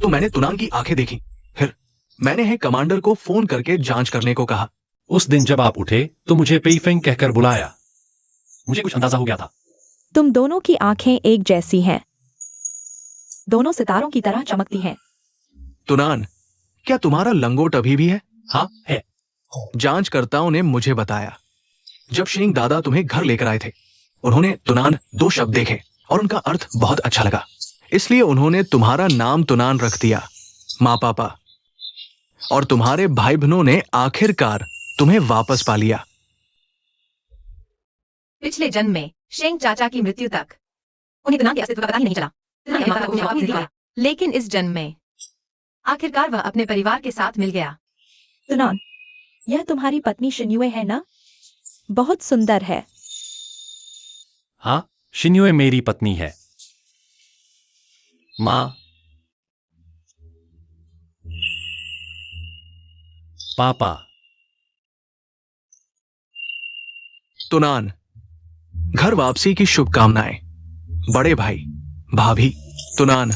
तो मैंने तुनान की आंखें देखी। फिर मैंने है कमांडर को फोन करके जांच करने को कहा। उस दिन जब आप उठे तो मुझे पेइफेंग कहकर बुलाया। मुझे कुछ अंदाजा हो गया था। तुम दोनों की आंखें एक जैसी हैं, दोनों सितारों की तरह चमकती हैं। तुनान, क्या तुम्हारा लंगोट अभी भी है? हाँ है। जांचकर्ताओं ने मुझे बताया, जब शेंग दादा तुम्हें घर लेकर आए थे, उन्होंने तुनान 2 शब्द देखे और उनका अर्थ बहुत अच्छा लगा। इसलिए उन्होंने तुम्हारा नाम तुनान रख दिया। माँ पापा और तुम्हारे भाई बहनों ने आखिरकार तुम्हें वापस पा लिया। पिछले जन्म में शेंग चाचा की मृत्यु तक उन्हें तुनान के अस्तित्व का पता ही नहीं चला। तुनान के माता को जवाब नहीं दिया। लेकिन इस जन्म में आखिरकार वह अपने परिवार के साथ मिल गया। तुनान, यह तुम्हारी पत्नी शिन्युए है ना? बहुत सुंदर है। हाँ, शिन्युए मेरी पत्नी है। माँ, पापा, तुनान, घर वापसी की शुभकामनाएं। बड़े भाई, भाभी, तुनान,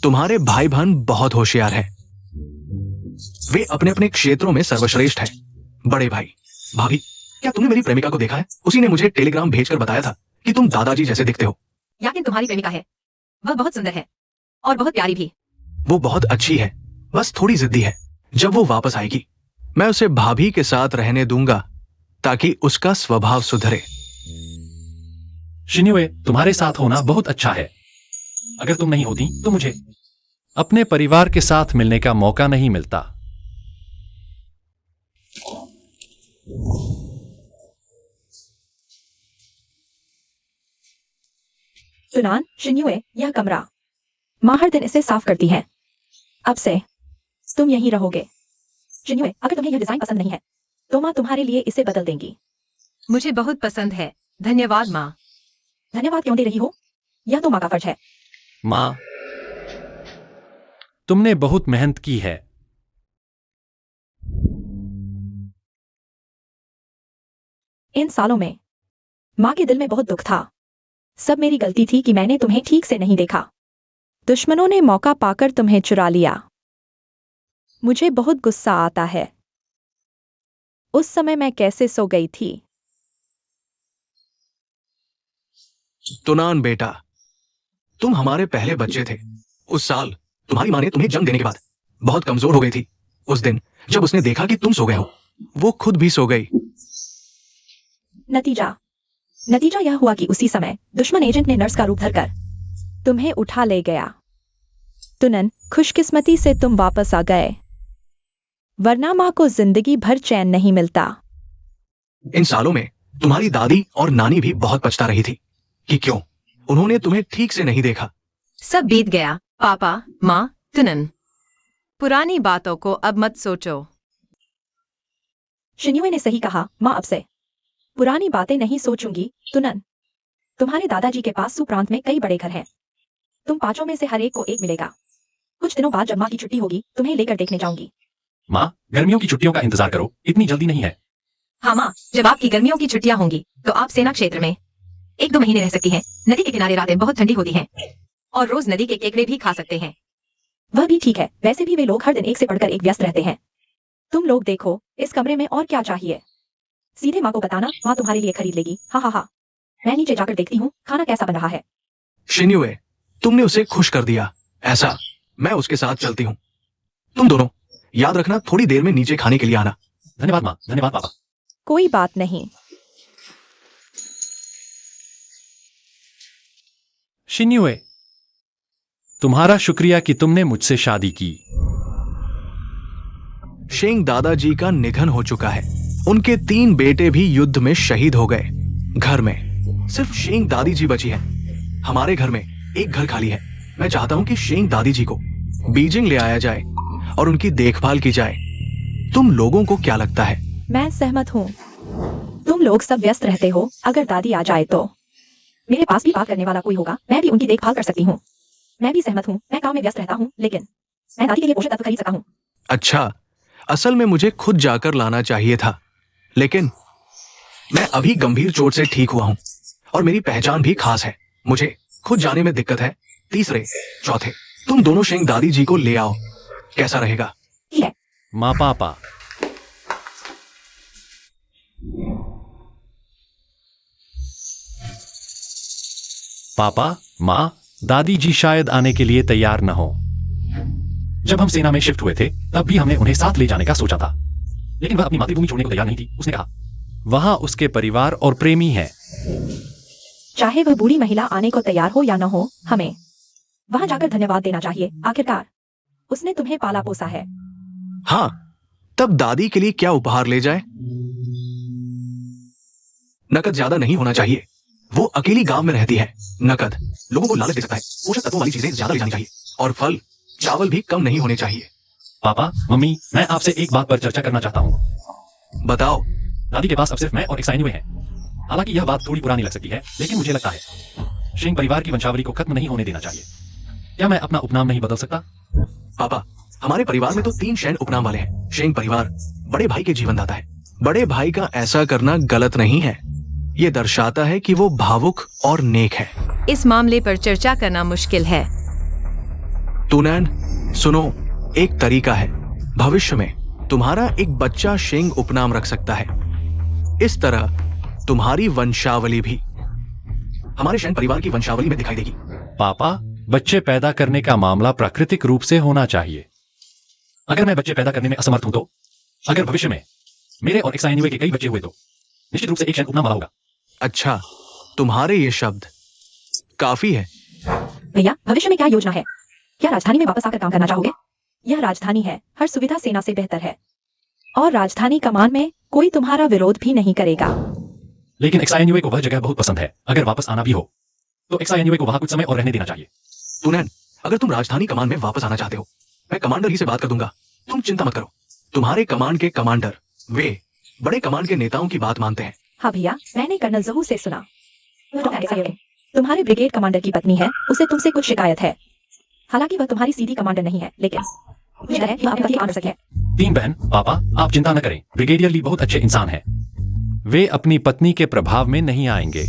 तुम्हारे भाई बहन बहुत होशियार हैं। वे अपने अपने क्षेत्रों में सर्वश्रेष्ठ हैं। बड़े भाई, भाभी, क्या तुमने मेरी प्रेमिका को देखा है? उसी ने मुझे टेलीग्राम भेजकर बताया था कि तुम दादाजी जैसे दिखते हो। याकिन तुम्हारी प्रेमिका है, वह बहुत सुंदर है और बहुत प्यारी भी। वो बहुत अच्छी है, बस थोड़ी जिद्दी है। जब वो वापस आएगी मैं उसे भाभी के साथ रहने दूंगा ताकि उसका स्वभाव सुधरे। शिन्युए, तुम्हारे साथ होना बहुत अच्छा है। अगर तुम नहीं होती तो मुझे अपने परिवार के साथ मिलने का मौका नहीं मिलता। तुनान, शिन्युए, यह कमरा माँ हर दिन इसे साफ करती है। अब से तुम यहीं रहोगे। शिन्युए, अगर तुम्हें यह डिजाइन पसंद नहीं है तो माँ तुम्हारे लिए इसे बदल देंगी। मुझे बहुत पसंद है, धन्यवाद माँ। धन्यवाद क्यों दे रही हो? यह तो माँ का फर्ज है। माँ, तुमने बहुत मेहनत की है। इन सालों में माँ के दिल में बहुत दुख था। सब मेरी गलती थी कि मैंने तुम्हें ठीक से नहीं देखा। दुश्मनों ने मौका पाकर तुम्हें चुरा लिया। मुझे बहुत गुस्सा आता है। उस समय मैं कैसे सो गई थी? तुनान बेटा, तुम हमारे पहले बच्चे थे। उस साल तुम्हारी माँ ने तुम्हें जन्म देने के बाद बहुत कमजोर हो गई थी। उस दिन जब उसने देखा कि तुम सो गए हो, वो खुद भी सो गई। नतीजा यह हुआ कि उसी समय दुश्मन एजेंट ने नर्स का रूप धरकर तुम्हें उठा ले गया। तुनन, खुशकिस्मती से तुम वापस आ गए, वरना माँ को जिंदगी भर चैन नहीं मिलता। इन सालों में तुम्हारी दादी और नानी भी बहुत पछता रही थी कि क्यों उन्होंने तुम्हें ठीक से नहीं देखा। सब बीत गया पापा, माँ, तुनन। पुरानी बातों को अब मत सोचो। शिन्युए ने सही कहा, माँ अब से पुरानी बातें नहीं सोचूंगी, तुनन। तुम्हारे दादाजी के पास सू प्रांत में कई बड़े घर हैं। तुम पांचों में से हर एक को एक मिलेगा। कुछ दिनों बाद जब माँ की छुट्टी होगी, तुम्हें लेकर देखने जाऊंगी। माँ, गर्मियों की छुट्टियों का इंतजार करो, इतनी जल्दी नहीं है। हाँ माँ, जब आपकी गर्मियों की छुट्टियां होंगी तो आप सेना क्षेत्र में 1-2 महीने रह सकती हैं। नदी के किनारे रातें बहुत ठंडी होती हैं और रोज नदी के केकड़े भी खा सकते हैं। वह भी ठीक है, वैसे भी वे लोग हर दिन एक से बढ़कर एक व्यस्त रहते हैं। तुम लोग देखो, इस कमरे में और क्या चाहिए। सीधे माँ को बताना, माँ तुम्हारे लिए खरीद लेगी। हाँ हाँ हाँ। मैं नीचे जाकर देखती हूँ खाना कैसा बन रहा है। शिन्युए, तुमने उसे खुश कर दिया। ऐसा, मैं उसके साथ चलती हूँ। तुम दोनों याद रखना, थोड़ी देर में नीचे खाने के लिए आना। धन्यवाद माँ, धन्यवाद पापा। कोई बात नहीं। शिन्युए, तुम्हारा शुक्रिया कि तुमने मुझसे शादी की। शेंग दादाजी का निधन हो चुका है। उनके 3 बेटे भी युद्ध में शहीद हो गए। घर में सिर्फ शेंग दादी जी बची है। हमारे घर में एक घर खाली है। मैं चाहता हूं कि शेंग दादी जी को बीजिंग ले आया जाए और उनकी देखभाल की जाए। तुम लोगों को क्या लगता है? मैं सहमत हूँ। तुम लोग सब व्यस्त रहते हो, अगर दादी आ जाए तो मेरे पास भी बात करने वाला कोई होगा। मैं भी उनकी देखभाल कर सकती हूँ। मैं भी सहमत हूँ। मैं काम में व्यस्त रहता हूँ, लेकिन मैं दादी के लिए पोषक तत्व खरीद सकता हूँ। अच्छा, असल में मुझे खुद जाकर लाना चाहिए था, लेकिन मैं अभी गंभीर चोट से ठीक हुआ हूं और मेरी पहचान भी खास है। मुझे खुद जाने में दिक्कत है। तीसरे, चौथे, तुम दोनों शेंग दादी जी को ले आओ। कैसा रहेगा? ठीक है। माँ पापा, पापा, माँ, दादी जी शायद आने के लिए तैयार न हो। जब हम सेना में शिफ्ट हुए थे तब भी हमने उन्हें साथ ले जाने का सोचा था, लेकिन वह अपनी मातृभूमि छोड़ने को तैयार नहीं थी। उसने कहा वहां उसके परिवार और प्रेमी हैं। चाहे वह बूढ़ी महिला आने को तैयार हो या न हो, हमें वहां जाकर धन्यवाद देना चाहिए। आखिरकार उसने तुम्हें पाला पोसा है। हाँ, तब दादी के लिए क्या उपहार ले जाए? नकद ज्यादा नहीं होना चाहिए। वो अकेली गांव में रहती है। नकद लोगों को लालच दे सकता है। पोषक तत्वों वाली चीजें ज्यादा ले जानी चाहिए और फल चावल भी कम नहीं होने चाहिए। पापा, मम्मी, मैं आपसे एक बात पर चर्चा करना चाहता हूँ। बताओ। दादी के पास अब सिर्फ मैं और एक साइनवे हैं। हालांकि यह बात थोड़ी पुरानी लग सकती है, लेकिन मुझे लगता है शेंग परिवार की वंशावली को खत्म नहीं होने देना चाहिए। क्या मैं अपना उपनाम नहीं बदल सकता? पापा, हमारे परिवार में तो 3 शेंग उपनाम वाले हैं। शेंग परिवार बड़े भाई के जीवनदाता है। बड़े भाई का ऐसा करना गलत नहीं है। ये दर्शाता है कि वो भावुक और नेक है। इस मामले पर चर्चा करना मुश्किल है। तुनैन, सुनो, एक तरीका है। भविष्य में तुम्हारा एक बच्चा शेंग उपनाम रख सकता है। इस तरह तुम्हारी वंशावली भी हमारे शेंग परिवार की वंशावली में दिखाई देगी। पापा, बच्चे पैदा करने का मामला प्राकृतिक रूप से होना चाहिए। अगर मैं बच्चे पैदा करने में असमर्थ हूं तो, अगर भविष्य में मेरे और एक साइनवे के कई बच्चे हुए तो निश्चित रूप से एक शेंग उपनाम वाला होगा। अच्छा, तुम्हारे ये शब्द काफी है। भैया, भविष्य में क्या योजना है? क्या राजधानी में वापस आकर काम करना चाहोगे? यह राजधानी है, हर सुविधा सेना से बेहतर है और राजधानी कमान में कोई तुम्हारा विरोध भी नहीं करेगा। लेकिन एक्साइन्यूए को वह जगह बहुत पसंद है। अगर वापस आना भी हो तो एक्साइन्यूए को वहां कुछ समय और रहने देना चाहिए। तुनैन, अगर तुम राजधानी कमान में वापस आना चाहते हो, मैं कमांडर ही से बात कर दूंगा। तुम चिंता मत करो। तुम्हारे कमांड के कमांडर वे बड़े कमांड के नेताओं की बात मानते हैं। हाँ भैया, मैंने कर्नल जहू से सुना। तुम्हारे ब्रिगेड कमांडर की पत्नी है, उसे तुमसे कुछ शिकायत है। हालांकि वह तुम्हारी सीधी कमांडर नहीं है, लेकिन मुझे है कि वह अपने काम कर सके। 3 बहन, पापा, आप चिंता न करें। ब्रिगेडियर ली बहुत अच्छे इंसान हैं। वे अपनी पत्नी के प्रभाव में नहीं आएंगे।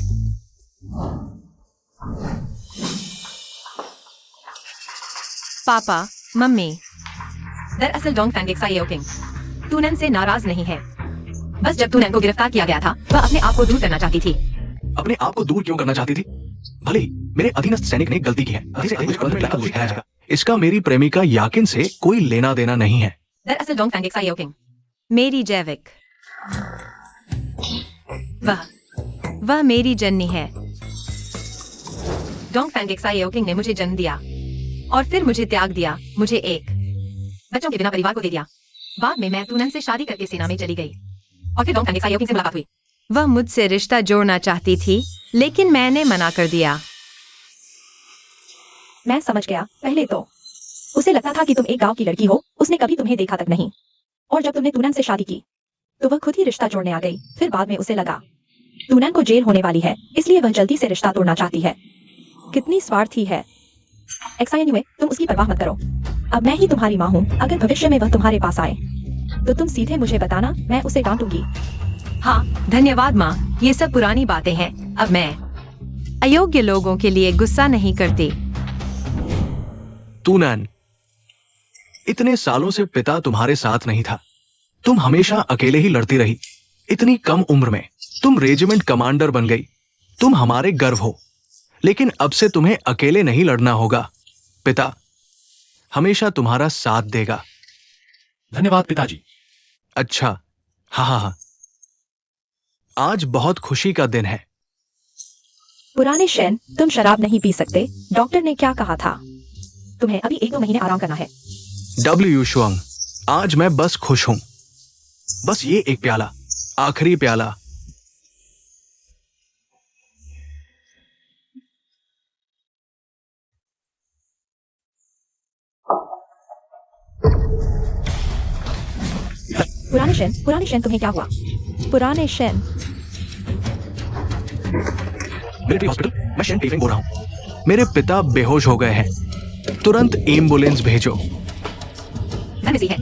पापा, मम्मी, दरअसल डोंग फैंगेक्सा येओकिंग तुनैन से नाराज नहीं है। बस जब तुनैन को गिरफ्तार किया गया था, वह अपने आप को दूर करना चाहती थी। अपने आप को दूर क्यों करना चाहती थी? भले ही मेरे अधीनस्थ सैनिक ने गलती की है, इसका मेरी प्रेमिका याकिन से कोई लेना देना नहीं है। दरअसल डोंग फैंगेक्सा येओकिंग मेरी जैविक, वह मेरी जननी है। डोंग फैंगेक्सा येओकिंग ने मुझे जन्म दिया और फिर मुझे त्याग दिया। मुझे एक बच्चों के बिना परिवार को दे दिया। बाद में मैं तुनैन से शादी करके सेना में चली गई और फिर डोंग फैंगेक्सा येओकिंग से मुलाकात हुई। वह मुझसे रिश्ता जोड़ना चाहती थी, लेकिन मैंने मना कर दिया। मैं समझ गया। पहले तो उसे लगता था कि तुम एक गांव की लड़की हो, उसने कभी तुम्हें देखा तक नहीं। और जब तुमने तुनैन से शादी की तो वह खुद ही रिश्ता जोड़ने आ गई। फिर बाद में उसे लगा तूनैन को जेल होने वाली है, इसलिए वह जल्दी से रिश्ता तोड़ना चाहती है। कितनी स्वार्थी है। एक्साइनुए, तुम उसकी परवाह मत करो। अब मैं ही तुम्हारी माँ हूँ। अगर भविष्य में वह तुम्हारे पास आए तो तुम सीधे मुझे बताना, मैं उसे डांटूंगी। हाँ, धन्यवाद माँ। ये सब पुरानी बातें हैं। अब मैं अयोग्य लोगों के लिए गुस्सा नहीं करती। तूनैन, इतने सालों से पिता तुम्हारे साथ नहीं था। तुम हमेशा अकेले ही लड़ती रही। इतनी कम उम्र में तुम रेजिमेंट कमांडर बन गई। तुम हमारे गर्व हो। लेकिन अब से तुम्हें अकेले नहीं लड़ना होगा। पिता हमेशा तुम्हारा साथ देगा। धन्यवाद पिताजी। अच्छा, हाँ। आज बहुत खुशी का दिन है। पुराने शेन, तुम शराब नहीं पी सकते। डॉक्टर ने क्या कहा था? तुम्हें अभी 1-2 महीने आराम करना है। डब्ल्यू शुआंग, आज मैं बस खुश हूं। बस ये एक प्याला, आखिरी प्याला। पुराने शेन तुम्हें क्या हुआ? पुराने शेन, मिलिट्री हॉस्पिटल, मैं शेन टीफिंग बोल रहा हूं। मेरे पिता बेहोश हो गए हैं। तुरंत एम्बुलेंस भेजो। धन्यवाद है।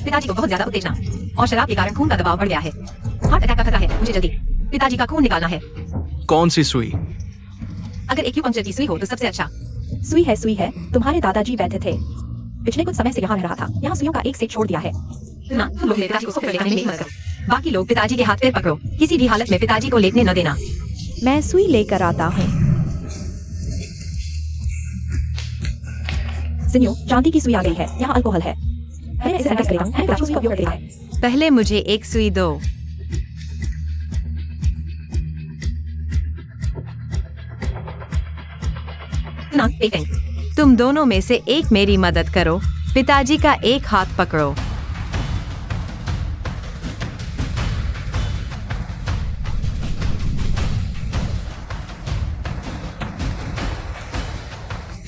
पिताजी को बहुत ज्यादा उत्तेजना और शराब के कारण खून का दबाव बढ़ गया है। हार्ट अटैक का खतरा है। मुझे जल्दी पिताजी का खून निकालना है। कौन सी सुई? अगर एक्यूपंक्चर की सुई हो तो सबसे अच्छा। सुई है। तुम्हारे दादाजी वैद्य थे। पिछले कुछ समय से यहाँ रह रहा था। यहाँ सुइयों का एक सेट छोड़ दिया है। ना, तुम लोग पिताजी को सोफे पर लेटाने में मदद करो। बाकी लोग पिताजी के हाथ पैर पकड़ो। किसी भी हालत में पिताजी को लेटने न देना। मैं सुई लेकर आता हूँ। सिन्यो, चांदी की सुई आ गई है। यहाँ अल्कोहल है। मैं इसे सैनिटाइज करेगा। हैंड ग्लासेस का उपयोग करता है। पहले मुझे एक सुई दो। ना, पेटेंग। तुम दोनों में से एक मेरी मदद करो। पिताजी का एक हाथ पकड़ो।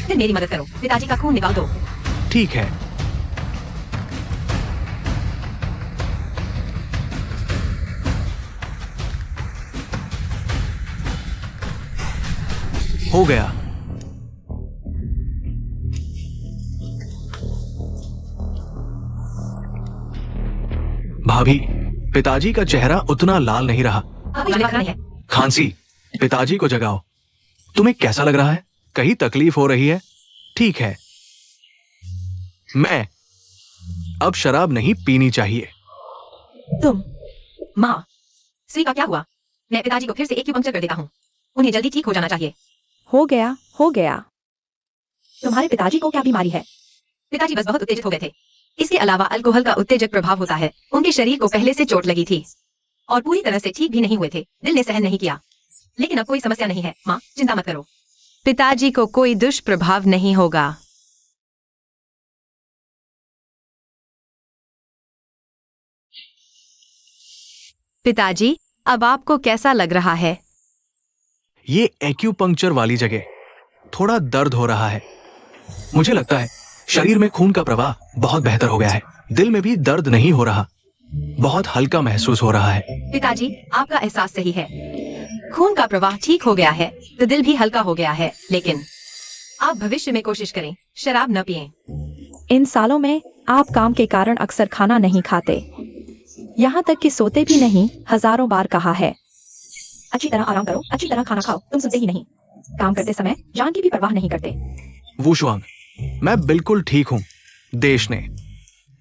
फिर मेरी मदद करो। पिताजी का खून निकाल दो। ठीक है। हो गया। भाभी, पिताजी का चेहरा उतना लाल नहीं रहा। अब मुझे जगाना है। खांसी, पिताजी को जगाओ। तुम्हें कैसा लग रहा है? कहीं तकलीफ हो रही है? ठीक है। मैं अब शराब नहीं पीनी चाहिए। तुम माँ, सुई का क्या हुआ? मैं पिताजी को फिर से एक्यूपंक्चर कर देता हूँ। उन्हें जल्दी ठीक हो जाना चाहिए। हो गया। तुम्हारे पिताजी को क्या बीमारी है? पिताजी बस बहुत उत्तेजित हो गए थे। इसके अलावा अल्कोहल का उत्तेजक प्रभाव होता है। उनके शरीर को पहले से चोट लगी थी और पूरी तरह से ठीक भी नहीं हुए थे। दिल ने सहन नहीं किया। लेकिन अब कोई समस्या नहीं है। माँ, चिंता मत करो। पिताजी को कोई दुष्प्रभाव नहीं होगा। पिताजी, अब आपको कैसा लग रहा है? ये एक्यूपंक्चर वाली जगह थोड़ा दर्द हो रहा है। मुझे लगता है शरीर में खून का प्रवाह बहुत बेहतर हो गया है। दिल में भी दर्द नहीं हो रहा। बहुत हल्का महसूस हो रहा है। पिताजी, आपका एहसास सही है। खून का प्रवाह ठीक हो गया है तो दिल भी हल्का हो गया है। लेकिन आप भविष्य में कोशिश करें, शराब न पिएं। इन सालों में आप काम के कारण अक्सर खाना नहीं खाते। यहाँ तक कि सोते भी नहीं। हजारों बार कहा है। अच्छी तरह आराम करो, अच्छी तरह खाना खाओ। तुम सुनते ही नहीं। काम करते समय जान की भी परवाह नहीं करते। वुशुआंग, मैं बिल्कुल ठीक हूँ। देश ने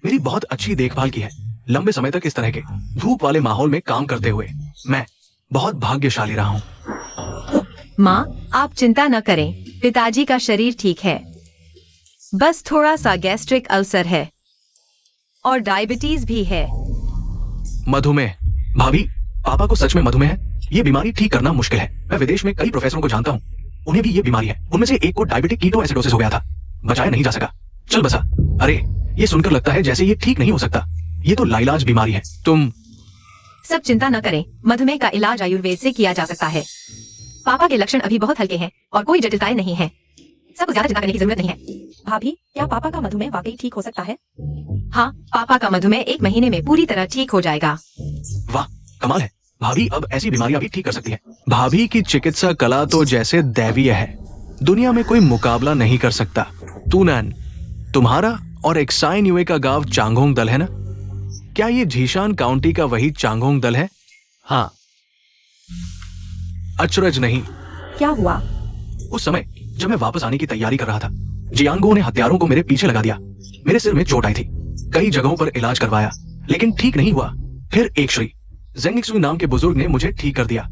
मेरी बहुत अच्छी देखभाल की है। लंबे समय तक इस तरह के धूप वाले माहौल में काम करते हुए मैं बहुत भाग्यशाली रहा हूँ। माँ, आप चिंता न करें। पिताजी का शरीर ठीक है। बस थोड़ा सा गैस्ट्रिक अल्सर है और डायबिटीज भी है। मधुमेह। भाभी, पापा को सच में मधुमेह है? ये बीमारी ठीक करना मुश्किल है। मैं विदेश में कई प्रोफेसरों को जानता हूँ, उन्हें भी ये बीमारी है। उनमें से एक को डायबिटिक कीटोएसिडोसिस हो गया था। बचाया नहीं जा सका। चल बसा। अरे, ये सुनकर लगता है जैसे ये ठीक नहीं हो सकता। ये तो लाइलाज बीमारी है। तुम सब चिंता न करें। मधुमेह का इलाज आयुर्वेद से किया जा सकता है। पापा के लक्षण अभी बहुत हल्के हैं और कोई जटिलताएं नहीं है। सबको ज्यादा चिंता करने की जरूरत नहीं है। भाभी, क्या पापा का मधुमेह वाकई ठीक हो सकता है? हाँ, पापा का मधुमेह 1 महीने में पूरी तरह ठीक हो जाएगा। वाह, कमाल है। भाभी अब ऐसी बीमारियां भी ठीक कर सकती है। भाभी की चिकित्सा कला तो जैसे दैवीय है, दुनिया में कोई मुकाबला नहीं कर सकता। तूनैन, तुम्हारा और एक्साइन युए का गांव चांगहोंग दल है ना? क्या ये झीशान काउंटी का वही चांगहोंग दल है? हाँ। अचरज नहीं। क्या हुआ? उस समय जब मैं वापस आने की तैयारी कर रहा था, जियांगो ने हत्यारों को मेरे पीछे लगा दिया। मेरे सिर में चोट आई थी, कई जगहों पर इलाज करवाया, लेकिन ठीक नहीं हुआ। फिर एक श्री जेंगिक्सुई नाम के बुजुर्ग ने मुझे ठीक कर दिया।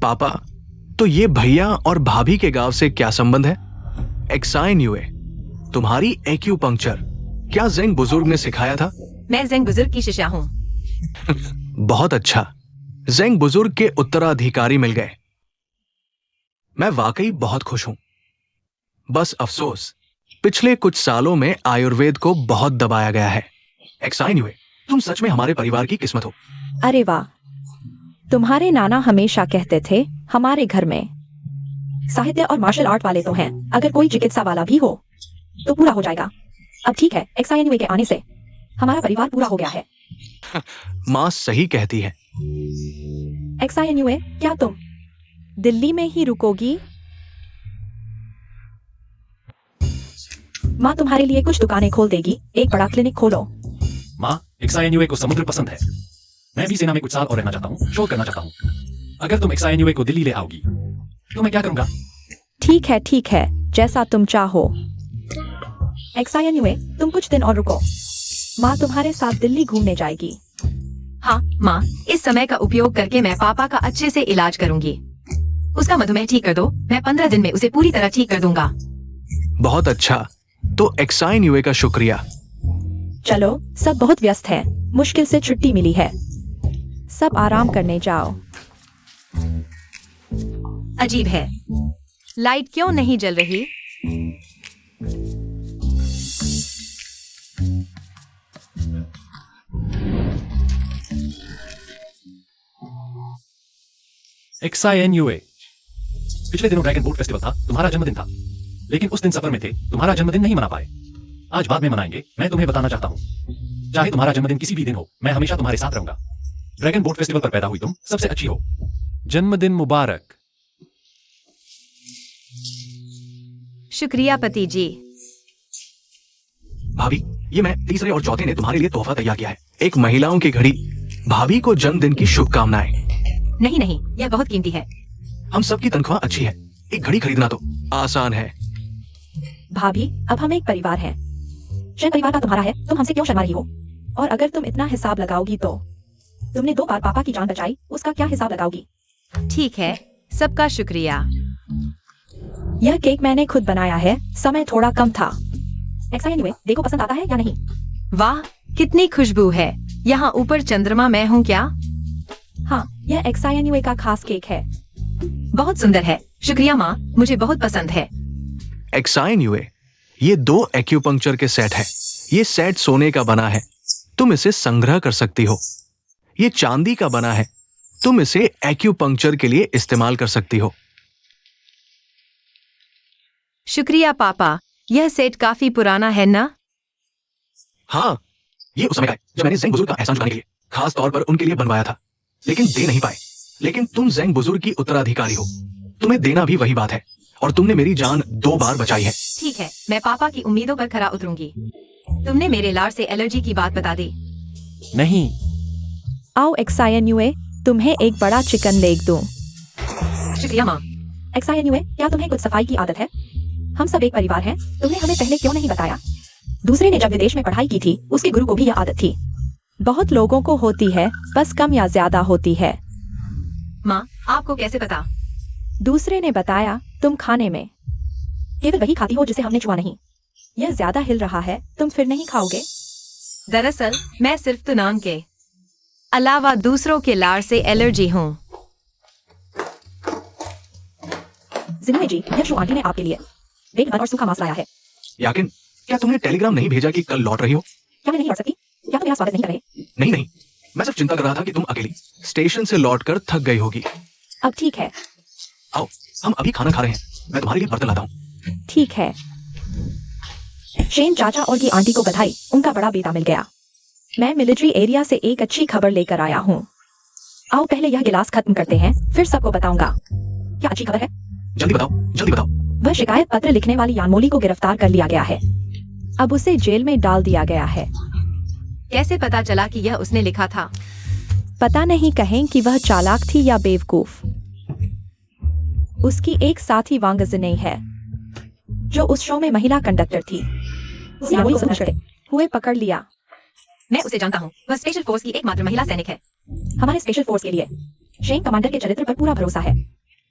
पापा, तो ये भैया और भाभी के गांव से क्या संबंध है? एक्साइन युए, तुम्हारी एक्यूपंक्चर क्या जेंग बुजुर्ग ने सिखाया था? मैं जेंग बुजुर्ग की शिष्या हूँ। बहुत अच्छा, जेंग बुजुर्ग के उत्तराधिकारी मिल गए। मैं वाकई बहुत खुश हूं। बस अफसोस, पिछले कुछ सालों में आयुर्वेद को बहुत दबाया गया है। एक्साइन युए, तुम सच में हमारे परिवार की किस्मत हो। अरे वाह, तुम्हारे नाना हमेशा कहते थे हमारे घर में साहित्य और मार्शल आर्ट वाले तो हैं, अगर कोई चिकित्सा वाला भी हो तो पूरा हो जाएगा। अब ठीक है, एक्साइन के आने से हमारा परिवार पूरा हो गया है। माँ सही कहती है। एक्साइन, क्या तुम दिल्ली में ही रुकोगी? माँ तुम्हारे लिए कुछ दुकानें खोल देगी, एक बड़ा क्लिनिक खोलो। माँ, एक्साइन को समुद्र पसंद है। मैं भी सेना में कुछ साल और रहना चाहता हूँ, शोध करना चाहता हूँ। अगर तुम एक्साइन को दिल्ली ले आओगी तो मैं क्या करूंगा? ठीक है, जैसा तुम चाहो। एक्साइन, तुम कुछ दिन और रुको, माँ तुम्हारे साथ दिल्ली घूमने जाएगी। हाँ माँ, इस समय का उपयोग करके मैं पापा का अच्छे से इलाज करूंगी। उसका मधुमेह ठीक कर दो, मैं 15 दिन में उसे पूरी तरह ठीक कर दूंगा। बहुत अच्छा, तो एक्साइन युए का शुक्रिया। चलो, सब बहुत व्यस्त हैं, मुश्किल से छुट्टी मिली है, सब आराम करने जाओ। अजीब है, लाइट क्यों नहीं जल रही? एक्साइन पिछले दिनों ड्रैगन बोट फेस्टिवल था, तुम्हारा जन्मदिन था, लेकिन उस दिन सफर में थे, तुम्हारा जन्मदिन नहीं मना पाए। आज बाद में मनाएंगे। मैं तुम्हें बताना चाहता हूँ, चाहे तुम्हारा जन्मदिन किसी भी दिन हो, मैं हमेशा तुम्हारे साथ रहूंगा। ड्रैगन बोट फेस्टिवल पर पैदा हुई तुम सबसे अच्छी हो। जन्मदिन मुबारक। शुक्रिया पति जी। भाभी, ये मैं तीसरे और चौथे ने तुम्हारे लिए तोहफा तैयार किया है, एक महिलाओं की घड़ी। भाभी को जन्मदिन की शुभकामनाएं। नहीं, यह बहुत कीमती है। हम सबकी तनख्वाह अच्छी है, एक घड़ी खरीदना तो आसान है। भाभी, अब हम एक परिवार हैं। शायद परिवार का तुम्हारा है, तुम हमसे क्यों शर्मा रही हो? और अगर तुम इतना हिसाब लगाओगी तो तुमने 2 बार पापा की जान बचाई, उसका क्या हिसाब लगाओगी? ठीक है, सबका शुक्रिया। यह केक मैंने खुद बनाया है, समय थोड़ा कम था। एक्साइन, देखो पसंद आता है या नहीं? वाह, कितनी खुशबू है। यहाँ ऊपर चंद्रमा मैं हूँ क्या? हाँ, यह एक्साइन का खास केक है। बहुत सुंदर है, शुक्रिया माँ, मुझे बहुत पसंद है। एक्साइन युए, ये 2 एक्यूपंक्चर के सेट है। ये सेट सोने का बना है, तुम इसे संग्रह कर सकती हो। ये चांदी का बना है, तुम इसे एक्यूपंक्चर के लिए इस्तेमाल कर सकती हो। शुक्रिया पापा, यह सेट काफी पुराना है ना? हाँ, ये उस समय का है जब मैंने जेंग बुजुर्ग का एहसान चुकाने के लिए खास तौर पर उनके लिए बनवाया था, लेकिन दे नहीं पाए। लेकिन तुम जेंग बुजुर्ग की उत्तराधिकारी हो, तुम्हें देना भी वही बात है, और तुमने मेरी जान 2 बार बचाई है। ठीक है, मैं पापा की उम्मीदों पर खरा उतरूंगी। तुमने मेरे लाड़ से एलर्जी की बात बता दी। नहीं। आओ एक्साइन, तुम्हें एक बड़ा चिकन लेग दूं। शुक्रिया माँ। एक्साइन, क्या तुम्हें कुछ सफाई की आदत है? हम सब एक परिवार हैं, तुमने हमें पहले क्यों नहीं बताया? दूसरे ने जब विदेश में पढ़ाई की थी, उसके गुरु को भी यह आदत थी। बहुत लोगों को होती है, बस कम या ज्यादा होती है। माँ, आपको कैसे पता? दूसरे ने बताया, तुम खाने में केवल वही खाती हो जिसे हमने छुआ नहीं। यह ज्यादा हिल रहा है, तुम फिर नहीं खाओगे? दरअसल मैं सिर्फ तुनांग के अलावा दूसरों के लाड़ से एलर्जी हूँ। जिन्होंने जी, यह शो आंटी ने आपके लिए बेक और सूखा मांस लाया है। याकिन, क्या तुमने टेलीग्राम नहीं भेजा कि कल लौट रही हो? क्या मैं नहीं लौट सकती? क्या तुम मेरा स्वागत नहीं कर रहे? नहीं, मैं सिर्फ चिंता कर रहा था कि तुम अकेली स्टेशन से लौटकर थक गई होगी। अब ठीक है। आओ, हम अभी खाना खा रहे हैं, मैं तुम्हारे लिए बर्तन लाता हूँ। ठीक है। शेन चाचा और की आंटी को बधाई, उनका बड़ा बेटा मिल गया। मैं मिलिट्री एरिया से एक अच्छी खबर लेकर आया हूँ। आओ पहले यह गिलास खत्म करते हैं, फिर सबको बताऊंगा। क्या अच्छी खबर है? जल्दी बताओ, जल्दी बताओ। वह शिकायत पत्र लिखने वाली यानमोली को गिरफ्तार कर लिया गया है। अब उसे जेल में डाल दिया गया है। कैसे पता चला कि यह उसने लिखा था? पता नहीं कहें कि वह चालाक थी या बेवकूफ। उसकी एक साथी वांग जिनेई है, जो उस शो में महिला कंडक्टर थी। उसे यानमोली को समझते हुए पकड़ लिया। मैं उसे जानता हूँ, वह स्पेशल फोर्स की एकमात्र महिला सैनिक है। हमारे स्पेशल फोर्स के लिए शेंग कमांडर के चरित्र पर पूरा भरोसा है।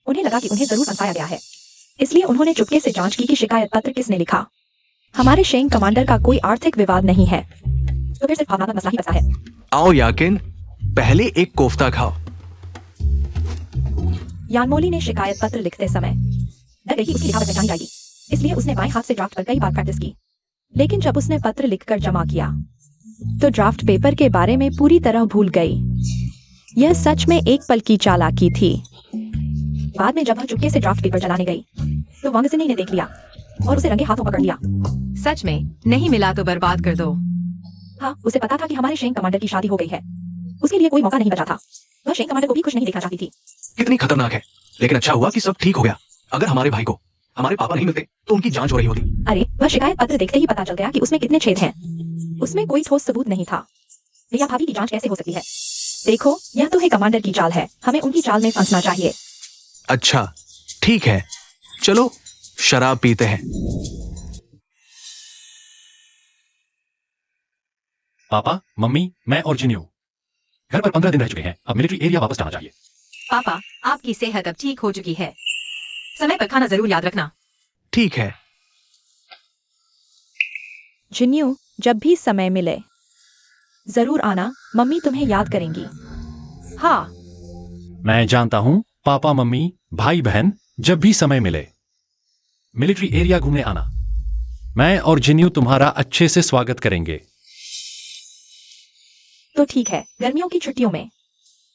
उन्हें लगा कि उन्हें जरूर फंसाया गया है, इसलिए उन्होंने चुपके से जांच की कि शिकायत पत्र किसने लिखा। हमारे शेंग कमांडर का कोई आर्थिक विवाद नहीं है, तो फिर सिर्फ भावनात्मक मसला ही बचा है। आओ याकिन, पहले एक कोफ्ता खाओ। यानमोली ने शिकायत पत्र लिखते समय डर गई कि उसकी लिखावट पहचानी जाएगी, इसलिए उसने बाएं हाथ से ड्राफ्ट पर कई बार प्रैक्टिस की। लेकिन जब उसने पत्र लिखकर जमा किया तो ड्राफ्ट पेपर के बारे में पूरी तरह भूल गई। यह सच में एक पल की चालाकी थी। बाद में जब वह चुपके से ड्राफ्ट पेपर जलाने गई तो वांग जिनेई ने देख लिया और उसे रंगे हाथों पकड़ लिया। सच में नहीं मिला तो बर्बाद कर दो। हाँ, उसे पता था कि हमारे शेंग कमांडर की शादी हो गई है। उसके लिए कोई मौका नहीं बचा था। वह शेंग कमांडर को भी खुश नहीं देखना चाहती थी। कितनी खतरनाक है, लेकिन अच्छा हुआ कि सब ठीक हो गया। अगर हमारे भाई को हमारे पापा नहीं मिलते तो उनकी जांच हो रही होती। अरे, वह शिकायत पत्र देखते ही पता चल गया कि उसमें कितने छेद हैं। उसमें कोई ठोस सबूत नहीं था। भैया भाभी की जांच कैसे हो सकती है? देखो, यह तो है कमांडर की चाल है। हमें उनकी चाल में फंसना चाहिए। अच्छा, ठीक है, चलो शराब पीते हैं। पापा, मम्मी, मैं और जिन्यू घर पर 15 दिन रह चुके हैं। अब मिलिट्री एरिया वापस जाना चाहिए। पापा, आपकी सेहत अब ठीक हो चुकी है। समय पर खाना जरूर याद रखना। ठीक है। जिन्यू, जब भी समय मिले जरूर आना। मम्मी तुम्हें याद करेंगी। हाँ, मैं जानता हूँ पापा, मम्मी, भाई बहन जब भी समय मिले मिलिट्री एरिया घूमने आना। मैं और जिन्यू तुम्हारा अच्छे से स्वागत करेंगे। तो ठीक है, गर्मियों की छुट्टियों में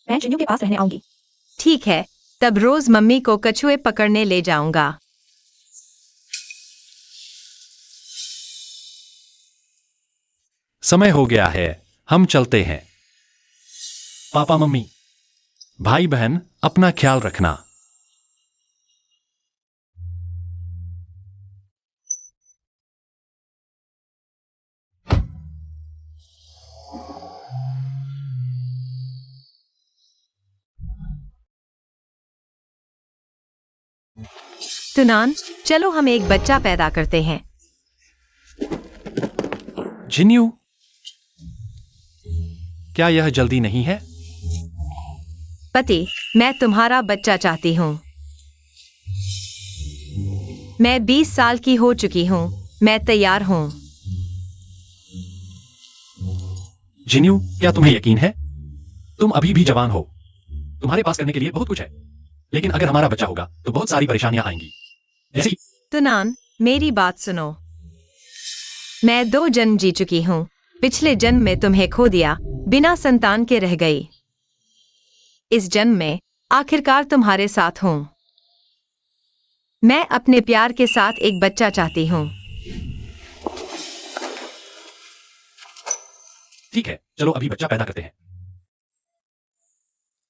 मैं जिन्यू के पास रहने आऊंगी। ठीक है, तब रोज मम्मी को कछुए पकड़ने ले जाऊंगा। समय हो गया है, हम चलते हैं। पापा, मम्मी, भाई बहन अपना ख्याल रखना। तुनान, चलो हम एक बच्चा पैदा करते हैं। जिन्यू, क्या यह जल्दी नहीं है? पति, मैं तुम्हारा बच्चा चाहती हूँ। मैं 20 साल की हो चुकी हूँ। मैं तैयार हूँ। जिन्यू, क्या तुम्हें यकीन है? तुम अभी भी जवान हो। तुम्हारे पास करने के लिए बहुत कुछ है, लेकिन अगर हमारा बच्चा होगा तो बहुत सारी परेशानियां आएंगी। जैसे तुनान, मेरी बात सुनो। मैं 2 जन्म जी चुकी हूँ। पिछले जन्म में तुम्हें खो दिया, बिना संतान के रह गई। इस जन्म में आखिरकार तुम्हारे साथ हूँ। मैं अपने प्यार के साथ एक बच्चा चाहती हूँ। ठीक है, चलो अभी बच्चा पैदा करते हैं।